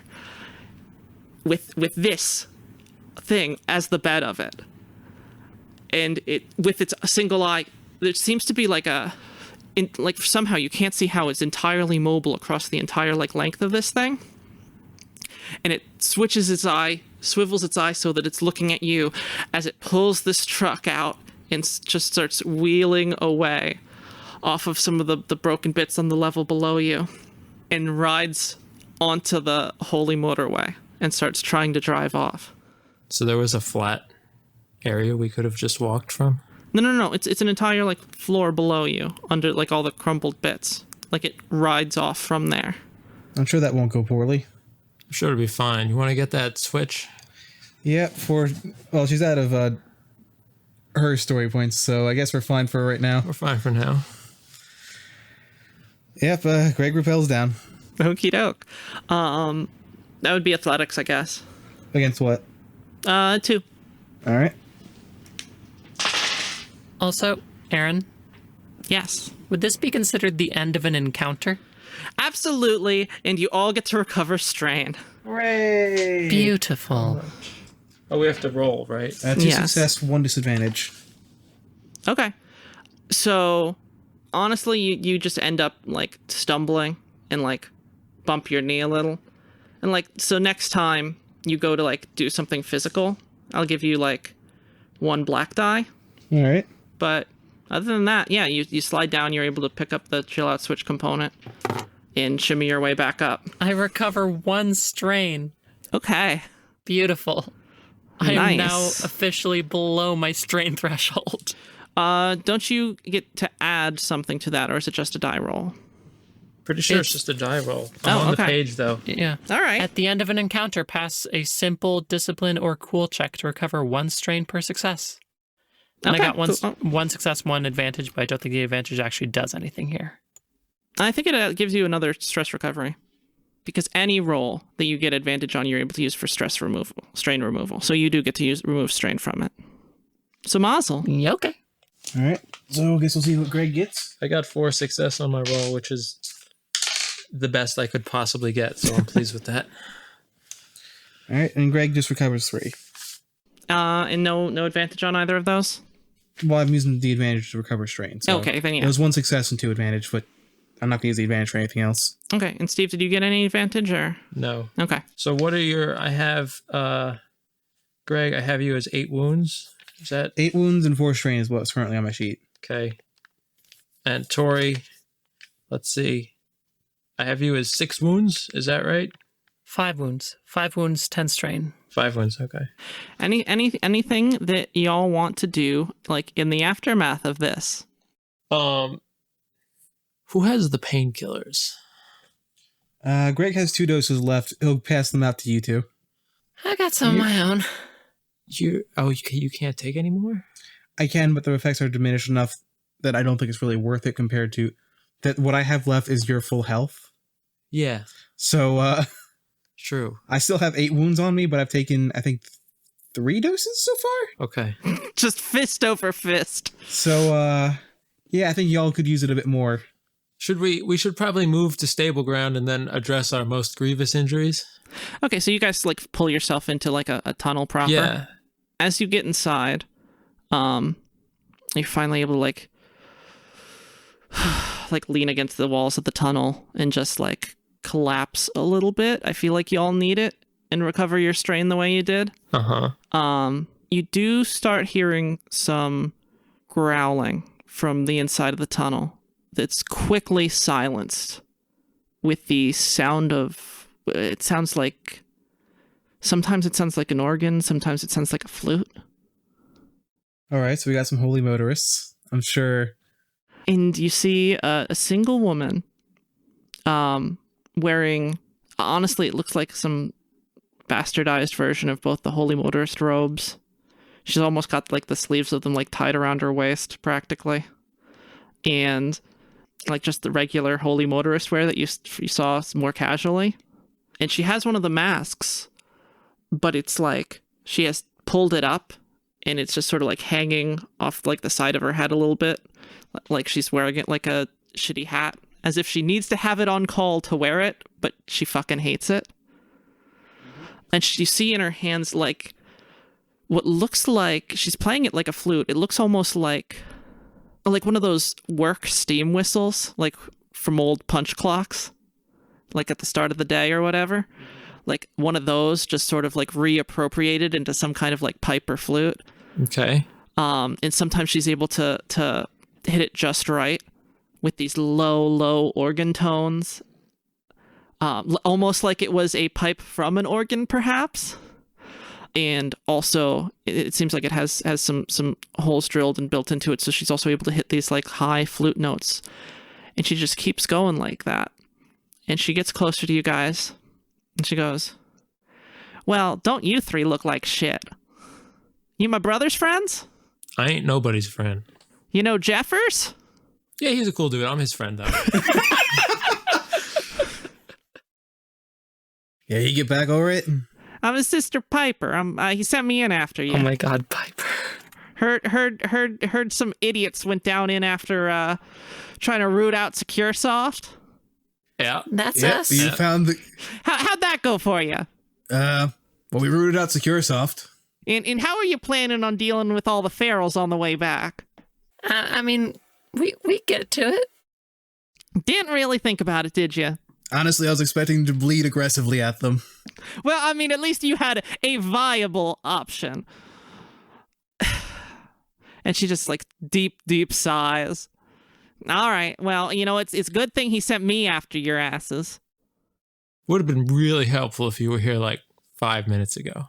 with this thing as the bed of it, and it with its single eye. There seems to be like like somehow you can't see how it's entirely mobile across the entire like length of this thing, and it swivels its eye so that it's looking at you as it pulls this truck out and just starts wheeling away off of some of the broken bits on the level below you, and rides onto the holy motorway and starts trying to drive off. So there was a flat area we could have just walked from? No. It's an entire like floor below you under like all the crumpled bits. Like it rides off from there. I'm sure that won't go poorly. I'm sure it'll be fine. You want to get that switch? Yeah, she's out of her story points, so I guess we're fine for right now. We're fine for now. Yep, Greg rappels down. Okie doke. That would be athletics, I guess. Against what? 2. All right. Also, Aaron, Yes. would this be considered the end of an encounter? Absolutely, and you all get to recover strain. Hooray! Beautiful. Oh, we have to roll, right? 2 Yes. success, 1 disadvantage. Okay. So, honestly, you just end up, like, stumbling and, like, bump your knee a little. And, like, so next time you go to, like, do something physical, I'll give you, like, 1 black die. All right. But other than that, yeah, you slide down, you're able to pick up the chill out switch component and shimmy your way back up. I recover 1 strain. Okay. Beautiful. I am now Nice. officially below my strain threshold. Don't you get to add something to that, or is it just a die roll? Pretty sure it's just a die roll. Oh, On the okay. page, though. Yeah. All right. At the end of an encounter, pass a simple discipline or cool check to recover 1 strain per success. And Okay, I got cool. 1 success, 1 advantage, but I don't think the advantage actually does anything here. I think it gives you another stress recovery, because any roll that you get advantage on, you're able to use for strain removal. So you do get to remove strain from it. So mazel. Yeah, okay. All right. So I guess we'll see what Greg gets. I got 4 success on my roll, which is the best I could possibly get, so I'm pleased with that. All right, and Greg just recovers 3. And no advantage on either of those? Well, I'm using the advantage to recover strain. So Okay, then It yeah. was 1 success and 2 advantage, but I'm not going to use the advantage for anything else. Okay, and Steve, did you get any advantage or? No. Okay. So what are your? I have Greg. I have you as 8 wounds. Is that 8 wounds and 4 strain is what's currently on my sheet. okay? And Tori, let's see. I have you as 6 wounds. Is that right? 5 wounds. 5 wounds, 10 strain. 5 wounds. Okay. Anything that y'all want to do, like in the aftermath of this? Who has the painkillers? Greg has 2 doses left. He'll pass them out to you two. I got some of my own. You can't take any more? I can, but the effects are diminished enough that I don't think it's really worth it compared to that. What I have left is your full health. Yeah. So, True. I still have 8 wounds on me, but I've taken, I think, 3 doses so far. Okay. Just fist over fist. So, yeah, I think y'all could use it a bit more. We should probably move to stable ground and then address our most grievous injuries. Okay, so you guys like pull yourself into like a tunnel proper. Yeah. As you get inside, you're finally able to like lean against the walls of the tunnel and just like collapse a little bit. I feel like y'all need it and recover your strain the way you did. You do start hearing some growling from the inside of the tunnel that's quickly silenced with the sound of, it sounds like, sometimes it sounds like an organ, sometimes it sounds like a flute. All right, so we got some holy motorists. I'm sure. And you see a single woman wearing, honestly, it looks like some bastardized version of both the holy motorist robes. She's almost got like the sleeves of them like tied around her waist practically. And like just the regular holy motorist wear that you saw more casually. And she has one of the masks, but it's like she has pulled it up and it's just sort of like hanging off like the side of her head a little bit. Like she's wearing it like a shitty hat, as if she needs to have it on call to wear it, but she fucking hates it. And you see in her hands like what looks like she's playing it like a flute. It looks almost like one of those work steam whistles, like from old punch clocks, like at the start of the day or whatever. Like one of those just sort of like reappropriated into some kind of like pipe or flute. Okay. And sometimes she's able to hit it just right with these low organ tones. Almost like it was a pipe from an organ, perhaps. And also, it seems like it has some holes drilled and built into it, so she's also able to hit these like high flute notes. And she just keeps going like that. And she gets closer to you guys, and she goes, "Well, don't you 3 look like shit? You my brother's friends? I ain't nobody's friend. You know Jeffers?" Yeah, he's a cool dude. I'm his friend, though. Yeah, you get back all right? I'm his sister Piper. He sent me in after you. Oh my god, Piper. Heard some idiots went down in after trying to root out SecureSoft. Yeah. That's Yep, us. you found the... How'd that go for you? Well, we rooted out SecureSoft. And how are you planning on dealing with all the ferals on the way back? I mean, we get to it. Didn't really think about it, did you? Honestly, I was expecting to bleed aggressively at them. Well, I mean, at least you had a viable option. And she just like deep sighs. All right, well, you know, it's a good thing he sent me after your asses. Would have been really helpful if you were here like 5 minutes ago.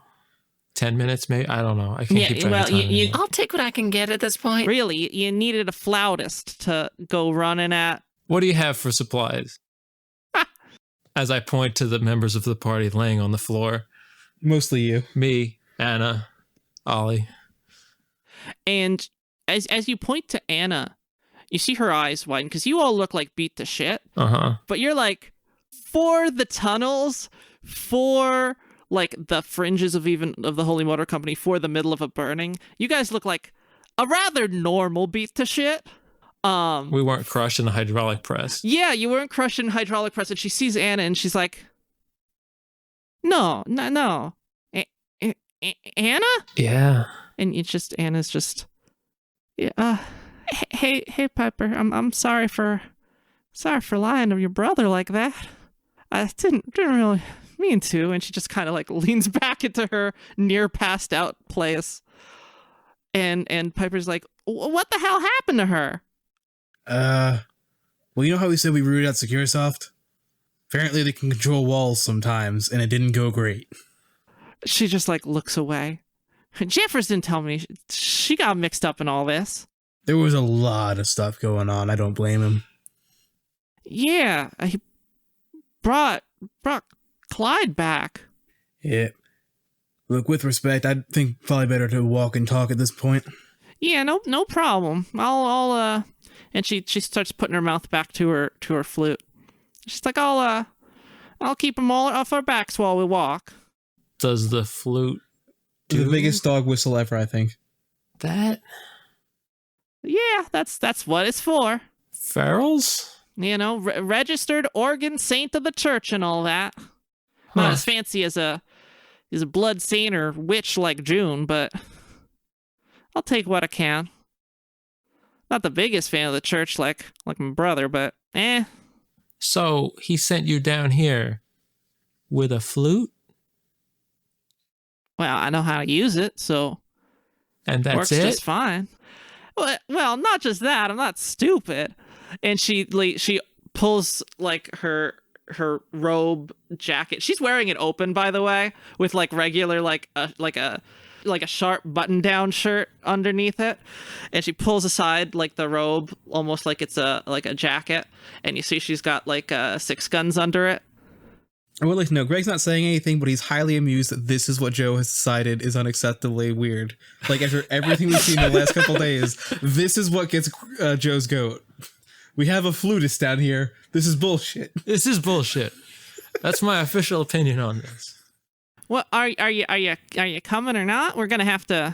10 minutes, maybe? I don't know. I can't keep track of time anymore. I'll take what I can get at this point. Really, you needed a flautist to go running at. What do you have for supplies? As I point to the members of the party laying on the floor. Mostly you. Me, Anna, Ollie. And as you point to Anna, you see her eyes widen because you all look like beat to shit. But you're like, for the tunnels, for like the fringes of the Holy Motor Company, for the middle of a burning, you guys look like a rather normal beat to shit. We weren't crushed in a hydraulic press. Yeah, you weren't crushed in hydraulic press, and she sees Anna and she's like, no. Anna? Yeah. And it's just, Anna's just, Yeah, hey, Piper. I'm sorry for lying to your brother like that. I didn't really mean to. And she just kind of like leans back into her near passed out place. And Piper's like, what the hell happened to her? Well, you know how we said we rooted out Securisoft? Apparently they can control walls sometimes, and it didn't go great. She just like looks away. Jeffers didn't tell me she got mixed up in all this. There was a lot of stuff going on. I don't blame him. Yeah, he brought Clyde back. Yeah. Look, with respect, I think probably better to walk and talk at this point. Yeah, no problem. I'll and she starts putting her mouth back to her flute. She's like, I'll keep them all off our backs while we walk. Does the flute do The biggest dog whistle ever, I think. that? Yeah, that's what it's for. Ferals? You know, registered organ saint of the church and all that. Not as fancy as a blood saint or witch like June, but I'll take what I can. Not the biggest fan of the church like my brother, but So he sent you down here with a flute? Well, I know how to use it, so And it works that's it? just fine. Well, not just that. I'm not stupid. And she pulls like her robe jacket. She's wearing it open, by the way, with like regular like a sharp button down shirt underneath it. And she pulls aside like the robe almost like it's a jacket, and you see she's got like 6 guns under it. I would like to know, Greg's not saying anything, but he's highly amused that this is what Joe has decided is unacceptably weird. Like, after everything we've seen in the last couple days, this is what gets Joe's goat. We have a flutist down here. This is bullshit. This is bullshit. That's my official opinion on this. What are you coming or not? We're gonna have to.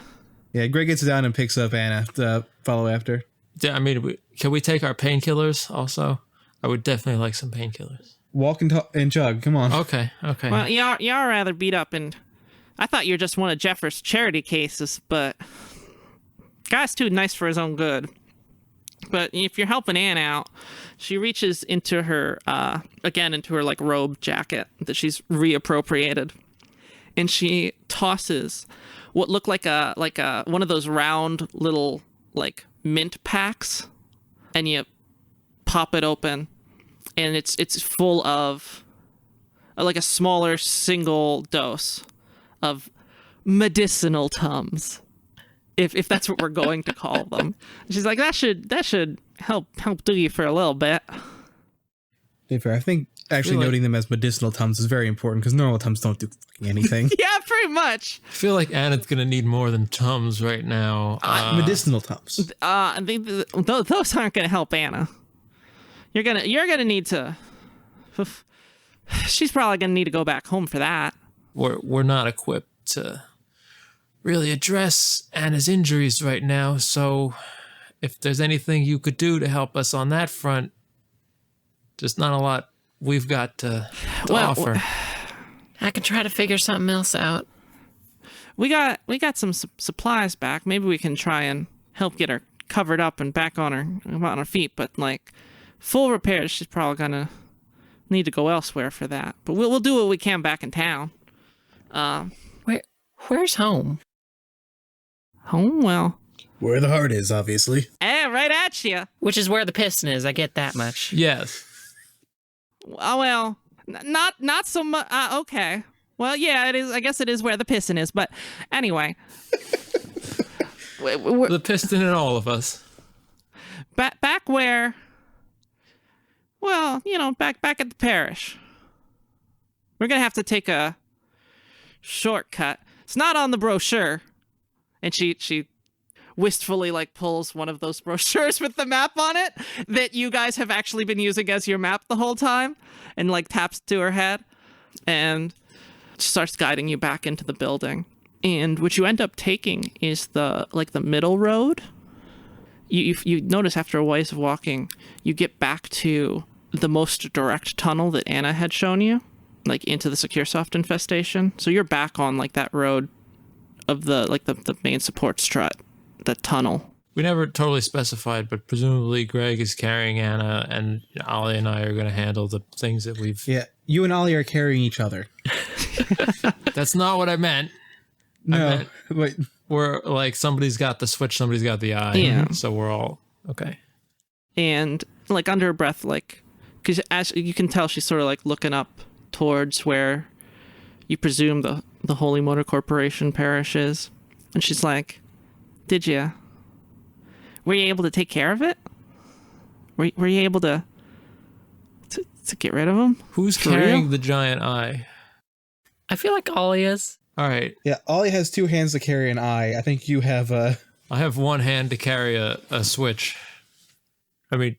Yeah, Greg gets down and picks up Anna to follow after. Yeah, I mean, can we take our painkillers also? I would definitely like some painkillers. Walk and chug. Come on. Okay. Well, y'all rather beat up, and I thought you were just one of Jeffers' charity cases, but guy's too nice for his own good. But if you're helping Anne out, she reaches into her into her like robe jacket that she's reappropriated, and she tosses what looked like a one of those round little like mint packs, and you pop it open. And it's full of like a smaller single dose of medicinal Tums, if that's what we're going to call them. She's like, that should help do you for a little bit. I think actually noting them as medicinal Tums is very important, because normal Tums don't do fucking anything. Yeah, pretty much. I feel like Anna's gonna need more than Tums right now. Medicinal Tums. Those aren't gonna help Anna. You're gonna need to. She's probably gonna need to go back home for that. We're not equipped to really address Anna's injuries right now, so if there's anything you could do to help us on that front, there's not a lot we've got to offer. I can try to figure something else out. We got some supplies back. Maybe we can try and help get her covered up and back on her feet. But like full repairs, she's probably gonna need to go elsewhere for that. But we'll do what we can back in town. Where's home? Home? Well, Where the heart is, obviously. right at you. Which is where the piston is. I get that much. Yes. Oh well, not so much. Okay. Well, yeah, it is. I guess it is where the piston is. But anyway, The piston in all of us. back where. Well, back at the parish. We're gonna have to take a shortcut. It's not on the brochure. And she wistfully like pulls one of those brochures with the map on it that you guys have actually been using as your map the whole time, and like taps to her head and starts guiding you back into the building. And what you end up taking is the middle road. You notice after a ways of walking, you get back to the most direct tunnel that Anna had shown you, like into the Securisoft infestation. So you're back on like that road of the main support strut, the tunnel. We never totally specified, but presumably Greg is carrying Anna, and Ollie and I are going to handle the things that we've... Yeah, you and Ollie are carrying each other. That's not what I meant. No, wait. We're like, somebody's got the switch, somebody's got the eye. Yeah. So we're all... Okay. And like under her breath, like, because as you can tell, she's sort of like looking up towards where you presume the Holy Motor Corporation parish is. And she's like, were you able to take care of it? Were you able to get rid of him? Who's For carrying real? the giant eye? I feel like Ollie is. All right. Yeah, Ollie has 2 hands to carry an eye. I think you have I have one hand to carry a switch. I mean,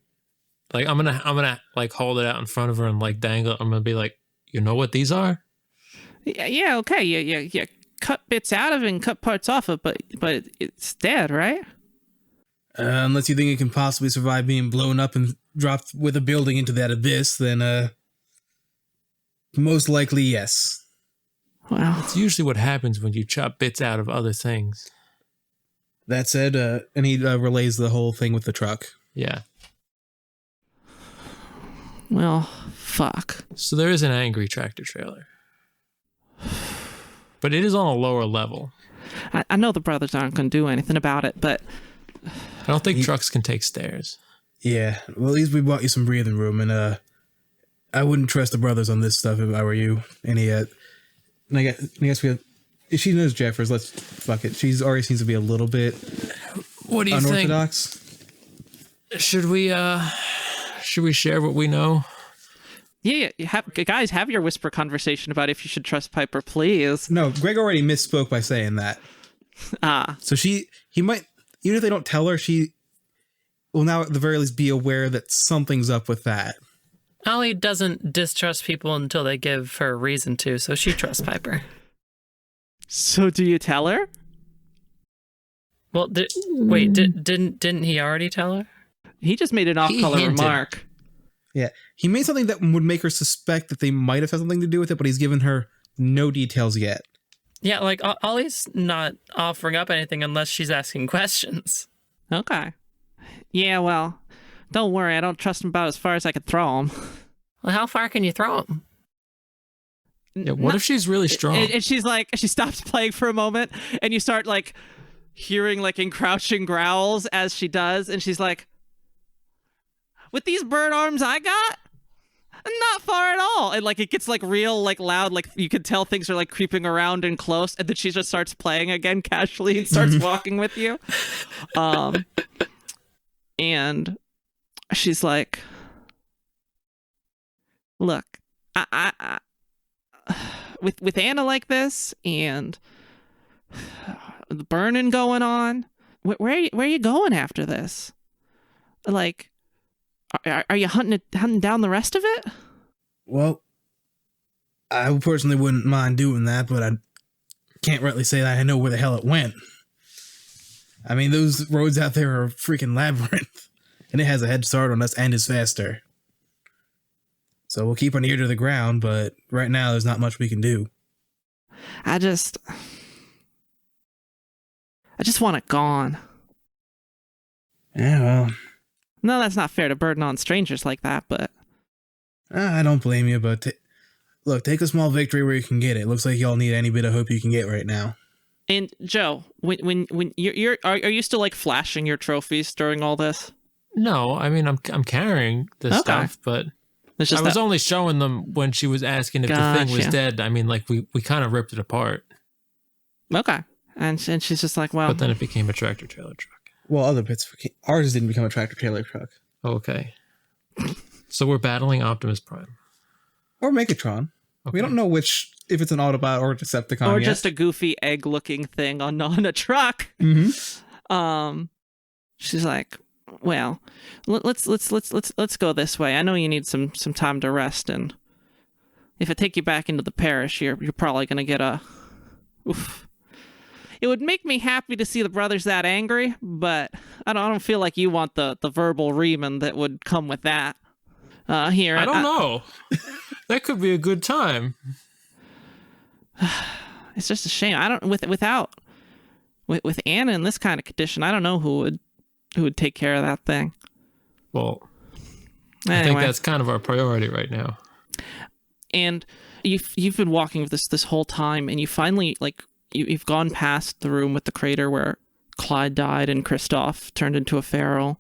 like I'm gonna like hold it out in front of her and like dangle it. I'm gonna be like, you know what these are? Yeah, okay. Yeah. Cut bits out of it and cut parts off it, but it's dead, right? unless you think it can possibly survive being blown up and dropped with a building into that abyss, then most likely yes. Well, It's usually what happens when you chop bits out of other things. That said, and he relays the whole thing with the truck. Yeah. well, fuck. So there is an angry tractor trailer. But it is on a lower level. I know the brothers aren't going to do anything about it, but I don't think trucks can take stairs. Yeah, well, at least we bought you some breathing room, and I wouldn't trust the brothers on this stuff if I were you. And I guess we have, if she knows Jeffers, let's fuck it. She's already seems to be a little bit What do you unorthodox. think? Should we share what we know? yeah, guys, have your whisper conversation about if you should trust Piper, please. No, Greg already misspoke by saying that. So he might, even if they don't tell her, she will now at the very least be aware that something's up with that. Ollie doesn't distrust people until they give her a reason to, so she trusts Piper. So do you tell her? Well, didn't he already tell her? He just made an off-color hinted. remark. Yeah, he made something that would make her suspect that they might have had something to do with it, but he's given her no details yet. Yeah, like Ollie's not offering up anything unless she's asking questions. Okay. Yeah, well, don't worry. I don't trust him about as far as I could throw him. Well, how far can you throw him? Yeah, what if she's really strong? And she's like, she stops playing for a moment, and you start like hearing like encroaching growls as she does, and she's like, with these bird arms I got, not far at all. And like it gets like real like loud, like you can tell things are like creeping around and close, and then she just starts playing again casually and starts walking with you. And she's like, look, I with Anna like this and the burning going on, where are you going after this? Like, are you hunting down the rest of it? Well, I personally wouldn't mind doing that, but I can't rightly say that I know where the hell it went. I mean, those roads out there are a freaking labyrinth, and it has a head start on us and is faster. So we'll keep an ear to the ground, but right now there's not much we can do. I just want it gone. Yeah, well, No, that's not fair to burden on strangers like that, but I don't blame you, but look, take a small victory where you can get it. Looks like y'all need any bit of hope you can get right now. and Joe, when are you still like flashing your trophies during all this? No, I mean I'm carrying this Okay. stuff, but It's I just was that, only showing them when she was asking if the thing was Gotcha. dead. I mean, like we kind of ripped it apart, okay, and she's just like, well, but then it became a tractor trailer truck. Well, other bits, ours didn't become a tractor trailer truck. Okay. So we're battling Optimus Prime. Or Megatron. Okay. We don't know which, if it's an Autobot or a Decepticon or yet. just a goofy egg-looking thing on a truck. Mm-hmm. She's like, well, let's go this way. I know you need some time to rest, and if I take you back into the parish, you're probably gonna get a. Oof. It would make me happy to see the brothers that angry, but I don't feel like you want the verbal reaming that would come with that. Here, I don't know. That could be a good time. It's just a shame. I don't with Anna in this kind of condition. I don't know who would who would take care of that thing. Well, Anyway. I think that's kind of our priority right now. And you've been walking with this whole time, and you finally you've gone past the room with the crater where Clyde died and Kristoff turned into a feral,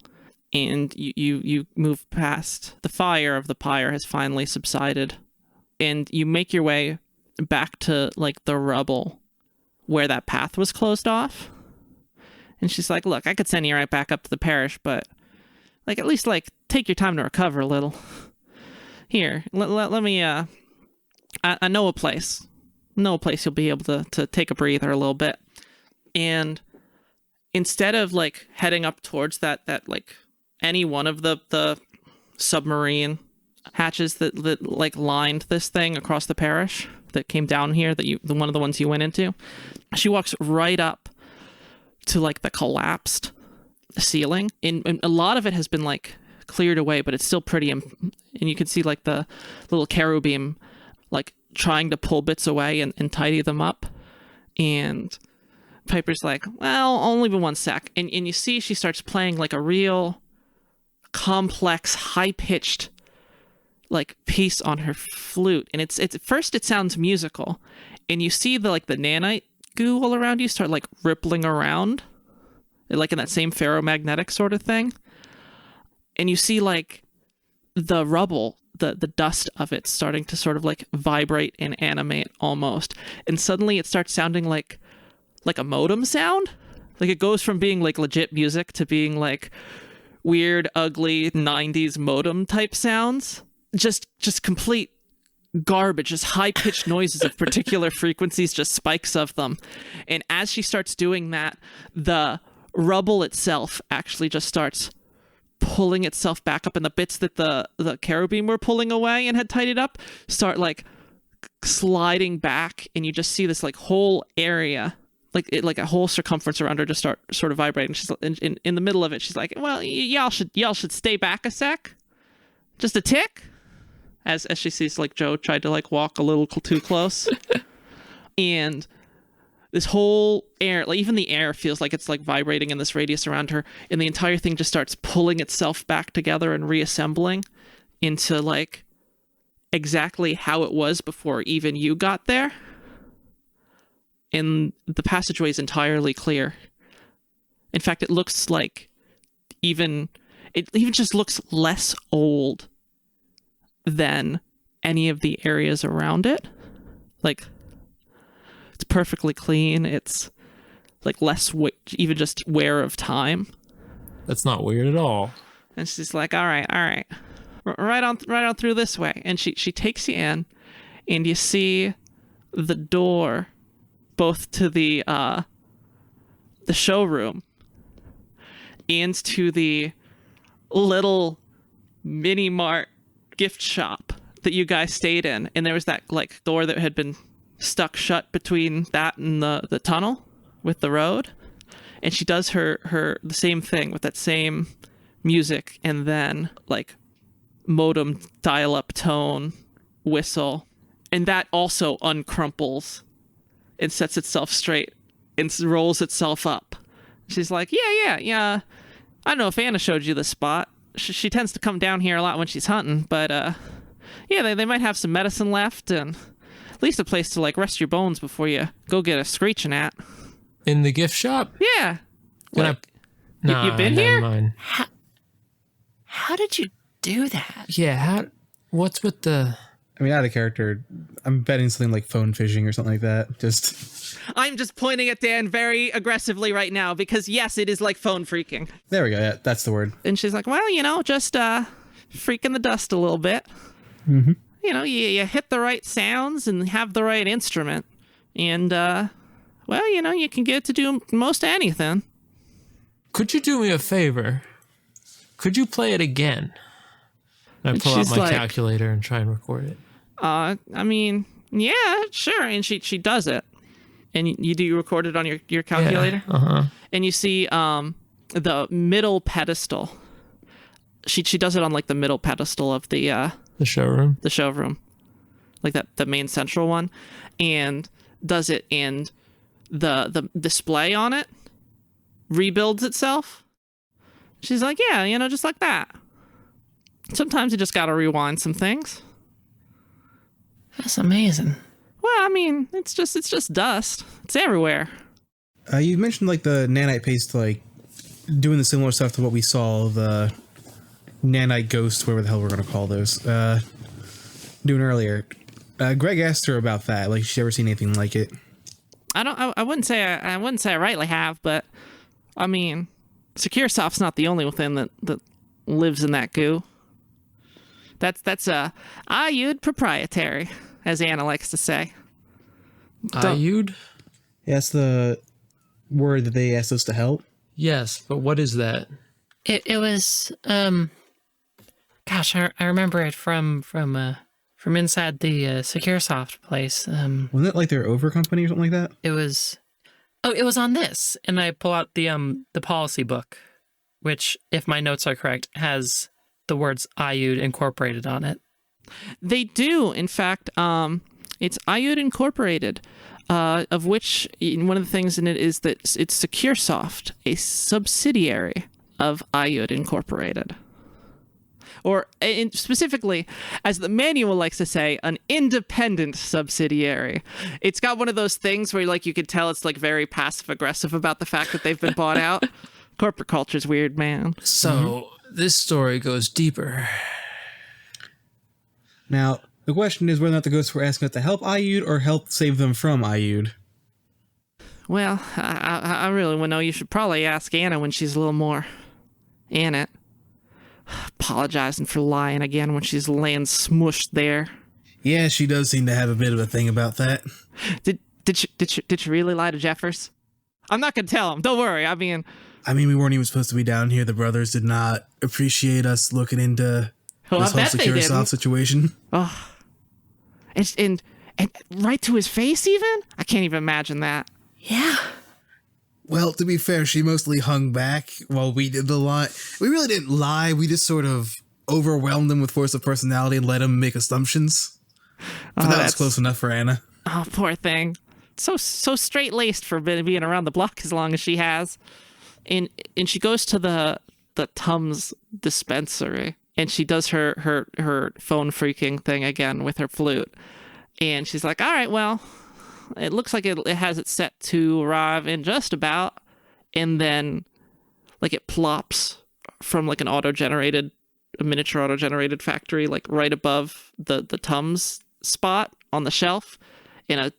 and you move past the fire of the pyre has finally subsided, and you make your way back to like the rubble where that path was closed off. And she's like, "Look, I could send you right back up to the parish, but like at least like take your time to recover a little. Here, let me I know a place. You'll be able to take a breather a little bit." And instead of like heading up towards that like any one of the submarine hatches that like lined this thing across the parish that came down here, the one of the ones you went into, she walks right up to like the collapsed ceiling, and a lot of it has been like cleared away, but it's still pretty and you can see like the little cherubim like trying to pull bits away and tidy them up. And Piper's like, "Well, only be one sec." And you see she starts playing like a real complex, high-pitched like piece on her flute. And it's at first it sounds musical. And you see the like the nanite goo all around you start like rippling around, like in that same ferromagnetic sort of thing. And you see like the rubble, the dust of it starting to sort of like vibrate and animate almost. And suddenly it starts sounding like a modem sound. Like it goes from being like legit music to being like weird, ugly 90s modem type sounds. Just complete garbage, just high-pitched noises of particular frequencies, just spikes of them. And as she starts doing that, the rubble itself actually just starts pulling itself back up, and the bits that the cherubim were pulling away and had tidied up start like sliding back, and you just see this like whole area, like a whole circumference around her just start sort of vibrating. She's in the middle of it. She's like, "Well, y'all should stay back a sec, just a tick." As she sees like Joe tried to like walk a little too close. And this whole air, like even the air feels like it's like vibrating in this radius around her, and the entire thing just starts pulling itself back together and reassembling into like exactly how it was before even you got there. And the passageway is entirely clear. In fact, it looks like it even just looks less old than any of the areas around it. Like, it's perfectly clean. It's like less even just wear of time. That's not weird at all. And she's like, all right, right on through this way. And she takes you in, and you see the door both to the showroom and to the little mini mart gift shop that you guys stayed in. And there was that like door that had been stuck shut between that and the tunnel with the road. And she does her the same thing with that same music, and then like modem dial-up tone whistle, and that also uncrumples and sets itself straight and rolls itself up. She's like, yeah, I don't know if Anna showed you this spot. She tends to come down here a lot when she's hunting, but yeah, they might have some medicine left, and at least a place to like rest your bones before you go get a screeching at. In the gift shop? Yeah. Can Nah, you've been here? Mind. How did you do that? Yeah, what's with the... I mean, out of character, I'm betting something like phone phishing or something like that. I'm just pointing at Dan very aggressively right now because, yes, it is like phone freaking. There we go. Yeah, that's the word. And she's like, well, just freaking the dust a little bit. Mm-hmm. You hit the right sounds and have the right instrument. And, well, you can get to do most anything. Could you do me a favor? Could you play it again? And I pull out she's my calculator and try and record it. I mean, yeah, sure. And she does it. And you record it on your calculator? Yeah, uh-huh. And you see the middle pedestal. She does it on like the middle pedestal of the showroom. The showroom. Like the main central one. And does it, and the display on it rebuilds itself. She's like, yeah, just like that. Sometimes you just gotta rewind some things. That's amazing. Well, I mean, it's just dust. It's everywhere. You mentioned like the nanite paste, like doing the similar stuff to what we saw the nanite ghosts, whatever the hell we're gonna call those, doing earlier. Greg asked her about that. Like, she's ever seen anything like it? I wouldn't say I rightly have, but I mean, SecureSoft's not the only thing that lives in that goo. That's IU'd proprietary, as Anna likes to say. IU'd? That's the word that they asked us to help. Yes, but what is that? It was gosh, I remember it from inside the SecureSoft place. Wasn't it like their over company or something like that? It was on this, and I pull out the policy book, which, if my notes are correct, has the words IU'd incorporated on it. They do, in fact. It's IU'd Incorporated, of which one of the things in it is that it's SecureSoft, a subsidiary of IU'd Incorporated. Or specifically, as the manual likes to say, an independent subsidiary. It's got one of those things where like you could tell it's like very passive aggressive about the fact that they've been bought out. Corporate culture's weird, man. So this story goes deeper. Now, the question is whether or not the ghosts were asking us to help IU'd or help save them from IU'd. Well, I really want to know. You should probably ask Anna when she's a little more in it. Apologizing for lying again when she's laying smushed there. Yeah, she does seem to have a bit of a thing about that. Did she really lie to Jeffers? I'm not gonna tell him. Don't worry. I mean, we weren't even supposed to be down here. The brothers did not appreciate us looking into this whole SecureSoft situation. Oh, and right to his face even? I can't even imagine that. Yeah. Well, to be fair, she mostly hung back while we did the lie. We really didn't lie. We just sort of overwhelmed him with force of personality and let him make assumptions. But that was close enough for Anna. Oh, poor thing. So straight-laced for being around the block as long as she has. And she goes to the Tums dispensary, and she does her phone freaking thing again with her flute. And she's like, all right, well, it looks like it has it set to arrive in just about, and then like it plops from like a miniature auto-generated factory, like right above the Tums spot on the shelf, and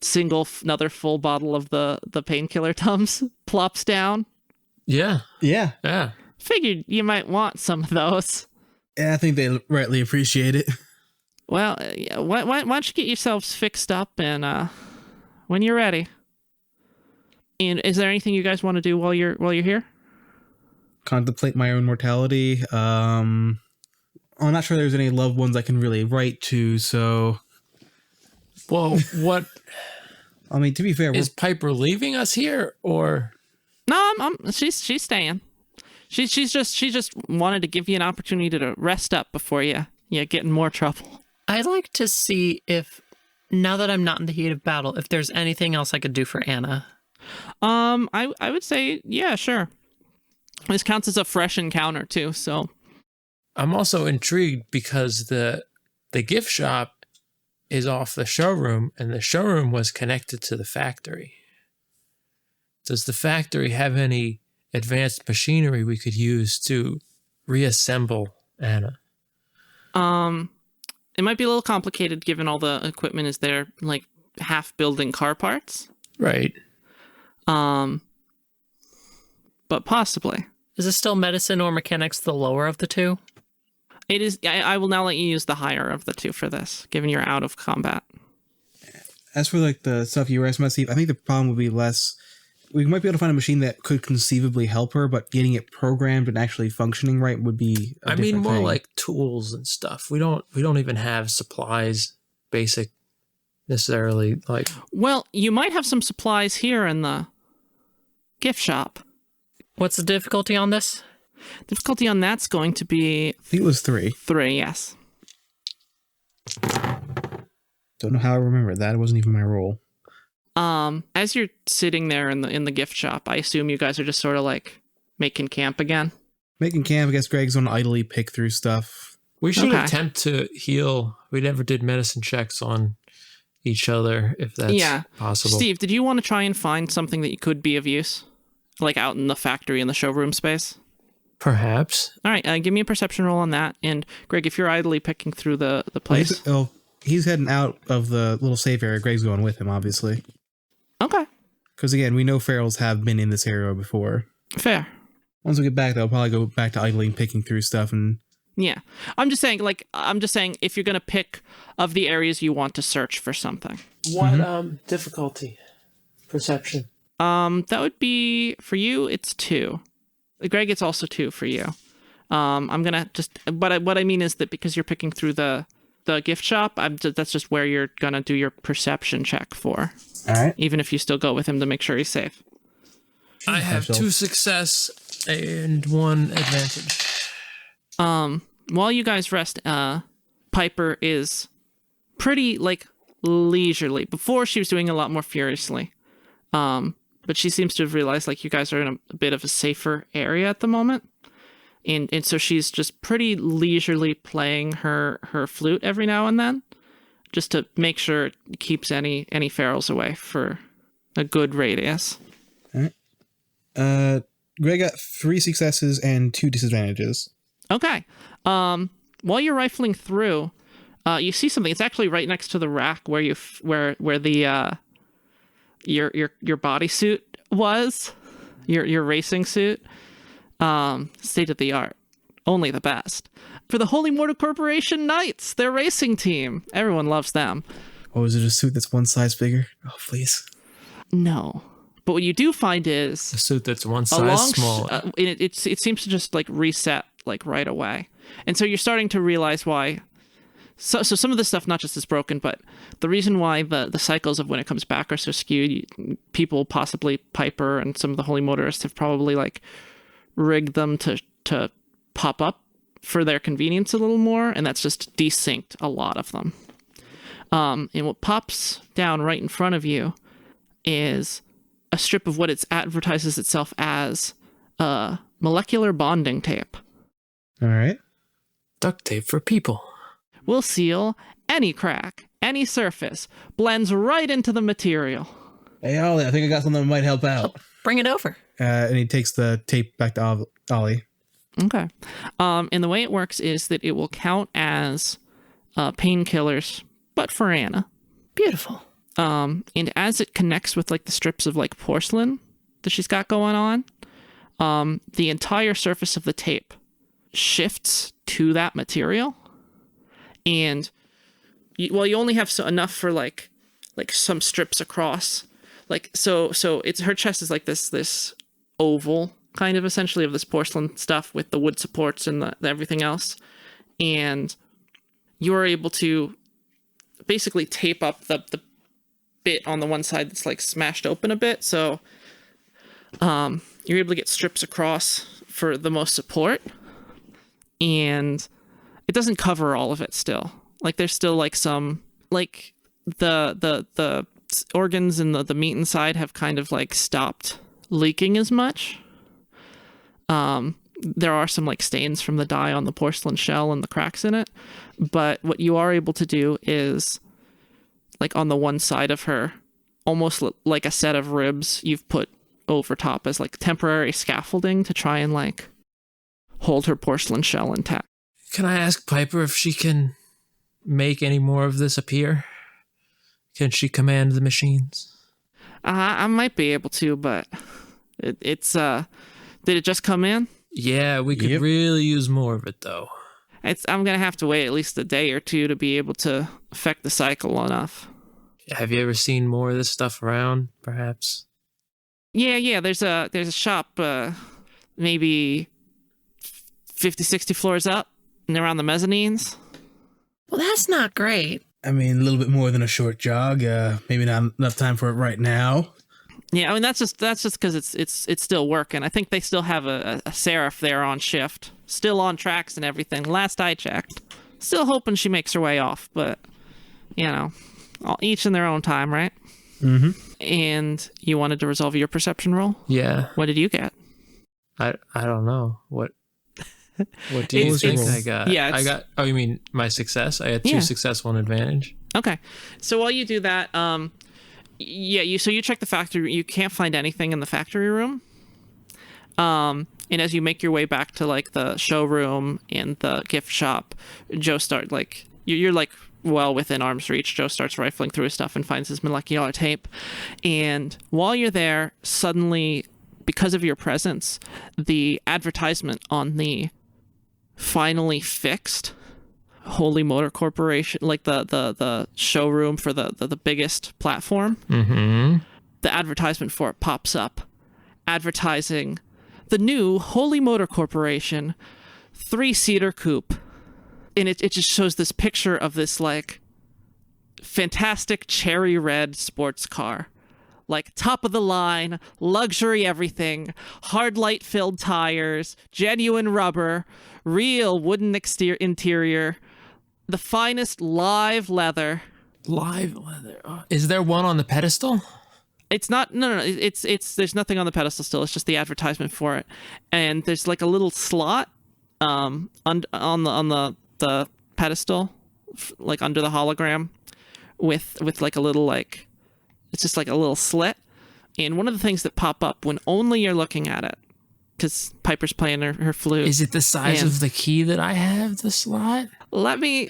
another full bottle of the painkiller Tums plops down. Yeah. Figured you might want some of those. Yeah, I think they rightly appreciate it. Well, why don't you get yourselves fixed up and when you're ready. And is there anything you guys want to do while you're here? Contemplate my own mortality. I'm not sure there's any loved ones I can really write to, so. Well, what? I mean, to be fair, Is Piper leaving us here, or? No, she's staying. She just wanted to give you an opportunity to rest up before you get in more trouble. I'd like to see if, now that I'm not in the heat of battle, if there's anything else I could do for Anna. I would say, yeah, sure. This counts as a fresh encounter too, so. I'm also intrigued because the gift shop is off the showroom, and the showroom was connected to the factory. Does the factory have any advanced machinery we could use to reassemble Anna? It might be a little complicated given all the equipment is there, like half building car parts. Right. But possibly. Is this still medicine or mechanics the lower of the two? It is. I will now let you use the higher of the two for this, given you're out of combat. As for like the stuff you were asking about, Steve, I think the problem would be less. We might be able to find a machine that could conceivably help her, but getting it programmed and actually functioning right would be a different more thing. like tools and stuff. We don't even have supplies, basic necessarily like. Well, you might have some supplies here in the gift shop. What's the difficulty on this? Difficulty on that's going to be... I think it was 3. 3, yes. Don't know how I remember that. It wasn't even my role. As you're sitting there in the gift shop, I assume you guys are just sort of like making camp again. Making camp, I guess Greg's gonna idly pick through stuff. We should Okay. attempt to heal. We never did medicine checks on each other, if that's possible. Steve, did you want to try and find something that could be of use? Like out in the factory in the showroom space? Perhaps. All right, give me a perception roll on that. And Greg, if you're idly picking through the place. He's heading out of the little safe area. Greg's going with him, obviously. Okay, Because again, we know ferals have been in this area before. fair. Once we get back, they'll probably go back to idling, picking through stuff, and Yeah. I'm just saying if you're going to pick of the areas you want to search for something. What difficulty? Perception. That would be for you, it's 2. Greg, it's also 2 for you. I'm going to just what I mean is that because you're picking through the gift shop, that's just where you're going to do your perception check for. all right. Even if you still go with him to make sure he's safe. I have 2 success and 1 advantage. While you guys rest, Piper is pretty leisurely. Before she was doing a lot more furiously. But she seems to have realized you guys are in a bit of a safer area at the moment. And so she's just pretty leisurely playing her flute every now and then, just to make sure it keeps any ferals away for a good radius. Greg got 3 successes and 2 disadvantages. Okay. While you're rifling through, you see something. It's actually right next to the rack where where the your bodysuit was, your racing suit. State of the art, only the best. For the Holy Mortar Corporation Knights, their racing team. Everyone loves them. Oh, is it a suit that's 1 size bigger? Oh, please. No. But what you do find is A suit that's 1 size smaller. it seems to just reset right away. And so you're starting to realize why. So some of this stuff not just is broken, but the reason why the cycles of when it comes back are so skewed. People, possibly Piper and some of the Holy Motorists, have probably rigged them to pop up for their convenience a little more, and that's just desynced a lot of them. And what pops down right in front of you is a strip of what it advertises itself as molecular bonding tape. All right. Duct tape for people. Will seal any crack, any surface, blends right into the material. Hey, Ollie, I think I got something that might help out. Bring it over. And he takes the tape back to Ollie. Okay. And the way it works is that it will count as painkillers, but for Anna. Beautiful. And as it connects with the strips of porcelain that she's got going on, the entire surface of the tape shifts to that material. And you only have enough for some strips across. So it's her chest is this oval kind of essentially of this porcelain stuff with the wood supports and the everything else. And you are able to basically tape up the bit on the one side that's smashed open a bit. So you're able to get strips across for the most support. And it doesn't cover all of it still. There's still some the organs and the meat inside have kind of stopped leaking as much. There are some like stains from the dye on the porcelain shell and the cracks in it, but what you are able to do is, like on the one side of her, almost like a set of ribs you've put over top as like temporary scaffolding to try and like hold her porcelain shell intact. Can I ask Piper if she can make any more of this appear? Can she command the machines? I might be able to, but it's did it just come in? Yeah, we could really use more of it though. I'm gonna have to wait at least a day or two to be able to affect the cycle enough. Have you ever seen more of this stuff around, perhaps? Yeah, there's a shop maybe 50, 60 floors up and around the mezzanines. Well, that's not great. I mean, a little bit more than a short jog. Maybe not enough time for it right now. Yeah, I mean that's just because it's still working. I think they still have a seraph there on shift, still on tracks and everything. Last I checked, still hoping she makes her way off, but you know, each in their own time, right? Mm-hmm. And you wanted to resolve your perception roll? Yeah. What did you get? I don't know. What? What do you It's- think it's- I got? yeah, I it's- got. Oh, you mean my success? I had 2 Yeah. successful and advantage. Okay. So while you do that, you check the factory. You can't find anything in the factory room. And as you make your way back to like the showroom and the gift shop, Joe start like you're like well within arm's reach. Joe starts rifling through his stuff and finds his molecular tape. And while you're there, suddenly, because of your presence, the advertisement on the finally fixed Holy Motor Corporation, like the showroom for the biggest platform, the advertisement for it pops up, advertising the new Holy Motor Corporation 3-seater coupe. And it just shows this picture of this like fantastic cherry red sports car, like top of the line, luxury everything, hard light filled tires, genuine rubber, real wooden interior, the finest live leather. Live leather. Is there one on the pedestal? It's not. No. It's. There's nothing on the pedestal still. It's just the advertisement for it, and there's like a little slot, on the pedestal, like under the hologram, with like a little like, it's just like a little slit, and one of the things that pop up when only you're looking at it, because Piper's playing her flute. Is it the size And- of the key that I have? The slot? Let me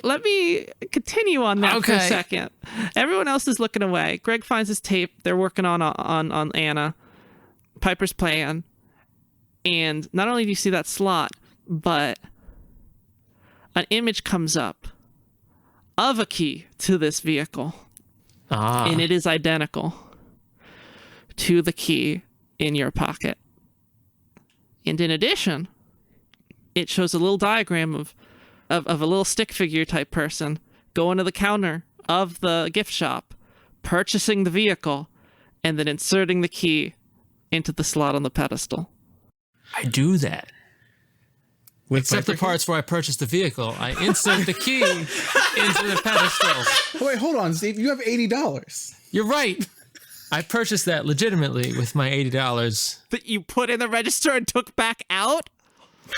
continue on that for a Okay. second. Everyone else is looking away. Greg finds his tape. They're working on Anna. Piper's playing, and not only do you see that slot, but an image comes up of a key to this vehicle, and it is identical to the key in your pocket. And in addition, it shows a little diagram of a little stick figure type person going to the counter of the gift shop, purchasing the vehicle, and then inserting the key into the slot on the pedestal. I do that. With Except the Piper? parts where I purchased the vehicle. I insert the key into the pedestal. Oh, wait, hold on, Steve. You have $80. You're right. I purchased that legitimately with my $80. That you put in the register and took back out?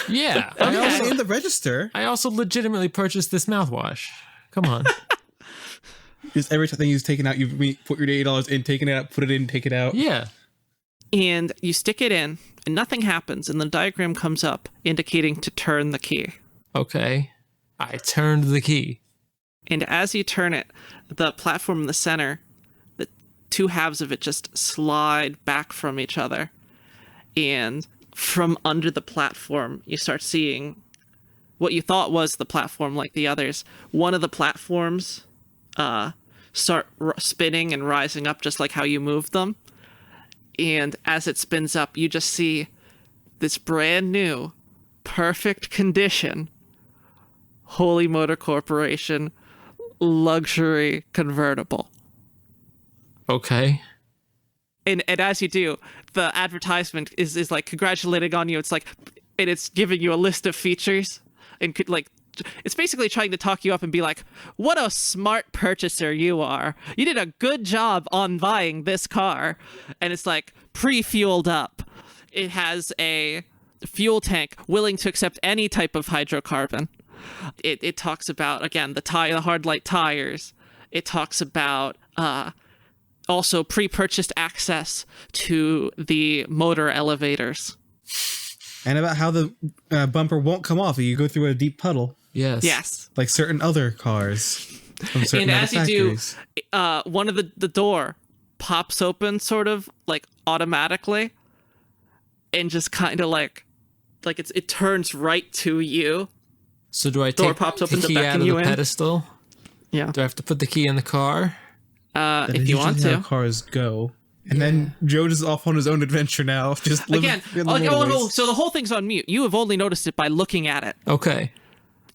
Yeah. Okay. In the register. I also legitimately purchased this mouthwash. Come on. Just every time you've taken out, you put your $80 in, taken it out, put it in, take it out. Yeah. And you stick it in, and nothing happens, and the diagram comes up indicating to turn the key. Okay. I turned the key. And as you turn it, the platform in the center, the two halves of it just slide back from each other. And from under the platform, you start seeing what you thought was the platform like the others. One of the platforms start spinning and rising up just like how you moved them. And as it spins up, you just see this brand new, perfect condition Holy Motor Corporation luxury convertible. Okay. And as you do, the advertisement is like congratulating on you. It's like, and it's giving you a list of features, and could like, it's basically trying to talk you up and be like, what a smart purchaser you are. You did a good job on buying this car. And it's like pre-fueled up. It has a fuel tank willing to accept any type of hydrocarbon. It talks about, again, the hard light tires. It talks about also pre-purchased access to the motor elevators. And about how the bumper won't come off if you go through a deep puddle, Yes. Yes. like certain other cars from certain And other as you do, factories. one of the door pops open sort of like automatically, and just kind of like it turns right to you. So do I Door take pops the open to key beckon out of you the in. pedestal? Yeah. Do I have to put the key in the car? That If is you want usually how to. cars go. And then Joe is off on his own adventure now. Just living Again, in the motorways. so the whole thing's on mute. You have only noticed it by looking at it. Okay.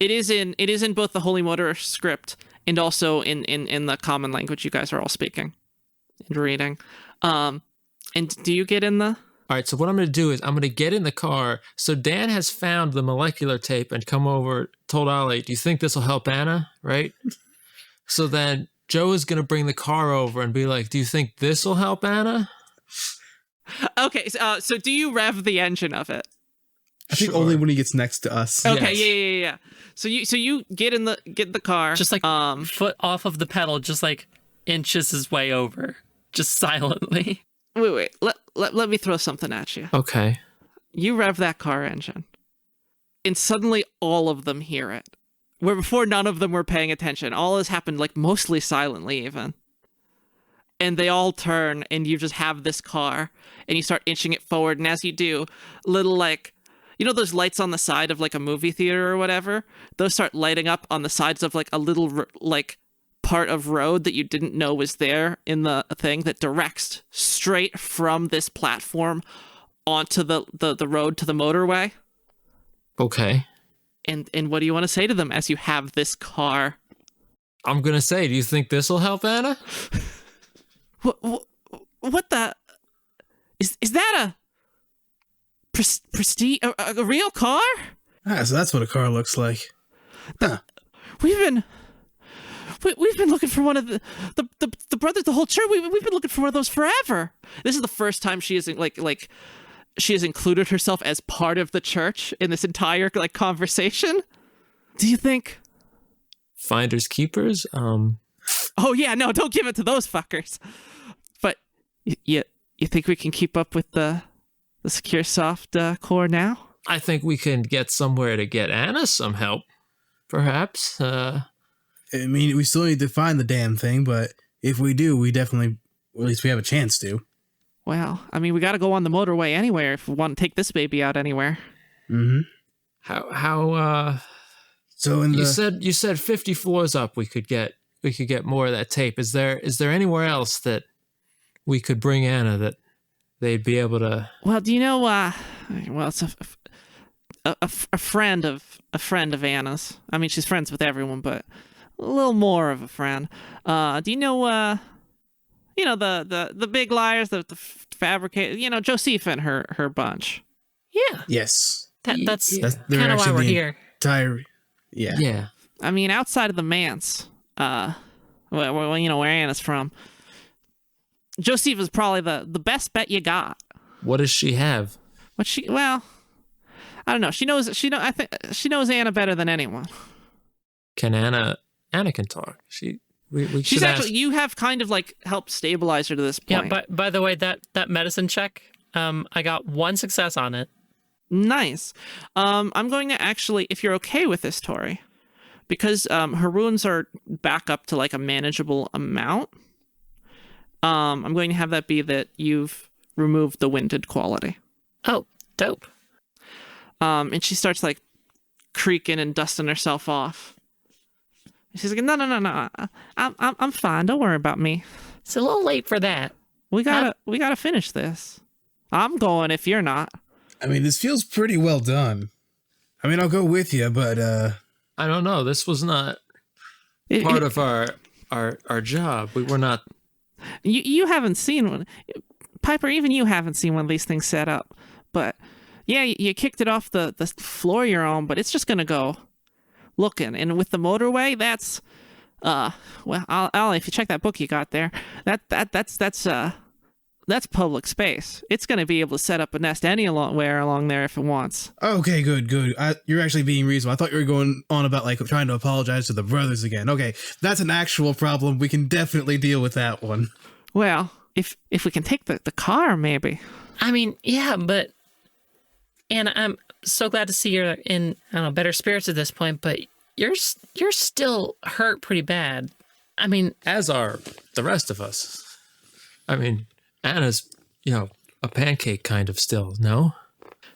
It is in both the Holy Motor script and also in the common language you guys are all speaking and reading. And do you get in the? All right, so what I'm going to do is I'm going to get in the car. So Dan has found the molecular tape and come over, told Ollie, do you think this will help Anna? Right? So then Joe is going to bring the car over and be like, do you think this will help Anna? Okay, so do you rev the engine of it? I think Sure. only when he gets next to us. Okay, Yes. yeah. So you get in the car. Just like foot off of the pedal, just like inches his way over, just silently. Wait. Let me throw something at you. Okay. You rev that car engine, and suddenly all of them hear it. Where before none of them were paying attention. All has happened like mostly silently even. And they all turn, and you just have this car, and you start inching it forward. And as you do, little like, you know those lights on the side of like a movie theater or whatever? Those start lighting up on the sides of like a little like part of road that you didn't know was there in the thing that directs straight from this platform onto the road to the motorway. Okay. And what do you want to say to them as you have this car? I'm gonna say, do you think this will help Anna? What the? Is that a prestige, a real car? Ah, so that's what a car looks like. Huh. We've been looking for one of the brothers, the whole church. We've been looking for one of those forever. This is the first time she is like she has included herself as part of the church in this entire like conversation. Do you think? Finders keepers. Oh yeah, no, don't give it to those fuckers. But you think we can keep up with the secure soft core now? I think we can get somewhere to get Anna some help. Perhaps. I mean, we still need to find the damn thing, but if we do, we definitely, or at least we have a chance to. Well, I mean, we got to go on the motorway anywhere if we want to take this baby out anywhere. Mm-hmm. How So in you the said 50 floors up we could get more of that tape. Is there anywhere else that we could bring Anna that they'd be able to? Well, do you know? Well, it's a friend of Anna's. I mean, she's friends with everyone, but a little more of a friend. Do you know? You know the big liars, the fabricators. You know, Josepha and her bunch. Yeah, yes, that's they're kind of why actually we're the here. entire yeah. Yeah. I mean, outside of the manse, well, you know where Anna's from. Josepha's probably the best bet you got. What does she have? Well, I don't know. I think she knows Anna better than anyone. Can Anna can talk. We She's should actually ask. you have kind of like helped stabilize her to this point. Yeah, but by the way, that medicine check, I got 1 success on it. Nice. I'm going to actually, if you're okay with this, Tori, because her wounds are back up to like a manageable amount. I'm going to have that be that you've removed the winded quality. Oh, dope. And she starts like creaking and dusting herself off. She's like, no. I'm fine. Don't worry about me. It's a little late for that. We gotta finish this. I'm going if you're not. I mean, this feels pretty well done. I mean, I'll go with you, but I don't know. This was not part of our job. We were not. You haven't seen one, Piper. Even you haven't seen one of these things set up. But yeah, you kicked it off the floor you're on, but it's just gonna go looking. And with the motorway, that's well, Ollie, if you check that book you got there, that's public space. It's gonna be able to set up a nest anywhere along there if it wants. okay, good. You're actually being reasonable. I thought you were going on about like trying to apologize to the brothers again. Okay, that's an actual problem. We can definitely deal with that one. Well, if we can take the car, maybe. I mean, yeah, but Anna, I'm so glad to see you're in better spirits at this point. But you're still hurt pretty bad. I mean, As are the rest of us. I mean, Anna's, a pancake kind of still, no?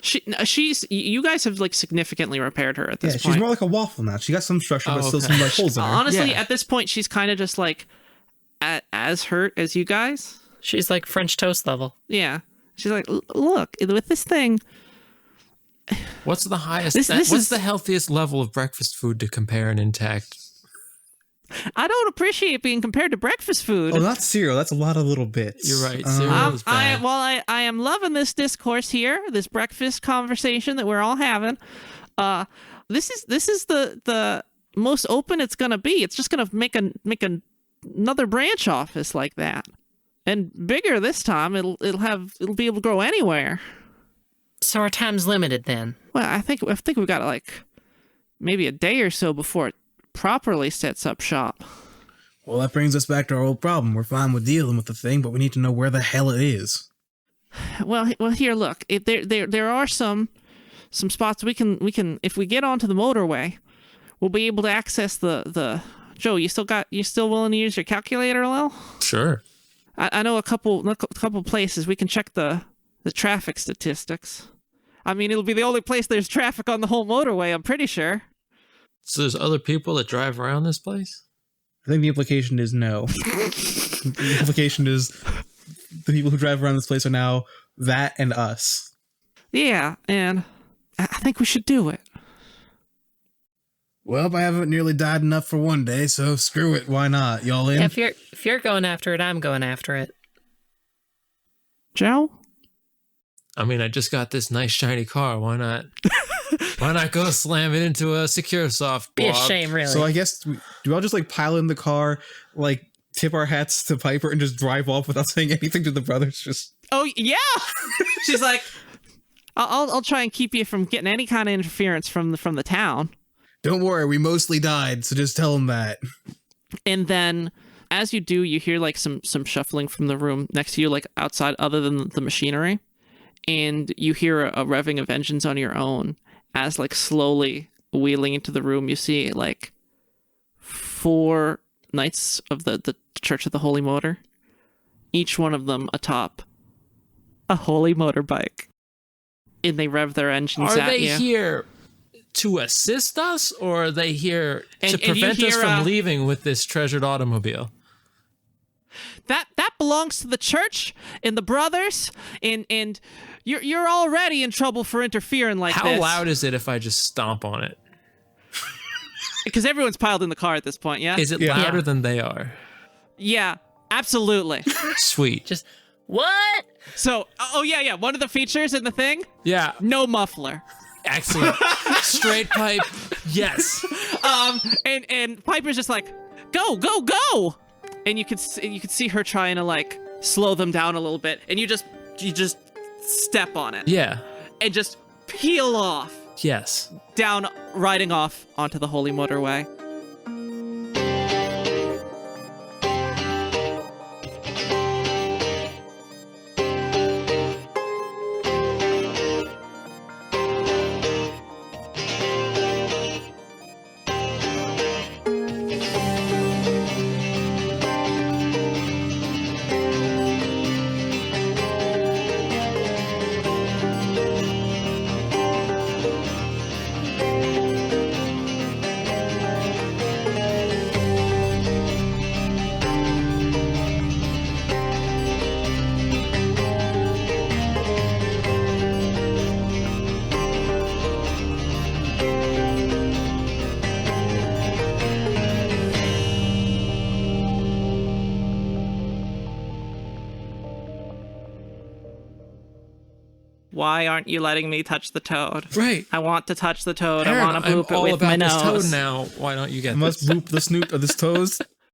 She's you guys have like significantly repaired her at this Yeah, point. she's more like a waffle now. She got some structure, but still okay. some like holes in her. Honestly, Yeah. at this point, she's kind of just like as hurt as you guys. she's like French toast level. Yeah, she's like, look, with this thing. What's the highest? This what's is- the healthiest level of breakfast food to compare an intact? I don't appreciate being compared to breakfast food. Oh, not cereal. That's a lot of little bits. You're right. Cereal is bad. I am loving this discourse here, this breakfast conversation that we're all having. This is the most open it's gonna be. It's just gonna make another branch office like that, and bigger this time. It'll be able to grow anywhere. So our time's limited then. Well, I think we've got like maybe a day or so before it properly sets up shop. Well, that brings us back to our old problem. We're fine with dealing with the thing, but we need to know where the hell it is. Well, here, look. If there are some spots we can if we get onto the motorway, we'll be able to access the. Joe, you still willing to use your calculator, Lil? Sure. I know a couple places we can check the traffic statistics. I mean, it'll be the only place there's traffic on the whole motorway, I'm pretty sure. So there's other people that drive around this place? I think the implication is no. The implication is the people who drive around this place are now that and us. Yeah, and I think we should do it. Well, I haven't nearly died enough for one day, so screw it. Why not? Y'all in? If you're going after it, I'm going after it. Joe? I mean, I just got this nice shiny car. Why not? Why not go slam it into a secure soft Be a blob? shame, really. So I guess, do we all just like pile in the car, like tip our hats to Piper and just drive off without saying anything to the brothers? Just Oh yeah. She's like, I'll try and keep you from getting any kind of interference from the town. don't worry, we mostly died, so just tell them that. And then, as you do, you hear like some shuffling from the room next to you, like outside, other than the machinery, and you hear a revving of engines on your own. As like slowly wheeling into the room, you see like 4 knights of the Church of the Holy Motor, each one of them atop a holy motorbike, and they rev their engines Are at they you. here to assist us, or are they here to And you prevent us hear, from leaving with this treasured automobile? That belongs to the church and the brothers, and you're already in trouble for interfering like How this. loud is it if I just stomp on it? Because everyone's piled in the car at this point, yeah? Is it Yeah. louder than they are? Yeah, absolutely. Sweet. Just what? So, oh yeah, one of the features in the thing, Yeah. no muffler. Excellent. Straight pipe. Yes. And Piper's just like, go! And you could see her trying to like slow them down a little bit, and you just step on it Yeah. and just peel off Yes. down, riding off onto the holy motorway. Why aren't you letting me touch the toad? Right. I want to touch the toad. Aaron, I want to I'm boop it all with about my this nose. toad now. Why don't you get I must this? boop the snoot of this toes.